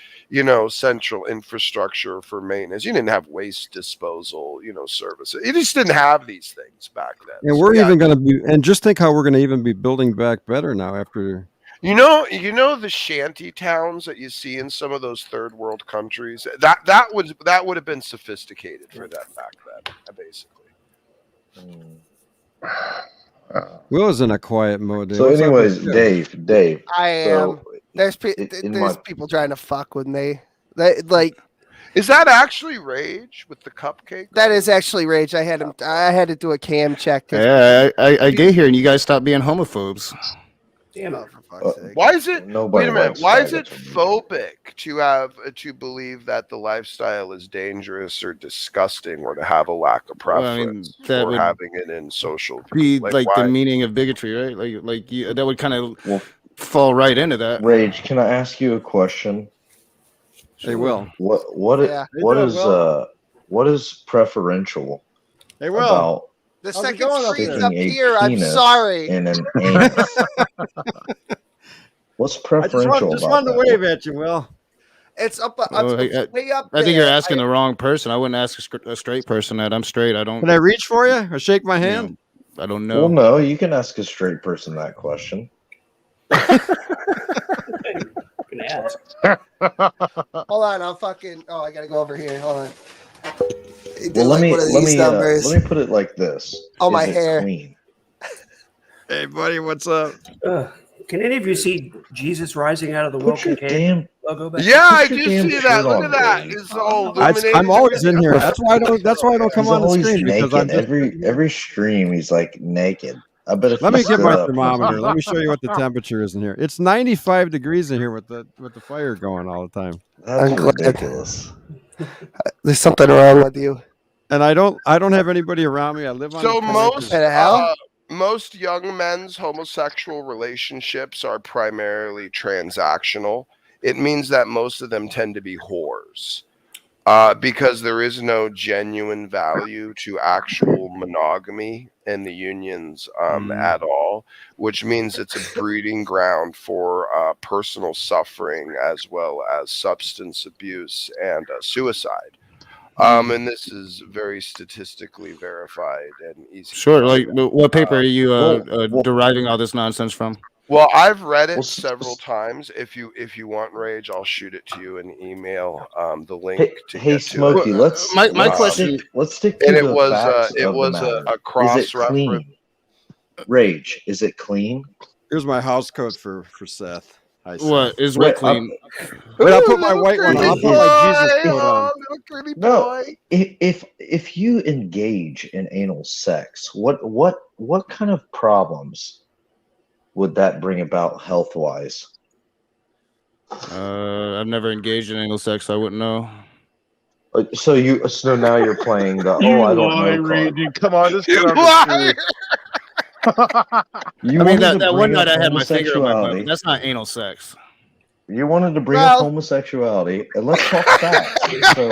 central infrastructure for maintenance. You didn't have waste disposal services. You just didn't have these things back then. And we're even going to be, and just think how we're going to even be building back better now after. You know the shanty towns that you see in some of those third world countries. That would have been sophisticated for them back then, basically. Will is in a quiet mode. So, anyways, Dave. I am. There's people trying to fuck with me. Like. Is that actually Rage with the cupcake? That is actually Rage. I had to do a cam check. Yeah, I get here and you guys stop being homophobes. Damn it. Why is it? Nobody Wait a minute. likes Why is it faggots. phobic to believe that the lifestyle is dangerous or disgusting, or to have a lack of Well, I mean, preference that for would having it in social? Be like why? the meaning of bigotry, right? That would kind of fall right into that. Rage, can I ask you a question? They will. What is preferential They will. about The How's it second going up screen's there? up here. I'm penis sorry. in an anus? What's preferential just about wanted to that? wave at you, Will. It's up. Well, way up. I think you're there. asking the wrong person. I wouldn't ask a straight person that. I'm straight. I don't. Can I reach for you or shake my hand? I don't Well, know. no, you can ask a straight person that question. Can ask. Hold on, I'm fucking. Oh, I gotta go over here. Hold on. Well, let me put it like this. Oh, Is my it hair. clean? Hey, buddy, what's up? Can any of you see Jesus rising out of the Wilkin cave? Logo back Yeah, I Put do your damn see that. shirt Look on, at that. Dave. It's all illuminated. I'm always in here. That's why I don't come He's on the always screen because I'm naked. just, Every stream, he's like naked. I bet if Let you me get stood my up- thermometer. Let me show you what the temperature is in here. It's 95 degrees in here with the fire going all the time. That's I'm glad. ridiculous. There's something wrong with you. And I don't have anybody around me. I live on So the planet. most The hell? most young men's homosexual relationships are primarily transactional. It means that most of them tend to be whores. Because there is no genuine value to actual monogamy in the unions at all, which means it's a breeding ground for personal suffering as well as substance abuse and suicide. And this is very statistically verified and easy. Sure. Like, what paper are you deriving all this nonsense from? Well, I've read it several times. If you want, Rage, I'll shoot it to you in email. The link to Hey, get to Smokey, it. let's question. let's stick to And the it was facts it of the was matter. a Is cross it clean? Rage, is it clean? Here's my house code for Seth. Hi, Seth. What is what clean? Wait, I'll put my white one on. I'll put my Jesus code on. No, if you engage in anal sex, what kind of problems would that bring about health wise? I've never engaged in anal sex, so I wouldn't know. So now you're playing the I don't know card. Come on, just get on the truth. You I mean, wanted to that one bring night up I had my finger on my butt, homosexuality. but that's not anal sex. You wanted to bring up homosexuality, and let's talk facts. So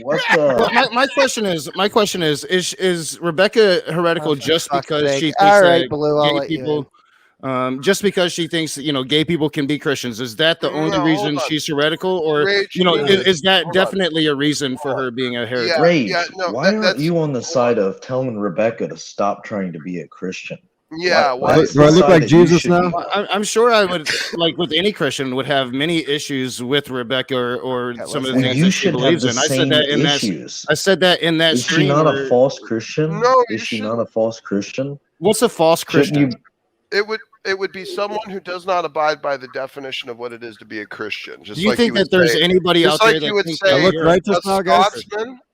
what Well, my question is Rebecca heretical just because she thinks All right, that Blue, I'll gay let you people, just because she thinks gay people can be Christians? Is that the only reason she's heretical, or Rage, is that definitely a reason for her being a heretic? Rage, why aren't you on the side of telling Rebecca to stop trying to be a Christian? Yeah, do I look like Jesus now? I'm sure I would, like with any Christian, would have many issues with Rebecca or some of the things that she believes in. I said that in issues. I said that in that Is stream. she not where- a false Christian? No, Is she not a false Christian? What's a false Christian? It would be someone who does not abide by the definition of what it is to be a Christian. Just Do you like think would that there's say- anybody just out like there that you would thinks say that you're righteous now, guys?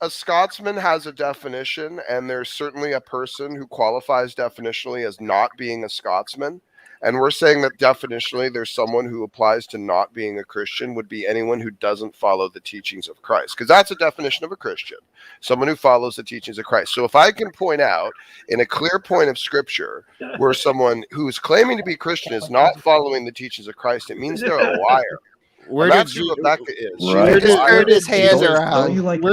A Scotsman has a definition, and there's certainly a person who qualifies definitionally as not being a Scotsman. And we're saying that definitionally there's someone who applies to not being a Christian would be anyone who doesn't follow the teachings of Christ, because that's a definition of a Christian, someone who follows the teachings of Christ. So if I can point out in a clear point of scripture where someone who's claiming to be Christian is not following the teachings of Christ, it means they're a liar. Where And did that's who Rebecca is. Right. Where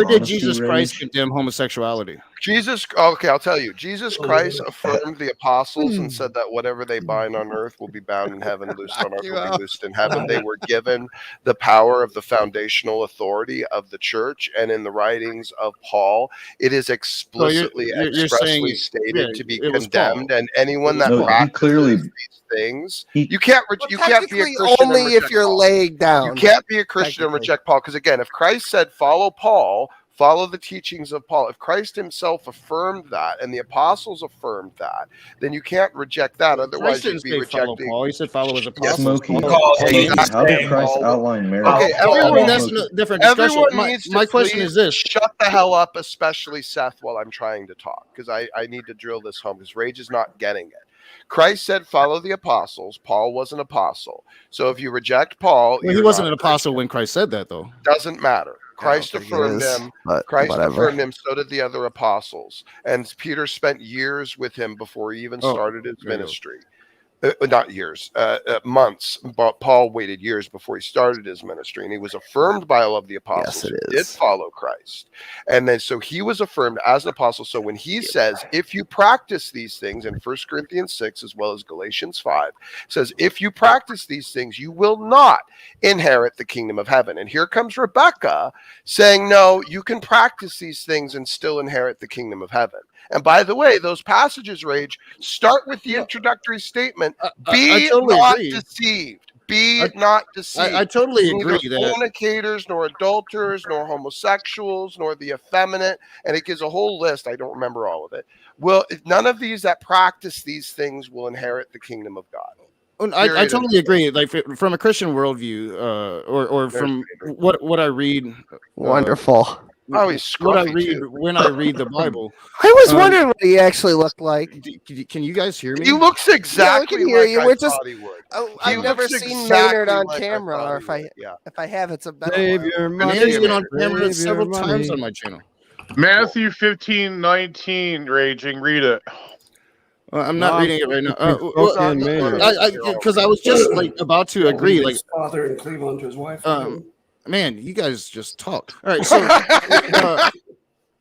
did honesty, Jesus Christ Rage? condemn homosexuality? Okay, I'll tell you. Jesus Christ affirmed the apostles and said that whatever they bind on earth will be bound in heaven, loosed on earth will be loosed in heaven. They were given the power of the foundational authority of the church, and in the writings of Paul, it is explicitly, you're expressly saying, stated to be it was condemned. Paul. And anyone that No, he practices clearly these things, you can't be a Technically, Christian and only if reject you're Paul. laying down. You can't be a Christian and reject Paul, because again, if Christ said follow Paul, follow the teachings of Paul, if Christ himself affirmed that and the apostles affirmed that, then you can't reject that. Otherwise, Christ you'd didn't be say follow rejecting. Paul. He said follow his Yes, apostles. Smokey, Exactly. how did Christ outline marriage? Okay, Everyone, that's a different discussion. Everyone needs to My question please is this: shut the hell up, especially Seth, while I'm trying to talk, because I need to drill this home, because Rage is not getting it. Christ said, follow the apostles. Paul was an apostle. So if you reject Paul, Well, he you're wasn't not an apostle when Christ said that, though. Doesn't matter. Christ think he affirmed is, him. but Christ whatever. affirmed him. So did the other apostles. And Peter spent years with him before he even started his there you go. ministry. Not years, months. But Paul waited years before he started his ministry, and he was affirmed by all of the apostles Yes, it who did is. follow Christ. And then so he was affirmed as an apostle. So when he says, if you practice these things in 1 Corinthians 6, as well as Galatians 5, says, if you practice these things, you will not inherit the kingdom of heaven. And here comes Rebecca saying, no, you can practice these things and still inherit the kingdom of heaven. And by the way, those passages, Rage, start with the introductory statement, be totally not agree. deceived. Be not deceived. I totally Neither agree that fornicators, nor adulterers, nor homosexuals, nor the effeminate. And it gives a whole list. I don't remember all of it. Well, none of these that practice these things will inherit the kingdom of God. I totally agree. Like from a Christian worldview, or from what I read. Wonderful. Oh, he's what I scruffy, read too. when I read the Bible. I was wondering what he actually looked like. Can you guys hear me? He looks exactly yeah, we can hear like you. I We're just. thought he would. Oh, He I've never looks seen exactly Maynard on like I camera, thought or he if I would, yeah. if I have, it's a better. Save your And money. he's been on camera Save several your times money. on my channel. Matthew 15:19, raging. Read it. I'm not reading it right now. Well, Because I was just like about to agree. Like, his father in Cleveland to his wife. man, you guys just talk. All right, so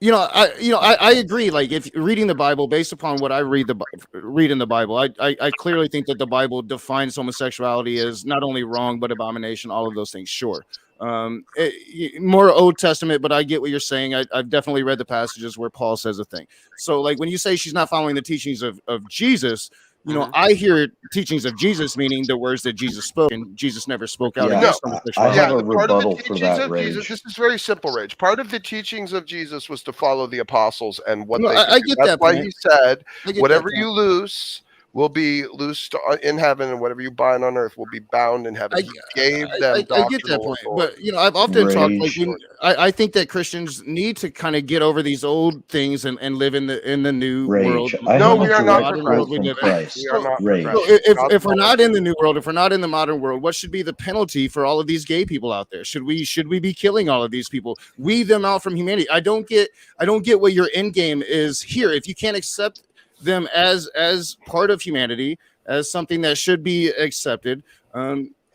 I agree. Like, if reading the Bible based upon what I read in the Bible, I clearly think that the Bible defines homosexuality as not only wrong but abomination. All of those things, sure. More Old Testament, but I get what you're saying. I've definitely read the passages where Paul says a thing. So, like, when you say she's not following the teachings of Jesus, I hear teachings of Jesus, meaning the words that Jesus spoke, and Jesus never spoke out against homosexuality. Part of the teachings of Jesus. This is very simple, Rage. Part of the teachings of Jesus was to follow the apostles and what they. I get That's that why point. he said, "Whatever that you loose will be loosed in heaven, and whatever you bind on earth will be bound in heaven." He gave them I get that point, but I've often talked like I think that Christians need to kind of get over these old things and live in the new world. No, we are not for Christ. We are not Rage. If we're not in the new world, if we're not in the modern world, what should be the penalty for all of these gay people out there? Should we be killing all of these people, weed them out from humanity? I don't get what your end game is here. If you can't accept them as part of humanity, as something that should be accepted,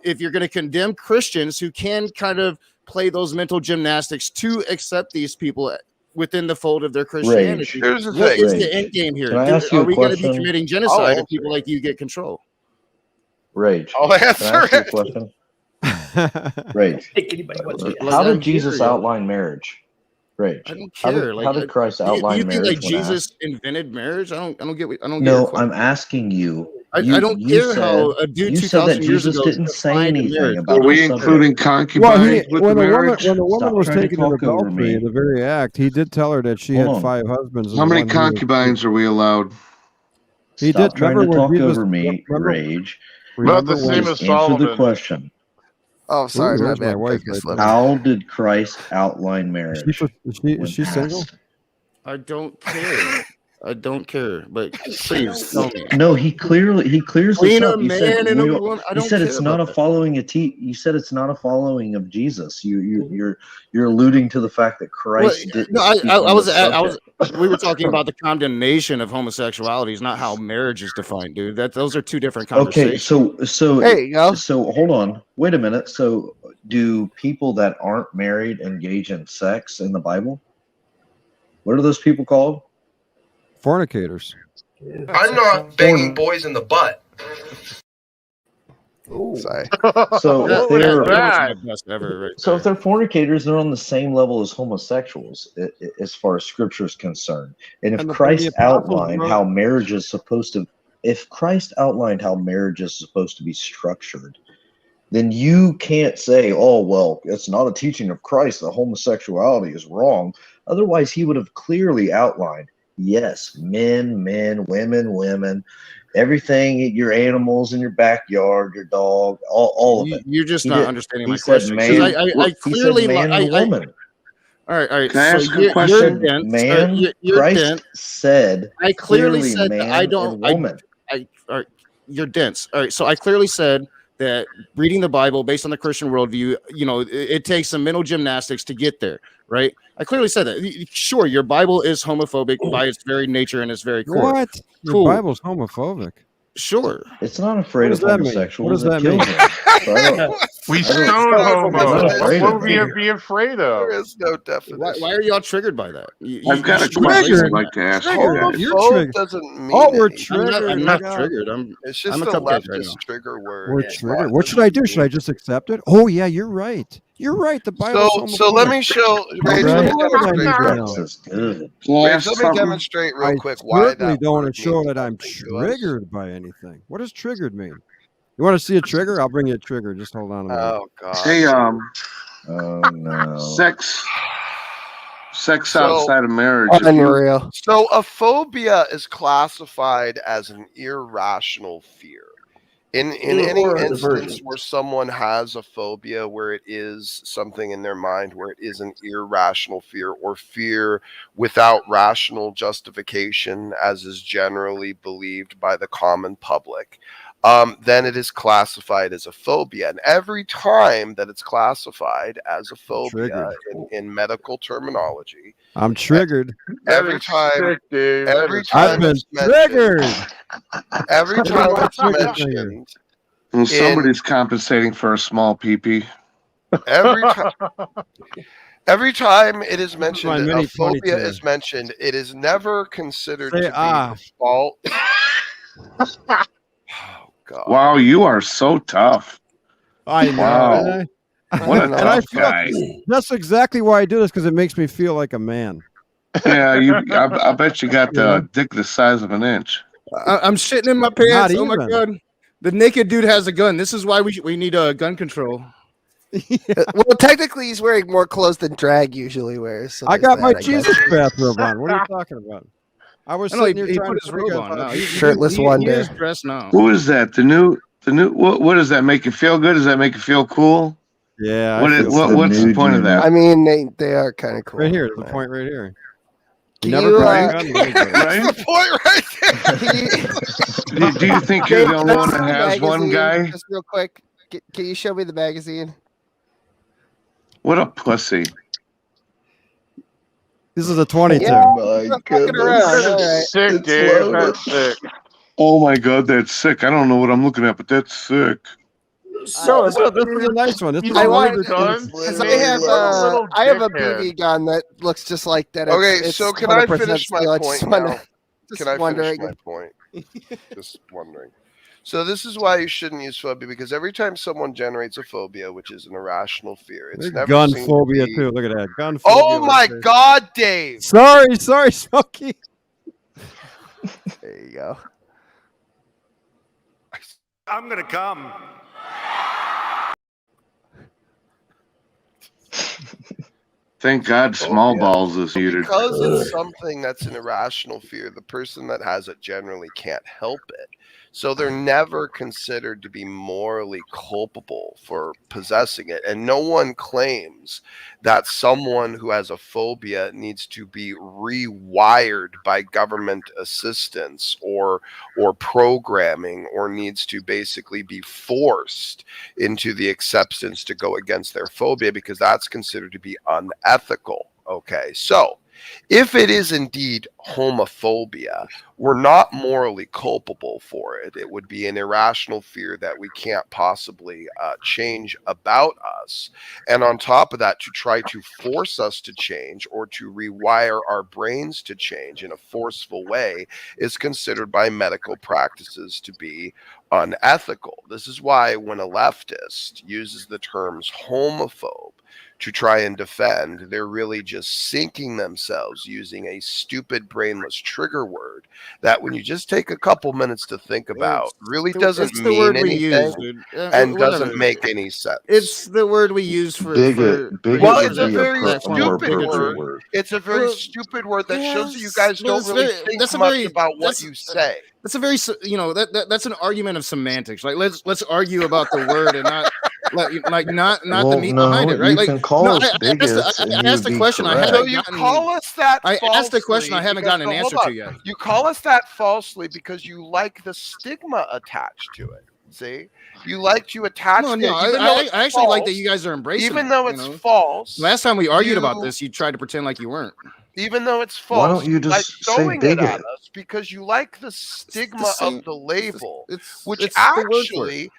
if you're going to condemn Christians who can kind of play those mental gymnastics to accept these people within the fold of their Christianity, Here's the what thing. is the end game here? Can I ask you Are a we going to be question? committing genocide if people like you get control? Rage. I'll Can I answer ask you a it. question? Rage. How did Jesus outline marriage? Rage. I don't care. How did Christ do you outline think marriage? like when Jesus asked? invented marriage? I don't get. I don't get. No, your question. I'm asking you. I don't care how a dude you said 2,000 that years Jesus ago didn't say defined anything marriage. about Are we the including subject. concubines with the when marriage? the woman Stop was trying to taken in talk over adultery me. in the very act, he did tell her that she Hold had on. 5 husbands. and How the many one he was- concubines are we allowed? He Stop did. trying Remember to when talk Jesus? over me, Remember, Rage. Not the remember same when? as Just answer the Solomon. question. Oh, sorry, Ooh, my there's my bad. wife I just right left. there. How did Christ outline marriage? Is she single? asked? I don't care. I don't care. But please tell me. No, he clears this Between a up. You said man and a woman, I you don't said care it's not a about that. following You said it's not a following of Jesus. You're alluding to the fact that Christ didn't No, speak on this subject. we were talking about the condemnation of homosexuality, not how marriage is defined, dude. Those are two different Okay, conversations. so There you go. So hold on, wait a minute. So do people that aren't married engage in sex in the Bible? What are those people called? Fornicators. I'm not banging boys in the butt. Sorry. So if they're my best ever right if they're fornicators, they're on the same level as homosexuals as far as Scripture is concerned. And if And the Christ apostles outlined wrote- how marriage is supposed to, be structured, then you can't say, "Oh, well, it's not a teaching of Christ that homosexuality is wrong." Otherwise, he would have clearly outlined, yes, men, women, everything, your animals in your backyard, your dog, all of it. You're just He not did. understanding He my said question. man. I He clearly said man and woman. All right. Can I So ask a you're question? dense. Man, You're Christ dense. said I clearly clearly said that man I don't. and woman. All right, you're dense. All right, so I clearly said that reading the Bible based on the Christian worldview, it takes some mental gymnastics to get there, right? I clearly said that. Sure, your Bible is homophobic by its very nature and its very core. What? Your Cool. Bible's homophobic. Sure. It's not afraid What of does that mean? homosexuals. What does that It kills mean? them. So I don't- We I don't- stone I'm homo. not afraid What of would we them. be afraid of? There is no definition. Why are y'all triggered by that? I've got a should be question triggered. I'd like to ask you Triggered. guys. You're Homophobe triggered. doesn't mean Oh, we're anything. triggered. I'm not we got- triggered. It's I'm just a a cupcake right leftist now. trigger word. We're It's triggered. not- What should I do? Should I just accept it? Oh yeah, you're right. You're right. The Bible's homophobic. So let me show Rage. Let me demonstrate. That's just good. Can I Rage, ask let me something? demonstrate real I quick why certainly that don't want word to show means that I'm something to us. triggered by anything. What does triggered mean? You want to see a trigger? I'll bring you a trigger. Just hold on a minute. Oh God. Hey, Oh no. sex So- outside of marriage. if you- Unreal. So a phobia is classified as an irrational fear. In any Or a instance diversion. where someone has a phobia, where it is something in their mind, where it is an irrational fear or fear without rational justification, as is generally believed by the common public, then it is classified as a phobia. And every time that it's classified as a phobia in medical terminology, I'm triggered. every time, I've been it's triggered. every time it's mentioned, And somebody's compensating for a small pee-pee. every time it is my mentioned, mini a phobia ponytail. is mentioned, it is never considered Say to be the fault. God. Wow, you are so tough. I know. Wow. What a And I tough feel guy. that's exactly why I do this, because it makes me feel like a man. Yeah, I bet you got the dick the size of an inch. I'm shitting in my Not pants. Oh my even. god. The naked dude has a gun. This is why we need gun control. Well, technically, he's wearing more clothes than Drag usually wears. So I there's got my that, I guess. Jesus bathrobe on. What are you talking about? I was I know sitting here he trying put to his figure robe on out now. Shirtless He wonder. is dressed now. Who is that? The new what does that make you feel good? Does that make you feel cool? Yeah. What's the point of that? I mean, they are kind of cool. Right here, the point right here. Can never you, brought a gun to anybody. That's the point right there. Do you think you're the only one that has one, guy? Just real quick, can you show me the magazine? What a pussy. This is a 22. My goodness. Sick, dude. That's sick. Oh my god, that's sick. I don't know what I'm looking at, but that's sick. So this is a nice one. This is I a want really good. because I have a BB gun that looks just like that. Okay, so can I finish my point Just now? just Can I wondering. finish my point? Just wondering. So this is why you shouldn't use phobia, because every time someone generates a phobia, which is an irrational fear, it's never Gun seen to phobia be- too. Look at that. Gun phobia. Oh my God, Dave! Sorry, Smokey. There you go. I'm gonna come. Thank God small balls is muted. Because it's something that's an irrational fear, the person that has it generally can't help it. So they're never considered to be morally culpable for possessing it. And no one claims that someone who has a phobia needs to be rewired by government assistance or programming, or needs to basically be forced into the acceptance to go against their phobia, because that's considered to be unethical. Okay, so if it is indeed homophobia, we're not morally culpable for it. It would be an irrational fear that we can't possibly change about us. And on top of that, to try to force us to change or to rewire our brains to change in a forceful way is considered by medical practices to be unethical. This is why when a leftist uses the terms homophobe to try and defend, they're really just sinking themselves using a stupid, brainless trigger word that, when you just take a couple minutes to think about, really doesn't It's the mean word we anything use, dude. and Whatever. doesn't make any sense. It's the word we use for Bigot Well, would it's a be very more stupid appropriate word. It's a very stupid word that shows that you yes, guys but don't it's really very- think that's a much very- about what that's- you say. That's a very that's an argument of semantics. Like let's argue about the word and not not Well, the meat no, behind it, right? you like can call us I bigots and you asked would a be question. I correct. haven't So you gotten. call us that I falsely asked a question I haven't because- gotten an no, hold answer to on. yet. You call us that falsely because you like the stigma attached to it. See? You like to attach No, it, no, even though it's I actually like that false, you guys are embracing even it, though you it's know? false. Last time we argued about you- this, you tried to pretend like you weren't. Even though it's Why false, don't you like just say throwing it at bigot? us because you like the stigma same- of the label, which it's the word for it.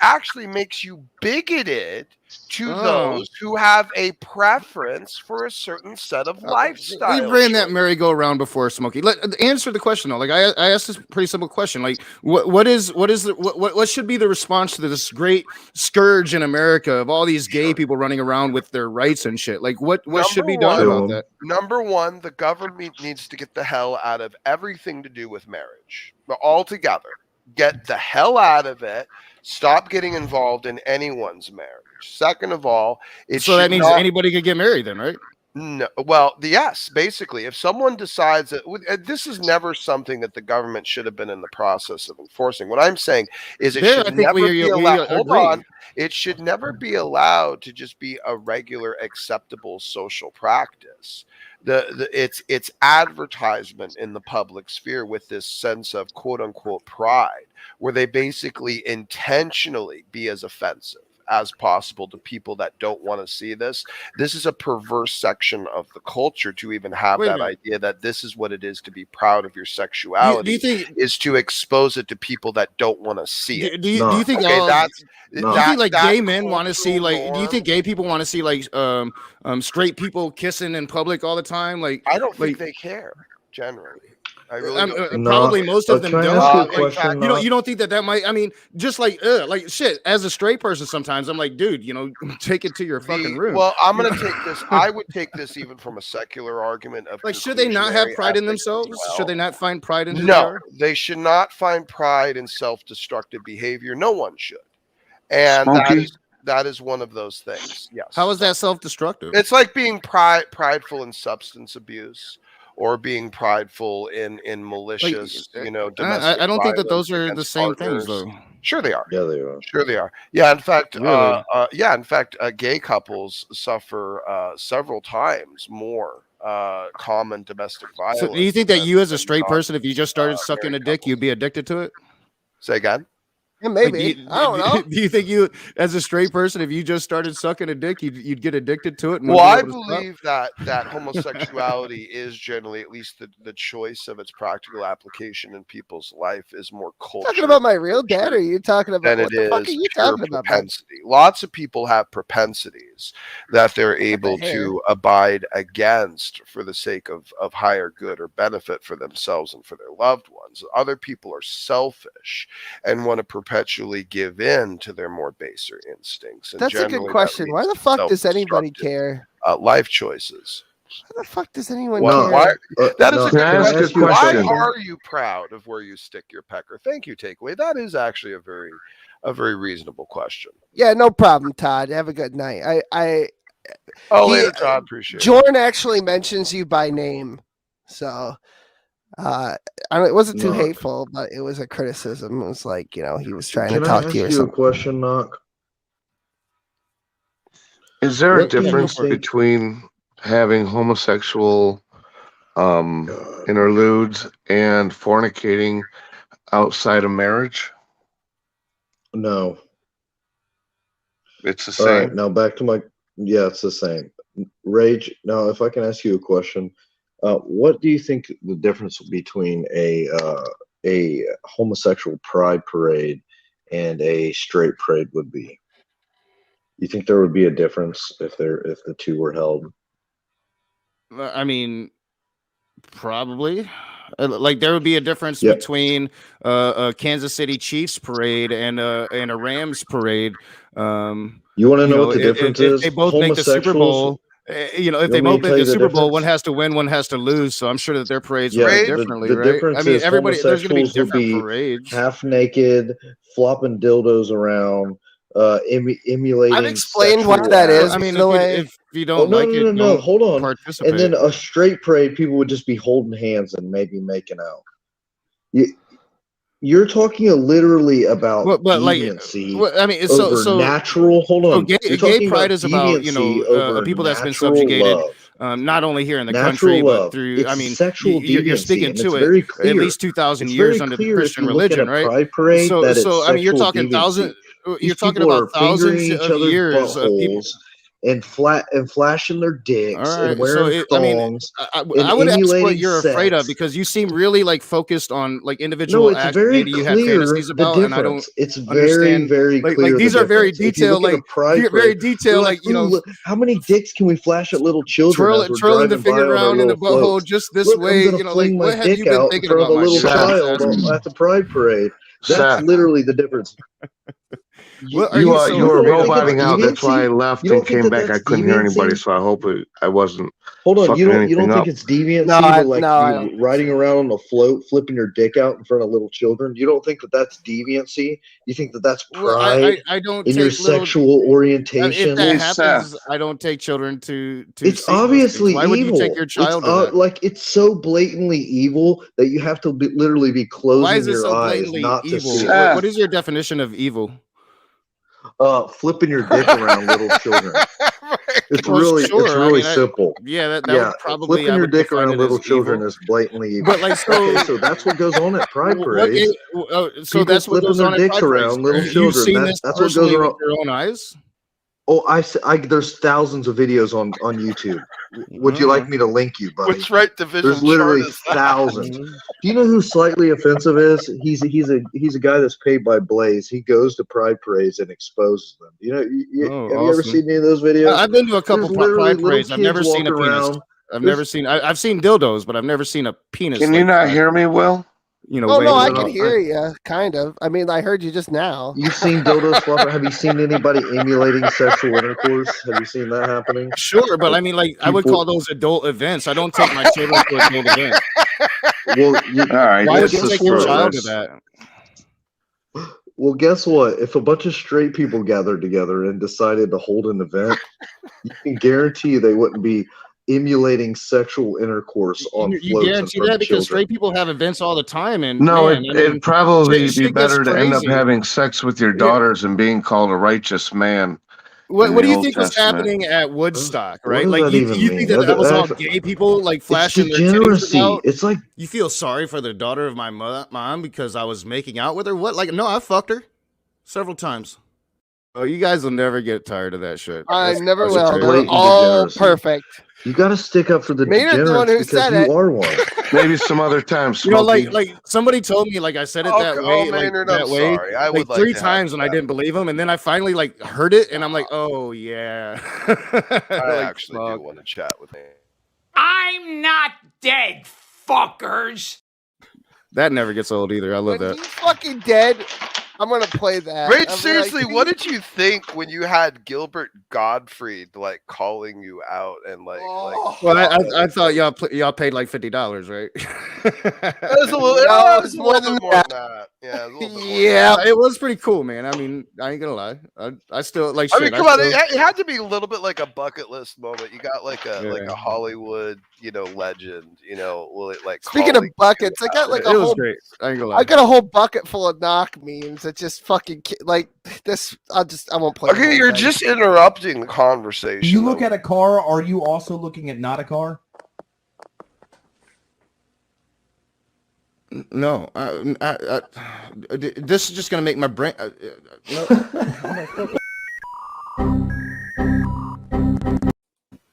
actually makes you bigoted to Oh. those who have a preference for a certain set of lifestyles. We ran that merry-go-round before, Smokey. Answer the question though. Like I asked this pretty simple question. Like what should be the response to this great scourge in America of all these gay people running around with their rights and shit? Like what should be done about that? Number one, the government needs to get the hell out of everything to do with marriage altogether. Get the hell out of it. Stop getting involved in anyone's marriage. Second of all, So that means anybody could get married then, right? No, well, yes, basically, if someone decides that this is never something that the government should have been in the process of enforcing. What I'm saying is it should never be allowed. Hold on. It should never be allowed to just be a regular acceptable social practice. it's advertisement in the public sphere with this sense of quote unquote pride, where they basically intentionally be as offensive as possible to people that don't want to see this. This is a perverse section of the culture to even have Wait a that minute. idea that this is what it is to be proud of your sexuality. Do you think is to expose it to people that don't want to see it. do you think Okay, all, that's do you think like gay men want to see like do you think gay people want to see like straight people kissing in public all the time? Like I don't think like they care generally. I really don't. probably most of them can I don't. ask you a Like, question, you don't think that might? I mean, just like shit. As a straight person, sometimes I'm like, dude, take it to your fucking room. Well, I'm going to take this. I would take this even from a secular argument of like, should they not have conclusionary pride in ethics as themselves? well. Should they not find pride in who they No, are? they should not find pride in self-destructive behavior. No one should, and Smokey? that is one of those things. Yes. How is that self-destructive? It's like being prideful in substance abuse, or being prideful in malicious, domestic I don't think that violence those are the against same partners. things, though. Sure they are. Yeah, they are. Sure they are. Yeah, in fact, Really? gay couples suffer several times more common domestic violence. So, do you think that you, as a than straight person, if you just started sucking a dick, you'd be addicted to it? Say again. Yeah, maybe. I don't know. Do you think you, as a straight person, if you just started sucking a dick, you'd get addicted to it? And Well, wouldn't I be able to stop? believe that homosexuality is generally, at least the choice of its practical application in people's life, is more cultural. Talking about my real dad, or are you talking about than what it the fuck is are you pure talking about? man? propensity. Lots of people have propensities that they're able hair. to abide against for the sake of higher good or benefit for themselves and for their loved ones. Other people are selfish and want to perpetually give in to their more baser instincts. And That's a good generally that question. Why leads the to fuck does anybody self-destructive, care? life choices. Why the fuck does anyone Well, care? that is a Can I good ask you a question. Why question? are you proud of where you stick your pecker? Thank you, Takeaway. That is actually a very reasonable question. Yeah, no problem, Todd. Have a good night. Later, Todd. Appreciate it. Johrn actually mentions you by name, so it wasn't too Knock. hateful, but it was a criticism. It was like, he was trying Can to I talk ask to you or you a something. question, Knock? Is there a What do you difference think- between having homosexual interludes and fornicating outside of marriage? No. It's the All same. right, now back to it's the same. Rage, now if I can ask you a question, what do you think the difference between a homosexual pride parade and a straight parade would be? You think there would be a difference if the two were held? I mean, probably. Like there would be a difference Yep. between a Kansas City Chiefs parade and a Rams parade. You want to know what the difference if is? they both make the Super Bowl, if they both make the Super Bowl, one has to win, one has to lose. So I'm sure that their parades Yeah, run the differently, right? difference I mean, is everybody there's going to be homosexuals will different be parades. half naked, flopping dildos around, emulating. I've explained what sexual that is. I mean, by the way. if you don't like it, no, don't hold on. participate. And then a straight parade, people would just be holding hands and maybe making out. You're talking literally about but like, deviancy I mean, over so natural. Hold on, gay You're talking pride is about deviancy over people that's been natural subjugated, love. not only here in the Natural country love. but through. It's I mean, sexual you're deviancy, speaking and to it's it very at clear. least 2,000 It's years very under the clear if Christian you look at religion, a right? pride parade So, that it's I mean, you're sexual talking deviancy. you're These talking people about are fingering thousands each of other's years of people. buttholes and flashing their dicks All right, and wearing I mean, thongs. I and would ask what emulating you're afraid of sex. because you seem really like focused on like No, individual it's acts very maybe you had clear fantasies the about, and I don't difference. It's very, understand. very Like clear. these the are very difference. If you detailed, look at like a pride very parade, you're detailed, like, like "Ooh, look, how many dicks can we flash at little children as we're twirling the driving by finger on our around in the little butthole floats? just this Look, way, I'm gonna like fling my what have you dick been out in thinking front of about, a my little dude? I'm just child asking you. at the pride parade. That's Seth. literally the difference. What are You you so were afraid of? roboting out. That's why I deviancy? left You don't and think came that back. I that's couldn't hear anybody, deviancy? so I hope I wasn't Hold on, fucking you don't anything think up. it's deviancy No, to like I be don't. riding around on a float, flipping your dick out in front of little children? You don't think that that's deviancy? You think that that's Well, pride I don't in your take little. sexual If orientation? that Hey, happens, Seth. I don't take children to It's see those things. obviously Why would you take evil. your It's child to that? like it's so blatantly evil that you have to literally be Why is closing it your so eyes blatantly not to evil? see it. What is your definition of evil? Flipping your dick around little children. It's Well, really sure. I mean, simple. Yeah, that Yeah, would probably flipping I your would dick define around it little as children evil. is blatantly evil. But like, Okay, so that's what goes on at pride parades. So People that's what flipping goes their on at dicks Pride Parades. around little You've children. seen this That's what goes personally with around. your own eyes. Oh, there's thousands of videos on YouTube. Would you like me to link you, buddy? Which right division There's literally chart is that? thousands. Do you know who slightly offensive is? He's a guy that's paid by Blaze. He goes to pride parades and exposes them. You know, have you ever Awesome. seen any of those videos? I've been to a couple There's literally Pride little Parades. I've kids never seen a walking penis. around. I've seen dildos, but I've never seen a penis. Can you not hear me, Will? You know, Well, no, I waving can it hear you, kind of. I mean, I heard you just now. You've seen dildos flopping. Have you seen anybody emulating sexual intercourse? Have you seen that happening? Sure, but I mean, like, I would call those adult events. I don't take my children to adult events. Well, all right. Why would This you is take your child fruitless. to that? Well, guess what? If a bunch of straight people gathered together and decided to hold an event, you can guarantee they wouldn't be emulating sexual intercourse on You floats in guarantee front that of because children. straight people have events all the time, and No, man, it'd probably shit be gets better to end up crazy. having sex with your daughters and being called a righteous man. What in do the you Old think was Testament. happening at Woodstock, What right? does Like, that you even think mean? that was all That's- gay people like It's flashing their titties degeneracy. about? It's like You feel sorry for the daughter of my mom because I was making out with her? What? Like, no, I fucked her several times. Oh, you guys will never get tired of that shit. I That's- never that's will. great. They're blatant all degeneracy. perfect. You got to stick up for the Maynard's the one degenerates who because said you it. are one. Maybe some other time, You know, Smokey. like somebody told me, like I said it Oh, that oh, way, like Maynard, that I'm way, sorry. I like would like 3 to have times, and I didn't believe him, and then I finally like heard it, and I'm like, oh yeah. I actually do want to chat with him. I'm not dead, fuckers. That never gets old either. I love When that. you fucking dead, I'm gonna play that. Rach, I'm seriously, like, what did you think when you had Gilbert Gottfried like calling you out and like? Well, I thought y'all paid like $50, right? It was a little. No, it was more than that. Yeah, it was a little bit more than Yeah, it was pretty cool, man. I mean, I ain't gonna lie. I still like. I Shit, mean, come on, still- it had to be a little bit like a bucket list moment. You got like a Hollywood, legend, like. Speaking of calling buckets, you I got out. like It a was whole. great. I ain't gonna lie. I got a whole bucket full of knock memes that just fucking like this. I won't play. the Okay, whole you're thing. just interrupting the conversation. Do you look at a car? Are you also looking at not a car? No, this is just gonna make my brain.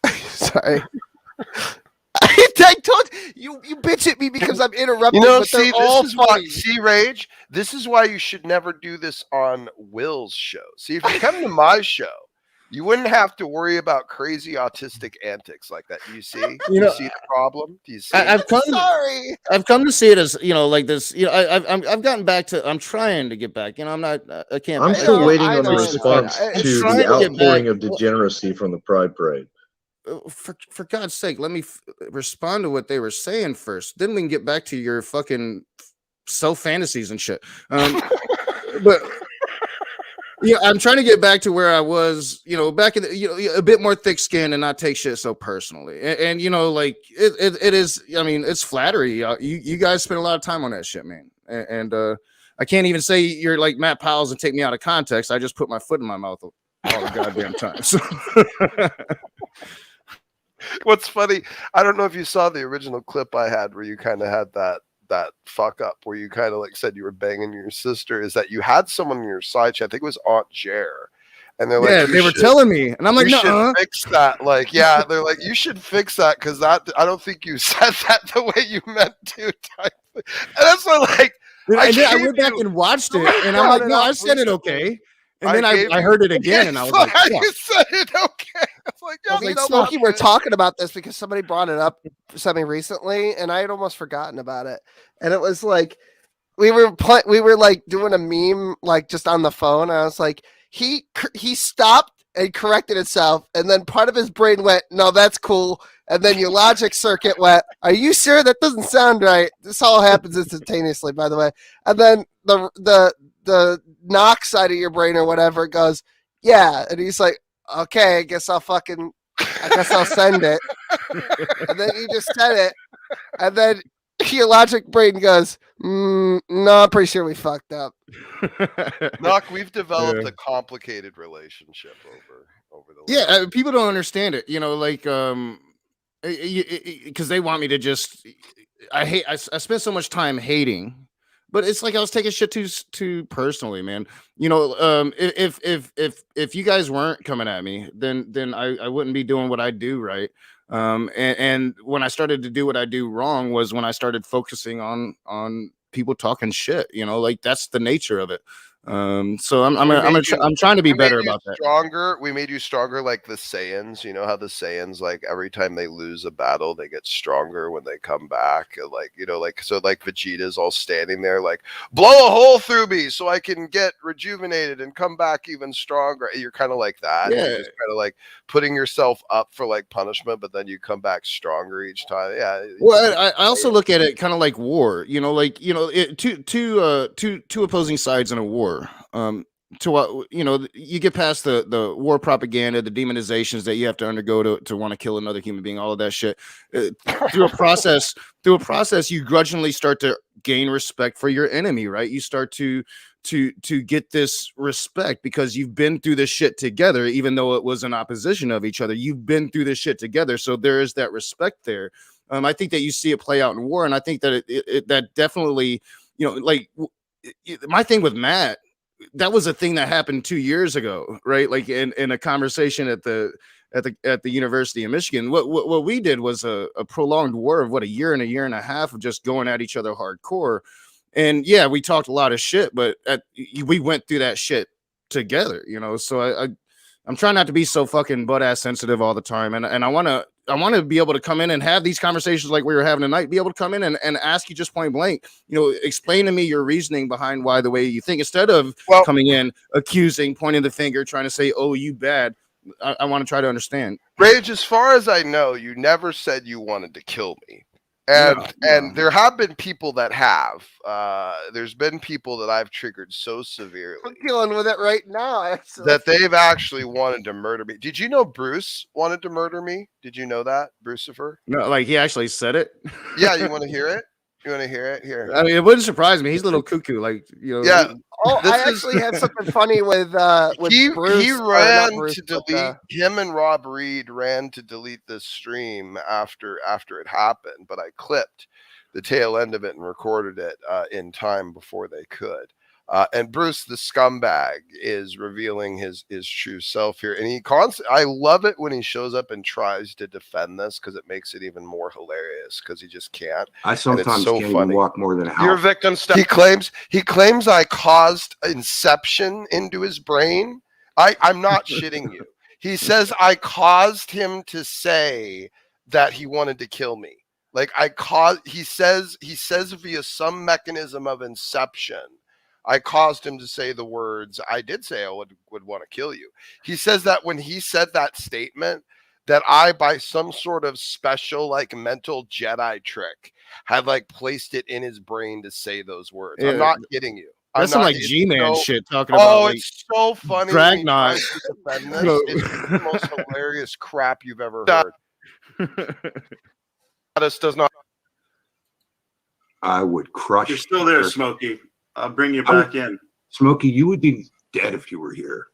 Sorry. I told you bitch at me because I'm interrupting. but they're all funny. See, Rage, this is why you should never do this on Will's show. See, if you come to my show, you wouldn't have to worry about crazy autistic antics like that. Do you see? Do you see the problem? Do you see? I've come. Sorry. I've come to see it as like this. I've gotten back to. I'm trying to get back. I'm not. I can't. I'm still waiting on the know. response I'm to trying the to get outpouring back. of degeneracy from the Pride Parade. For God's sake, let me respond to what they were saying first. Then we can get back to your fucking self fantasies and shit. But yeah, I'm trying to get back to where I was, back in the, a bit more thick skin and not take shit so personally. And like it is. I mean, it's flattery. You guys spend a lot of time on that shit, man. And I can't even say you're like Matt Powell's and take me out of context. I just put my foot in my mouth all the goddamn time. So. What's funny, I don't know if you saw the original clip I had where you kind of had that fuck up where you kind of like said you were banging your sister, is that you had someone on your side chat, I think it was Aunt Jer, and they're like, yeah, they were telling me, and I'm like, you no, should fix that. Like, yeah, they're like, you should fix that because that I don't think you said that the way you meant to. Type. And that's what, like, and then I went back and watched it, and I'm like, no, I said it okay. And then I heard it again, and I was like, fuck. you said it okay. I was like, yeah, Like, Smokey, we're talking about this because somebody brought it up recently, and I had almost forgotten about it. And it was like we were like doing a meme, like just on the phone. And I was like, he stopped and corrected itself, and then part of his brain went, "No, that's cool." And then your logic circuit went, "Are you sure that doesn't sound right?" This all happens instantaneously, by the way. And then the knock side of your brain or whatever goes, yeah, and he's like, okay, I guess I'll send it. And then you just said it, and then your logic brain goes, no, I'm pretty sure we fucked up. Knock, we've developed a complicated relationship over the. Yeah, people don't understand it. You know, like because they want me to just. I spent so much time hating, but it's like I was taking shit too personally, man. You know, if you guys weren't coming at me, then I wouldn't be doing what I do, right? And when I started to do what I do wrong was when I started focusing on people talking shit. You know, like that's the nature of it. So I'm trying to be better about that. Stronger. We made you stronger, like the Saiyans. You know how the Saiyans, like every time they lose a battle, they get stronger when they come back. Like so like Vegeta's all standing there, like blow a hole through me so I can get rejuvenated and come back even stronger. You're kind of like that. Yeah. You're just kind of like putting yourself up for like punishment, but then you come back stronger each time. Yeah. Well, I also look at it kind of like war. You know, like two opposing sides in a war. You get past the war propaganda, the demonizations that you have to undergo to want to kill another human being, all of that shit. Through a process, you grudgingly start to gain respect for your enemy, right? You start to get this respect because you've been through this shit together, even though it was in opposition of each other. You've been through this shit together, so there is that respect there. I think that you see it play out in war, and I think that that definitely, like. My thing with Matt, that was a thing that happened 2 years ago, right? Like in a conversation at the University of Michigan. What we did was a prolonged war of a year and a half of just going at each other hardcore. And yeah, we talked a lot of shit, but we went through that shit together, So I'm trying not to be so fucking butt ass sensitive all the time, and I want to be able to come in and have these conversations like we were having tonight. Be able to come in and ask you just point blank, explain to me your reasoning behind why the way you think, instead of coming in accusing, pointing the finger, trying to say, "Oh, you bad." I want to try to understand. Rage, as far as I know, you never said you wanted to kill me. And there have been people that have. There's been people that I've triggered so severely. I'm dealing with it right now, actually. That they've actually wanted to murder me. Did you know Bruce wanted to murder me? Did you know that, Brucifer? No, like he actually said it. Yeah, you want to hear it? You want to hear it? Here. I mean, it wouldn't surprise me. He's a little cuckoo, like Yeah. Oh, I actually had something funny with Bruce. He not ran Bruce, to but, delete. Him and Rob Reed ran to delete this stream after it happened, but I clipped the tail end of it and recorded it in time before they could. And Bruce, the scumbag, is revealing his true self here, and I love it when he shows up and tries to defend this because it makes it even more hilarious because he just can't. I sometimes can't even walk more than a house. Your victim stuff. He claims I caused inception into his brain. I'm not shitting you. He says I caused him to say that he wanted to kill me. Like he says via some mechanism of inception, I caused him to say the words, I did say I would want to kill you. He says that when he said that statement, that I, by some sort of special, like, mental Jedi trick, had, like, placed it in his brain to say those words. Yeah, I'm not kidding you. That's some, like, G-Man shit talking about. like, it's so funny. Dragnaut. It's the most hilarious crap you've ever heard. This does not. I would crush. You're still there, Smokey. I'll bring you back in. Smokey, you would be dead if you were here.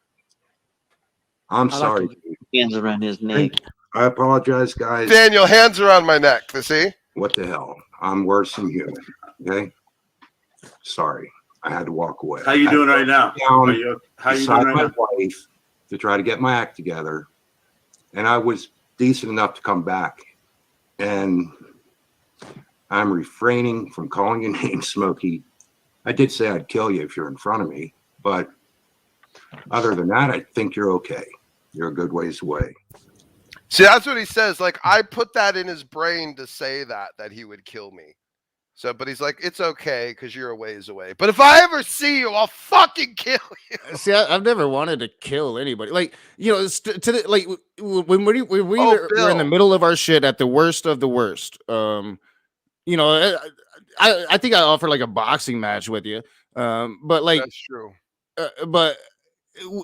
I'm sorry. Hands around his neck. I apologize, guys. Daniel, hands around my neck. See? What the hell? I'm worse than human. Okay. Sorry, I had to walk away. How you doing right now? How you doing right right now? Wife to try to get my act together, and I was decent enough to come back, and I'm refraining from calling your name, Smokey. I did say I'd kill you if you're in front of me, but other than that, I think you're okay. You're a good ways away. See, that's what he says. Like, I put that in his brain to say that he would kill me. So, but he's like, it's okay because you're a ways away. But if I ever see you, I'll fucking kill you. See, I've never wanted to kill anybody. Like, when we were in the middle of our shit at the worst of the worst. I think I offered like a boxing match with you, but like that's true. But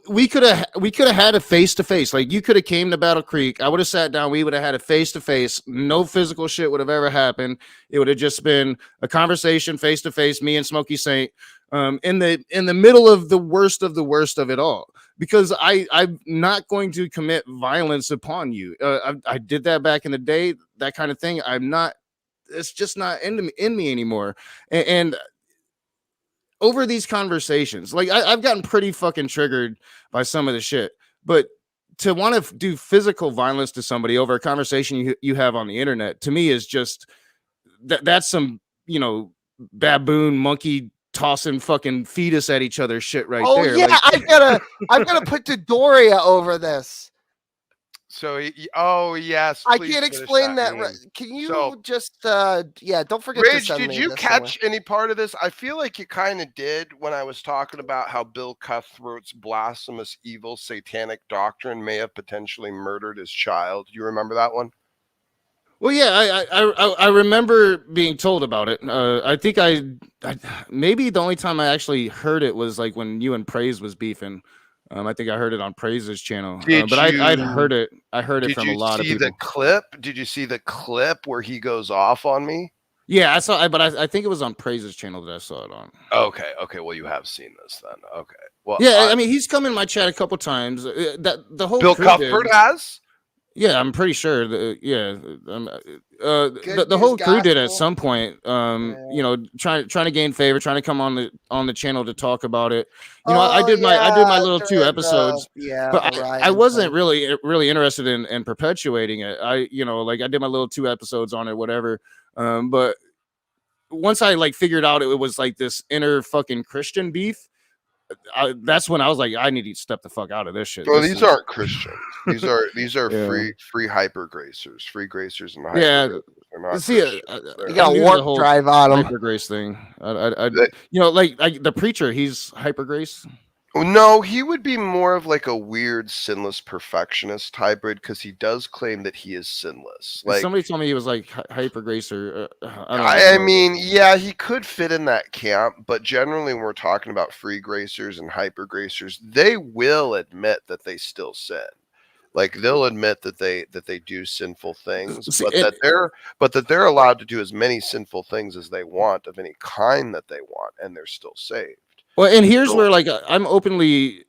we could have had a face to face. Like you could have came to Battle Creek. I would have sat down. We would have had a face to face. No physical shit would have ever happened. It would have just been a conversation face to face. Me and Smokey Saint. in the middle of the worst of it all, because I'm not going to commit violence upon you. I did that back in the day, that kind of thing. It's just not in me anymore. And over these conversations, like I've gotten pretty fucking triggered by some of the shit, but to want to do physical violence to somebody over a conversation you have on the internet, to me is just that's some, baboon monkey tossing fucking fetus at each other shit right there. Yeah, like, I'm gonna put Doria over this. So, yes, I please can't finish explain that. meme. Can you So, just don't forget to Rage, send did me you this catch any part of this? I feel like you kind of did when I was talking about how Bill Cutthroat's blasphemous, evil, satanic doctrine may have potentially murdered his child. You remember that one? well, yeah, I remember being told about it. I think I maybe the only time I actually heard it was like when you and Praise was beefing. I think I heard it on Praise's channel. But I'd heard it. I heard it from a lot of people. Did you see the clip? Did you see the clip where he goes off on me? Yeah, I saw. But I think it was on Praise's channel that I saw it on. Okay. Well, you have seen this then. Okay. Well, yeah, I mean, he's come in my chat a couple times. That the whole Bill crew Cuthbert did. has. Yeah, I'm pretty sure. The whole crew did at some point. Trying to gain favor, trying to come on the channel to talk about it. I did my little 2 episodes. But I wasn't really interested in perpetuating it. I did my little 2 episodes on it, whatever. But once I figured out it was like this inner fucking Christian beef. That's when I was like, I need to step the fuck out of this shit. Well, these aren't Christians. These are free hyper gracers, free gracers, and hyper gracers. See, you got a warp drive on them. Hyper grace thing. Like the preacher, he's hyper grace. No, he would be more of like a weird sinless perfectionist hybrid, because he does claim that he is sinless. Like, somebody told me he was like hyper gracer. I mean, yeah, he could fit in that camp, but generally when we're talking about free gracers and hyper gracers, they will admit that they still sin. Like, they'll admit that they do sinful things, but that they're allowed to do as many sinful things as they want of any kind that they want, and they're still saved. Well, and here's where I'm openly,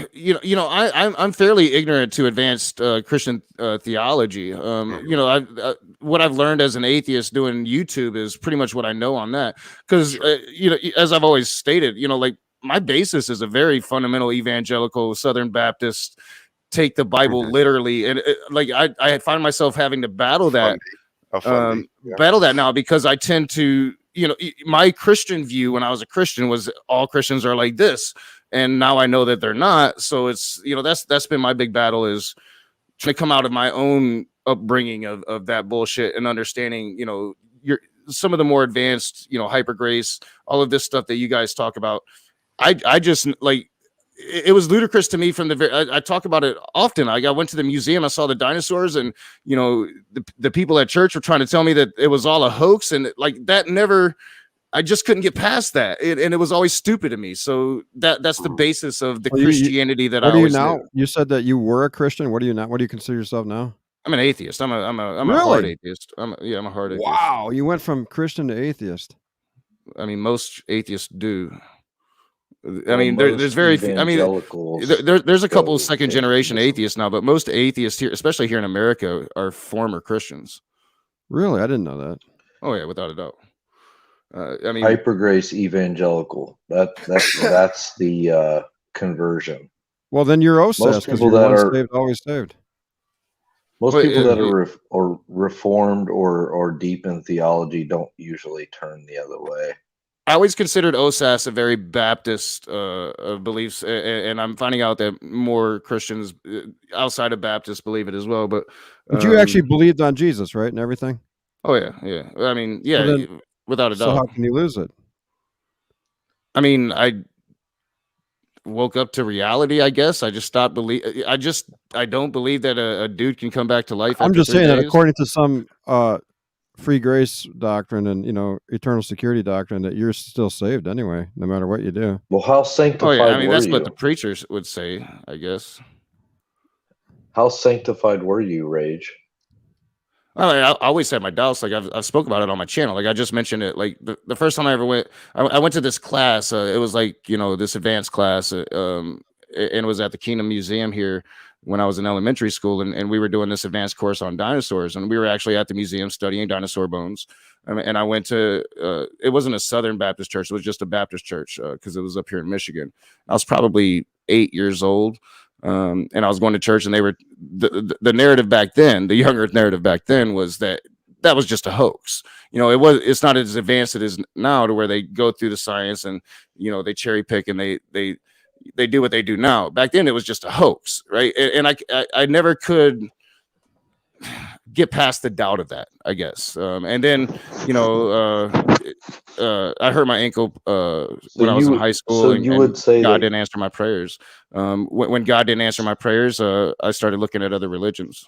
I'm fairly ignorant to advanced Christian theology. What I've learned as an atheist doing YouTube is pretty much what I know on that. Because as I've always stated, my basis is a very fundamental evangelical Southern Baptist, take the Bible literally, and I find myself having to battle that, battle that now, because I tend to. My Christian view when I was a Christian was all Christians are like this. And now I know that they're not. So it's, that's been my big battle, is trying to come out of my own upbringing of that bullshit and understanding, some of the more advanced, hyper grace, all of this stuff that you guys talk about. I just it was ludicrous to me from the very, I talk about it often. I went to the museum, I saw the dinosaurs, and the people at church were trying to tell me that it was all a hoax, and that never, I just couldn't get past that, and it was always stupid to me. So that's the basis of the Christianity that I always knew. You said that you were a Christian. What are you now? What do you consider yourself now? I'm an atheist. I'm a really? hard atheist. I'm a hard atheist. Wow, you went from Christian to atheist. I mean, most atheists do. I mean, there's very few. I mean, there's a couple of second generation atheists now, but most atheists here, especially here in America, are former Christians. Really, I didn't know that. Oh yeah, without a doubt. I mean, hyper grace evangelical. That's the conversion. Well, then you're OSAS, because you're once saved, always saved. Most people that are reformed or deep in theology don't usually turn the other way. I always considered OSAS a very Baptist beliefs, and I'm finding out that more Christians outside of Baptists believe it as well. But you actually believed on Jesus, right, and everything? Oh yeah. I mean, yeah, so then, without a doubt. So how can you lose it? I mean, I woke up to reality, I guess. I just stopped I don't believe that a dude can come back to life. I'm just saying that according to some free grace doctrine and eternal security doctrine, that you're still saved anyway, no matter what you do. Well, how sanctified I mean, were that's you? what the preachers would say, I guess. How sanctified were you, Rage? I always had my doubts. Like I've spoke about it on my channel. Like I just mentioned it. Like the first time I ever went, I went to this class. It was like this advanced class. And it was at the Kingdom Museum here when I was in elementary school, and we were doing this advanced course on dinosaurs, and we were actually at the museum studying dinosaur bones. And I went to it wasn't a Southern Baptist church; it was just a Baptist church because it was up here in Michigan. I was probably 8 years old. And I was going to church, and they were the narrative back then, the younger narrative back then was that was just a hoax. It's not as advanced as it is now to where they go through the science and they cherry pick and they do what they do now. Back then it was just a hoax, right? And I never could get past the doubt of that, I guess. And then I hurt my ankle when I was in high school, and God didn't answer my prayers. When God didn't answer my prayers, I started looking at other religions.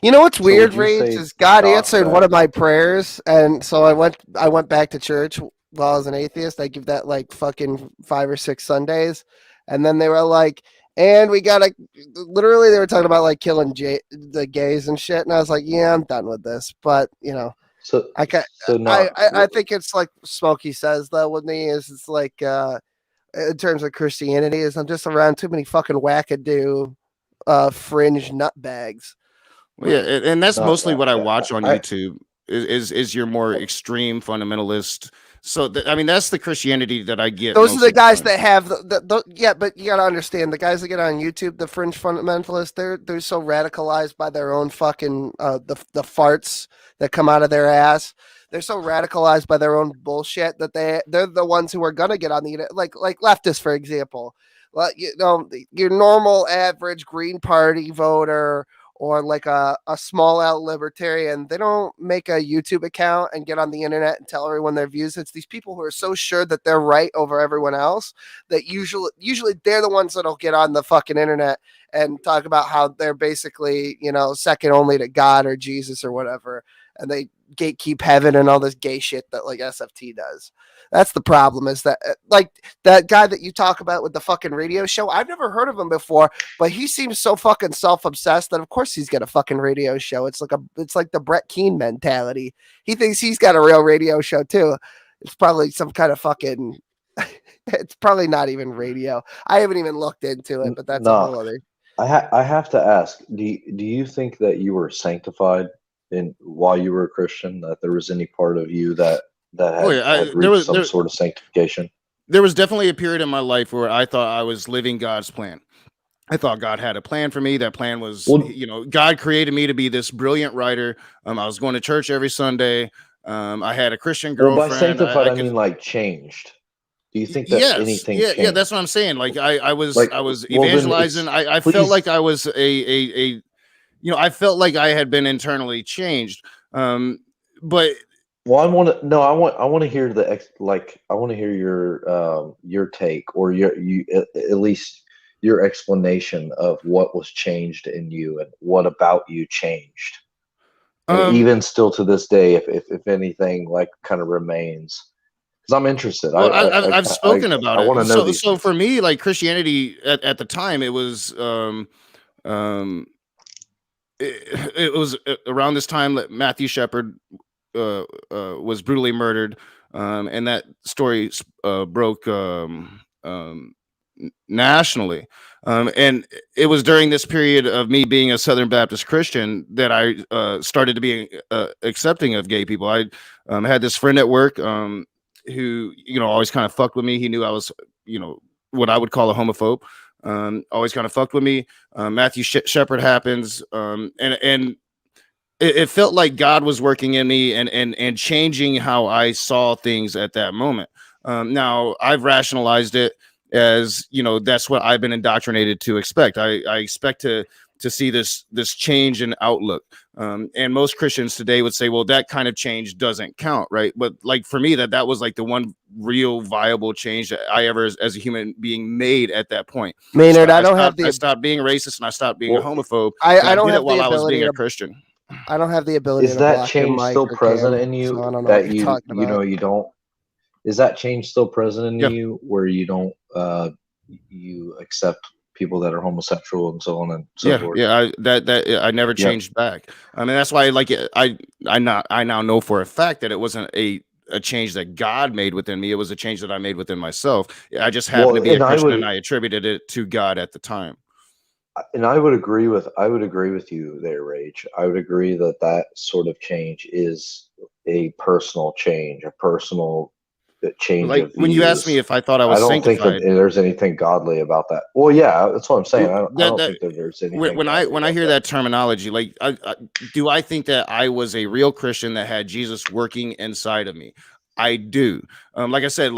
You know what's weird, Rage, is God answered one of my prayers, and so I went back to church while I was an atheist. I give that like fucking 5 or 6 Sundays, and then they were like, and we gotta, literally they were talking about like killing the gays and shit, and I was like, yeah, I'm done with this. But I think it's like Smokey says though with me is it's like in terms of Christianity is I'm just around too many fucking wackadoo fringe nutbags. Well, yeah, and that's mostly what I watch on YouTube is your more extreme fundamentalist. So that's the Christianity that I get. Those are the guys that have yeah, but you gotta understand the guys that get on YouTube, the fringe fundamentalists, they're so radicalized by their own fucking the farts that come out of their ass. They're so radicalized by their own bullshit that they're the ones who are gonna get on the internet, like leftists, for example. Well, your normal average Green Party voter or like a small L libertarian, they don't make a YouTube account and get on the internet and tell everyone their views. It's these people who are so sure that they're right over everyone else that usually they're the ones that'll get on the fucking internet and talk about how they're basically, second only to God or Jesus or whatever. And they gatekeep heaven and all this gay shit that like SFT does. That's the problem, is that like that guy that you talk about with the fucking radio show, I've never heard of him before, but he seems so fucking self-obsessed that of course he's got a fucking radio show. It's like the Brett Keane mentality. He thinks he's got a real radio show too. It's probably some kind of fucking it's probably not even radio. I haven't even looked into it, but that's a whole other. I have to ask, do you think that you were sanctified while you were a Christian, that there was any part of you that had reached some sort of sanctification? There was definitely a period in my life where I thought I was living God's plan. I thought God had a plan for me. That plan was, God created me to be this brilliant writer. I was going to church every Sunday. I had a Christian girlfriend. By sanctified, I mean like changed. Do you think that anything changed? Yeah, that's what I'm saying. Like I was evangelizing. I felt like I was I felt like I had been internally changed. But I want to hear I want to hear your take, or at least your explanation of what was changed in you and what about you changed. And even still to this day, if anything like kind of remains, because I'm interested. Well, I've spoken about it. I want to know. So for me, like Christianity at the time, it was it was around this time that Matthew Shepard was brutally murdered, and that story broke nationally. And it was during this period of me being a Southern Baptist Christian that I started to be accepting of gay people. I had this friend at work who always kind of fucked with me. He knew I was what I would call a homophobe. Always kind of fucked with me. Matthew Shepard happens, and it felt like God was working in me and changing how I saw things at that moment. Now I've rationalized it as that's what I've been indoctrinated to expect. I expect to see this change in outlook. And most Christians today would say, well, that kind of change doesn't count, right? But like for me, that was like the one real viable change that I ever as a human being made at that point. Maynard, I stopped being racist and I stopped being a homophobe. I don't did have it while the I was being ability a Christian. I don't have the ability. Is that change still present in you? So I don't know that what you're talking about. you don't. Is that change still present in you where you don't you accept people that are homosexual and so on and so forth. I never changed back. I mean, that's why I now know for a fact that it wasn't a change that God made within me. It was a change that I made within myself. I just happened to be a Christian, and I attributed it to God at the time. And I would agree with you there, Rach. I would agree that sort of change is a personal change, a personal change Like of when you asked me if I thought I was I don't think sanctified, that there's anything godly about that. Well, yeah, that's what I'm saying. I don't think that there's anything. when I hear that terminology, like do I think that I was a real Christian that had Jesus working inside of me? I do. Like I said,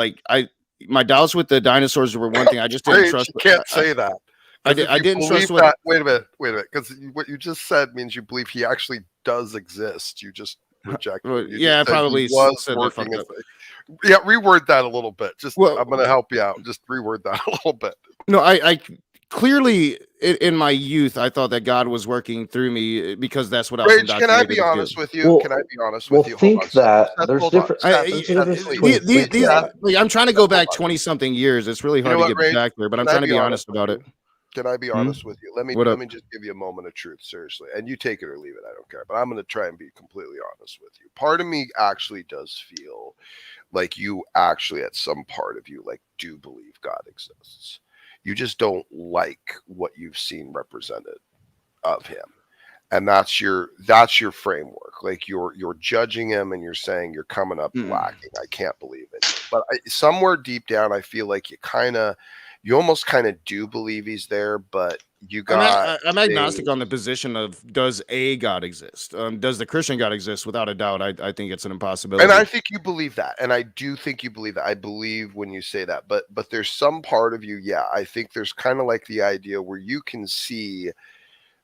my doubts with the dinosaurs were one thing. I just didn't trust. You can't say that. I didn't trust that. Wait a minute, because what you just said means you believe he actually does exist. You just reject. Yeah, probably was working. Yeah, reword that a little bit. I'm going to help you out. Just reword that a little bit. No, I clearly in my youth I thought that God was working through me because that's what I was Rage, indoctrinated can I be honest with you? Can I be honest with you? Think that there's different. I'm trying to go back 20 something years. It's really hard to get Rage? back there, but I'm trying to be honest about it. Can I be honest with you? Let me just give you a moment of truth, seriously. And you take it or leave it, I don't care. But I'm going to try and be completely honest with you. Part of me actually does feel like you actually, at some part of you, like do believe God exists. You just don't like what you've seen represented of him. And that's your framework. Like you're judging him and you're saying you're coming up lacking. I can't believe it. But somewhere deep down, I feel like you almost kind of do believe he's there, but I'm agnostic on the position of does a God exist? Does the Christian God exist? Without a doubt, I think it's an impossibility. And I think you believe that, and I do think you believe that. I believe when you say that, but there's some part of you, I think there's kind of like the idea where you can see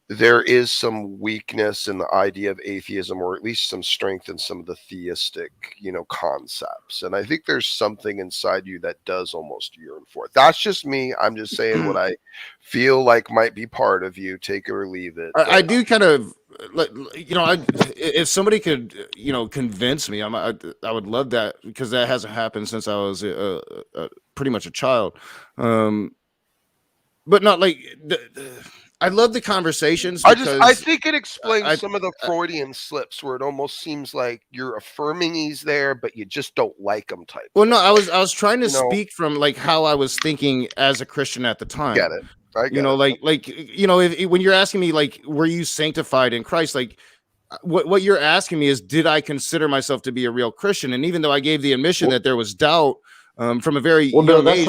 there is some weakness in the idea of atheism, or at least some strength in some of the theistic, concepts. And I think there's something inside you that does almost yearn for it. That's just me. I'm just saying what I feel like might be part of you. Take it or leave it. I do kind of, if somebody could, convince me, I would love that, because that hasn't happened since I was pretty much a child. But not like I love the conversations. I think it explains some of the Freudian slips where it almost seems like you're affirming he's there, but you just don't like him type. Well, no, I was trying to speak from like how I was thinking as a Christian at the time. Get it? I get it. When you're asking me like, were you sanctified in Christ? Like, what you're asking me is, did I consider myself to be a real Christian? And even though I gave the admission that there was doubt. From a very young age,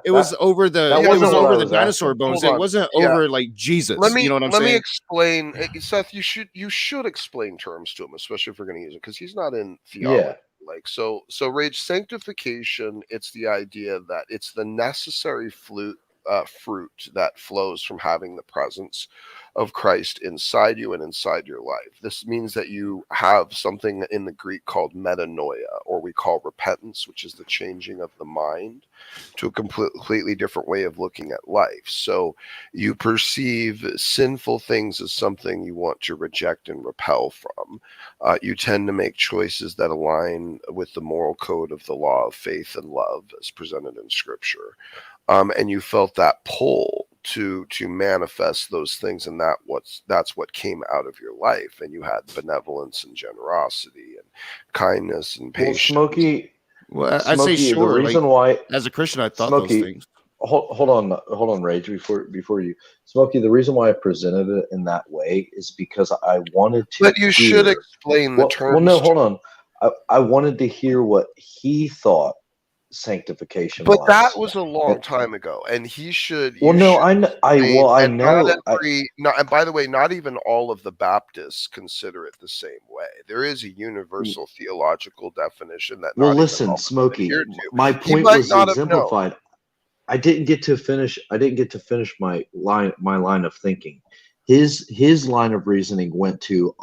it was over the dinosaur bones. It wasn't over like Jesus. You know what I'm saying? Let me explain, Seth. You should explain terms to him, especially if we're going to use it, because he's not in theology. Yeah. Like so, Rage, sanctification. It's the idea that it's the necessary fruit that flows from having the presence of Christ inside you and inside your life. This means that you have something in the Greek called metanoia, or we call repentance, which is the changing of the mind to a completely different way of looking at life. So you perceive sinful things as something you want to reject and repel from. You tend to make choices that align with the moral code of the law of faith and love as presented in Scripture. And you felt that pull to manifest those things, and that's what came out of your life. And you had benevolence and generosity and kindness and patience. Well, Smokey, I'd say sure. The reason why, as a Christian, I thought Smokey, those things. Hold on, Rage. Before you, Smokey, the reason why I presented it in that way is because I wanted to. But you should explain the terms. Well, no, hold on. I wanted to hear what he thought sanctification but was. That was a long time ago, and he should. Well, no, I know. And by the way, not even all of the Baptists consider it the same way. There is a universal theological definition that. Well, listen, Smokey. My point was exemplified. I didn't get to finish my line of thinking. His line of reasoning went to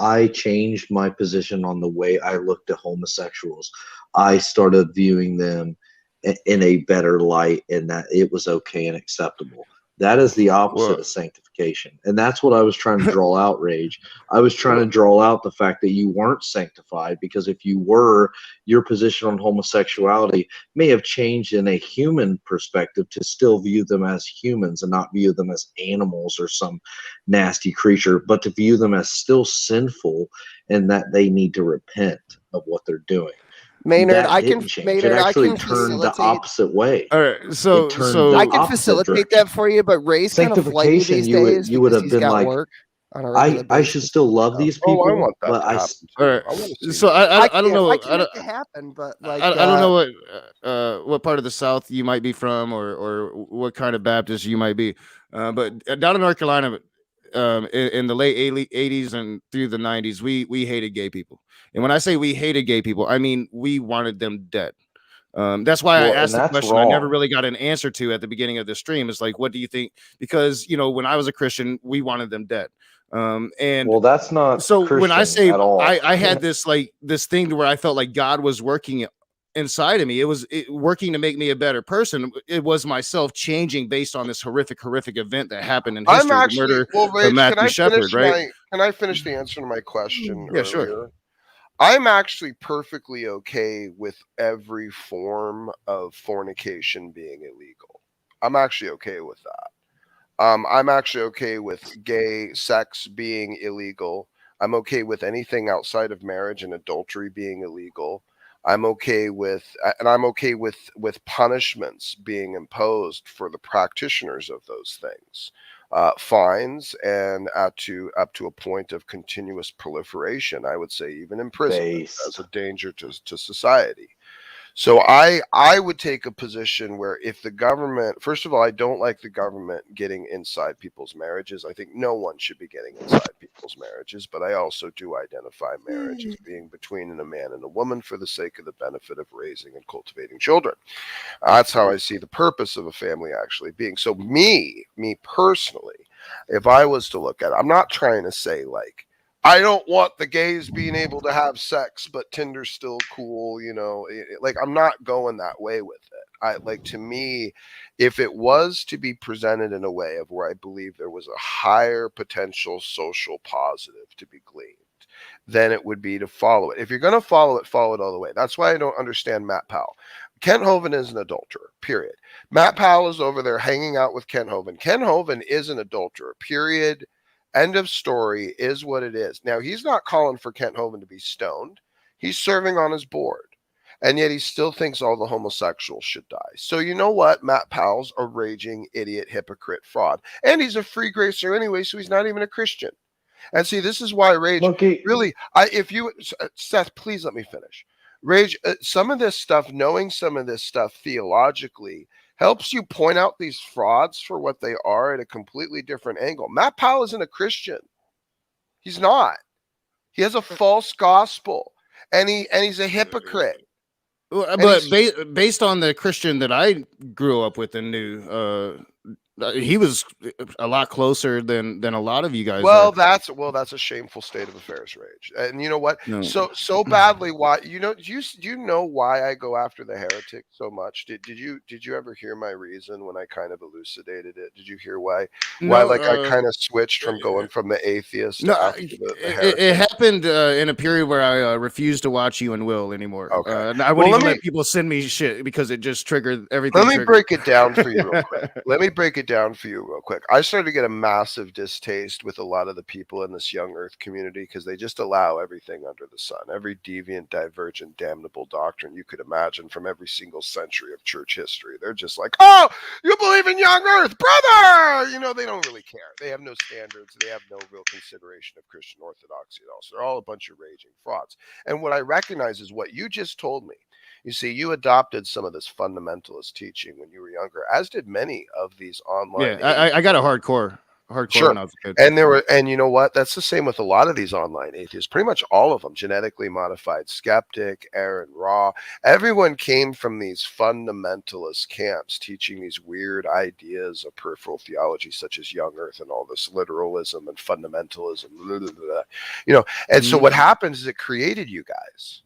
I changed my position on the way I looked at homosexuals. I started viewing them in a better light, and that it was okay and acceptable. That is the opposite of sanctification. And that's what I was trying to draw out, Rage. I was trying to draw out the fact that you weren't sanctified, because if you were, your position on homosexuality may have changed in a human perspective to still view them as humans and not view them as animals or some nasty creature, but to view them as still sinful and that they need to repent of what they're doing. Maynard, That I can didn't change. Maynard, It I actually can turned the facilitate. opposite way. All right, so It turned the I can opposite facilitate direction. that for you, but Ray's kind of flighty Sanctification, these you would days you would because have he's been got like, work on a regular I basis. should still love these I people, want that but to I happen s- too. all I right. want to see So that. I don't know. I can make it happen, but like I don't know what part of the South you might be from, or what kind of Baptist you might be, but down in North Carolina, in the late 80s and through the 90s, we hated gay people. And when I say we hated gay people, I mean we wanted them dead. That's why I Well, and asked the that's question I never wrong. really got an answer to at the beginning of the stream. It's like, what do you think? Because when I was a Christian, we wanted them dead. And Well, that's not so when I Christian say at all. I had this thing where I felt like God was working inside of me. It was working to make me a better person. It was myself changing based on this horrific event that happened in history, I'm the actually murder well, of Rage. Matthew Shepard, right? Can I finish the answer to my question Yeah, sure. earlier? I'm actually perfectly okay with every form of fornication being illegal. I'm actually okay with that. I'm actually okay with gay sex being illegal. I'm okay with anything outside of marriage and adultery being illegal. I'm okay with punishments being imposed for the practitioners of those things, fines, and up to a point of continuous proliferation. I would say even imprisonment as a danger to society. So I would take a position where if the government, first of all, I don't like the government getting inside people's marriages. I think no one should be getting inside people's marriages, but I also do identify marriage as being between a man and a woman for the sake of the benefit of raising and cultivating children. That's how I see the purpose of a family actually being. So me personally, if I was to look at it, I'm not trying to say like, I don't want the gays being able to have sex, but Tinder's still cool, like I'm not going that way with it. To me, if it was to be presented in a way of where I believe there was a higher potential social positive to be gleaned, then it would be to follow it. If you're going to follow it all the way. That's why I don't understand Matt Powell. Kent Hovind is an adulterer, period. Matt Powell is over there hanging out with Kent Hovind. Kent Hovind is an adulterer, period. End of story, is what it is. Now, he's not calling for Kent Hovind to be stoned. He's serving on his board. And yet he still thinks all the homosexuals should die. So you know what? Matt Powell's a raging idiot, hypocrite, fraud. And he's a free gracer anyway, so he's not even a Christian. And see, this is why Rage, really, Seth, please let me finish. Rage, some of this stuff, knowing some of this stuff theologically, helps you point out these frauds for what they are at a completely different angle. Matt Powell isn't a Christian. He's not. He has a false gospel, and he's a hypocrite. But based on the Christian that I grew up with and knew, he was a lot closer than a lot of you guys. Well, that's a shameful state of affairs, Rage. And you know what? No. So badly. Why? Do you know why I go after the heretic so much? Did you ever hear my reason when I kind of elucidated it? Did you hear why? Why I kind of switched from going from the atheist to after the heretic? It happened in a period where I refused to watch you and Will anymore. Okay. I wouldn't even let people send me shit because it just triggered everything. Let me break it down for you real quick. I started to get a massive distaste with a lot of the people in this young earth community because they just allow everything under the sun, every deviant, divergent, damnable doctrine you could imagine from every single century of church history. They're just like, oh, you believe in young earth, brother! They don't really care. They have no standards. They have no real consideration of Christian orthodoxy at all. So they're all a bunch of raging frauds. And what I recognize is what you just told me. You see, you adopted some of this fundamentalist teaching when you were younger, as did many of these online. Yeah, I got a hardcore sure. when I was a kid. And you know what? That's the same with a lot of these online atheists. Pretty much all of them, genetically modified skeptic, Aaron Raw. Everyone came from these fundamentalist camps, teaching these weird ideas of peripheral theology, such as young earth and all this literalism and fundamentalism. Blah, blah, blah. And so what happens is it created you guys.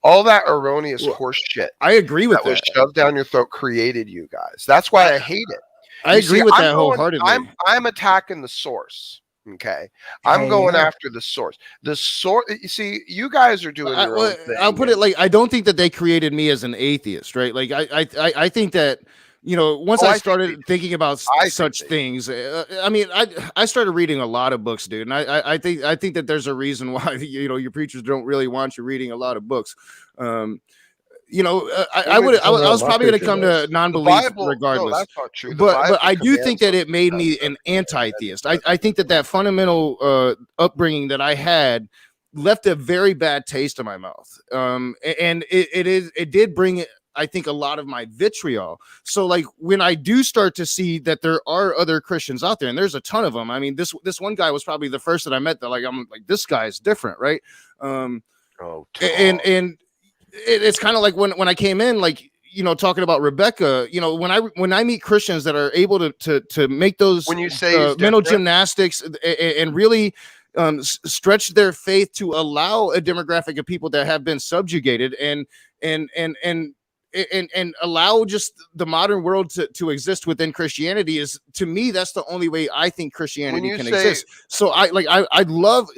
All that erroneous horse shit. I agree with that was shoved down your throat created you guys. That's why I hate it. I You agree see, with I'm that going- wholeheartedly. I'm attacking the source. Okay, I'm Hey, going yeah. after the source. The source. You see, you guys are doing your own thing. I'll put it like I don't think that they created me as an atheist, right? Like I think that once Oh, I I think started thinking about I think such things, I mean, I started reading a lot of books, dude, and I think that there's a reason why your preachers don't really want you reading a lot of books. I was probably going to come to non-belief regardless. No, that's not true. But I do think that it made me an anti-theist. I think that fundamental upbringing that I had left a very bad taste in my mouth. And it did bring, I think, a lot of my vitriol. So like when I do start to see that there are other Christians out there, and there's a ton of them. I mean, this one guy was probably the first that I met that I'm like, this guy is different, right? And it's kind of like when I came in, like, talking about Rebecca, when I meet Christians that are able to make those when you say mental gymnastics and really stretch their faith to allow a demographic of people that have been subjugated and allow just the modern world to exist within Christianity, is, to me, that's the only way I think Christianity can exist. So I love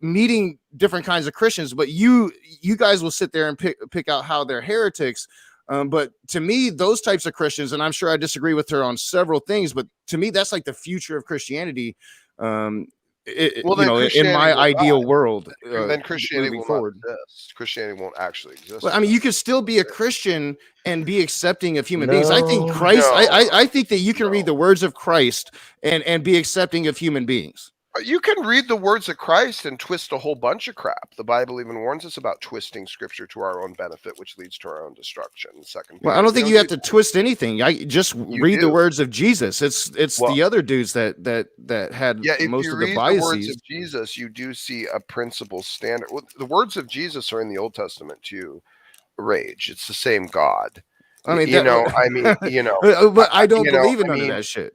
meeting different kinds of Christians, but you guys will sit there and pick out how they're heretics. But to me, those types of Christians, and I'm sure I disagree with her on several things, but to me, that's like the future of Christianity. In my ideal world, then Christianity moving will forward. not exist. Christianity won't actually exist. Well, I mean, you could still be a Christian and be accepting of human beings. I think Christ. I think that you can read the words of Christ and be accepting of human beings. You can read the words of Christ and twist a whole bunch of crap. The Bible even warns us about twisting scripture to our own benefit, which leads to our own destruction. Well, I don't think you have to twist anything. I just read the words of Jesus. It's the other dudes that had most of the biases. The words of Jesus, you do see a principle standard. Well, the words of Jesus are in the Old Testament too. Rage. It's the same God. I mean, but I don't believe in none of that shit,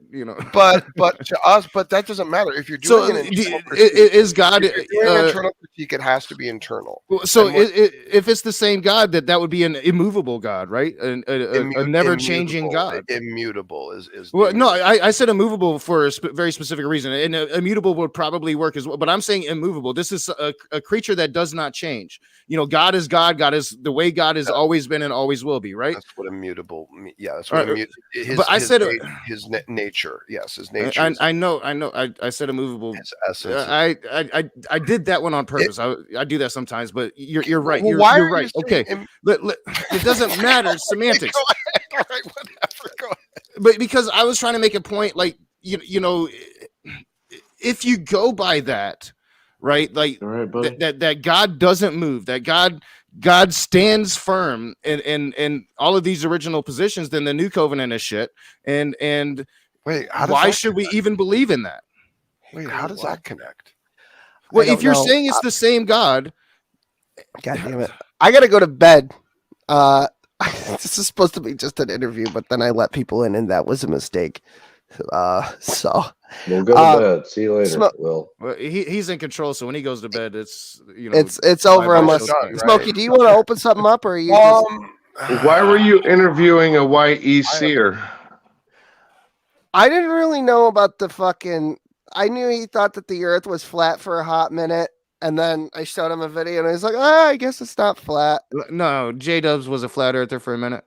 But to us, but that doesn't matter. If you're doing an internal critique, is God if you're doing internal critique, it has to be internal. So if it's the same God, that would be an immovable God, right? A never-changing God. Immutable is well, no, I said immovable for a very specific reason, and immutable would probably work as well. But I'm saying immovable. This is a creature that does not change. God is God. God is the way God has always been and always will be, right? That's what immutable. Yeah, that's what his nature. Yes, his nature. I know. I said immovable. His essence. I did that one on purpose. I do that sometimes, but you're right. Well, You're right. Okay, it doesn't matter. Semantics. All right, whatever. Go ahead. But because I was trying to make a point, like if you go by that, right, like that God doesn't move, that God stands firm in all of these original positions, then the new covenant is shit. And wait, why should we even believe in that? Wait, how does that connect? Well, if you're saying it's the same God, God damn it, I gotta go to bed. This is supposed to be just an interview, but then I let people in, and that was a mistake. So we'll go to bed. See you later. Well, he's in control, so when he goes to bed, it's it's over. Unless Smokey, do you want to open something up, or are you? Why were you interviewing a white seer? I didn't really know about the fucking. I knew he thought that the Earth was flat for a hot minute, and then I showed him a video, and he's like, I guess it's not flat." No, Jdubs was a flat earther for a minute.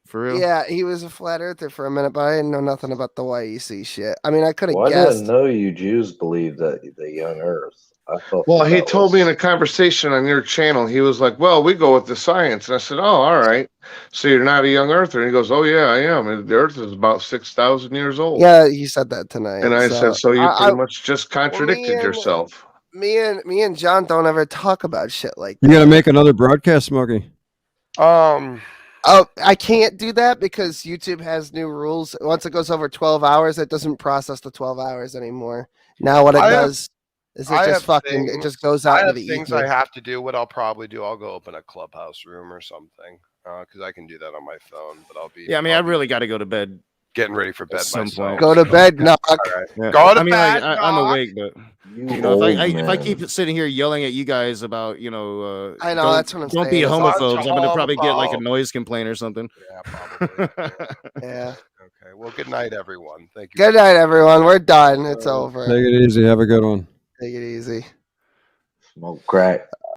For real? Yeah, he was a flat earther for a minute, but I didn't know nothing about the YEC shit. I mean, I could have I guessed. didn't know you Jews believe that the young Earth. I thought. Well, he told me in a conversation on your channel, he was like, "Well, we go with the science," and I said, "Oh, all right. So you're not a young Earther?" And he goes, "Oh yeah, I am. And the Earth is about 6,000 years old." Yeah, he said that tonight. And I said, "So you pretty much just contradicted yourself." Me and John don't ever talk about shit like that. You got to make another broadcast, Smokey. Oh, I can't do that because YouTube has new rules. Once it goes over 12 hours, it doesn't process the 12 hours anymore. Now what it does is it just goes out into the things ether. I have to do. What I'll probably do, I'll go open a clubhouse room or something because I can do that on my phone. But I'll be. Yeah, I mean, I really got to go to bed getting ready for bed some myself. point. Go to bed, knock. All right. Yeah. Go to I mean, bed, I'm knock. awake, but you know, if I keep sitting here yelling at you guys about, you know, I know, don't, that's what I'm don't be saying. homophobes, I'm gonna Bunch probably of get like a homophobes. noise complaint or something. Yeah, probably. Yeah. Okay. Well, good night, everyone. Thank you. Good night, everyone. We're done. It's over. Take it easy. Have a good one. Take it easy. Smoke crack.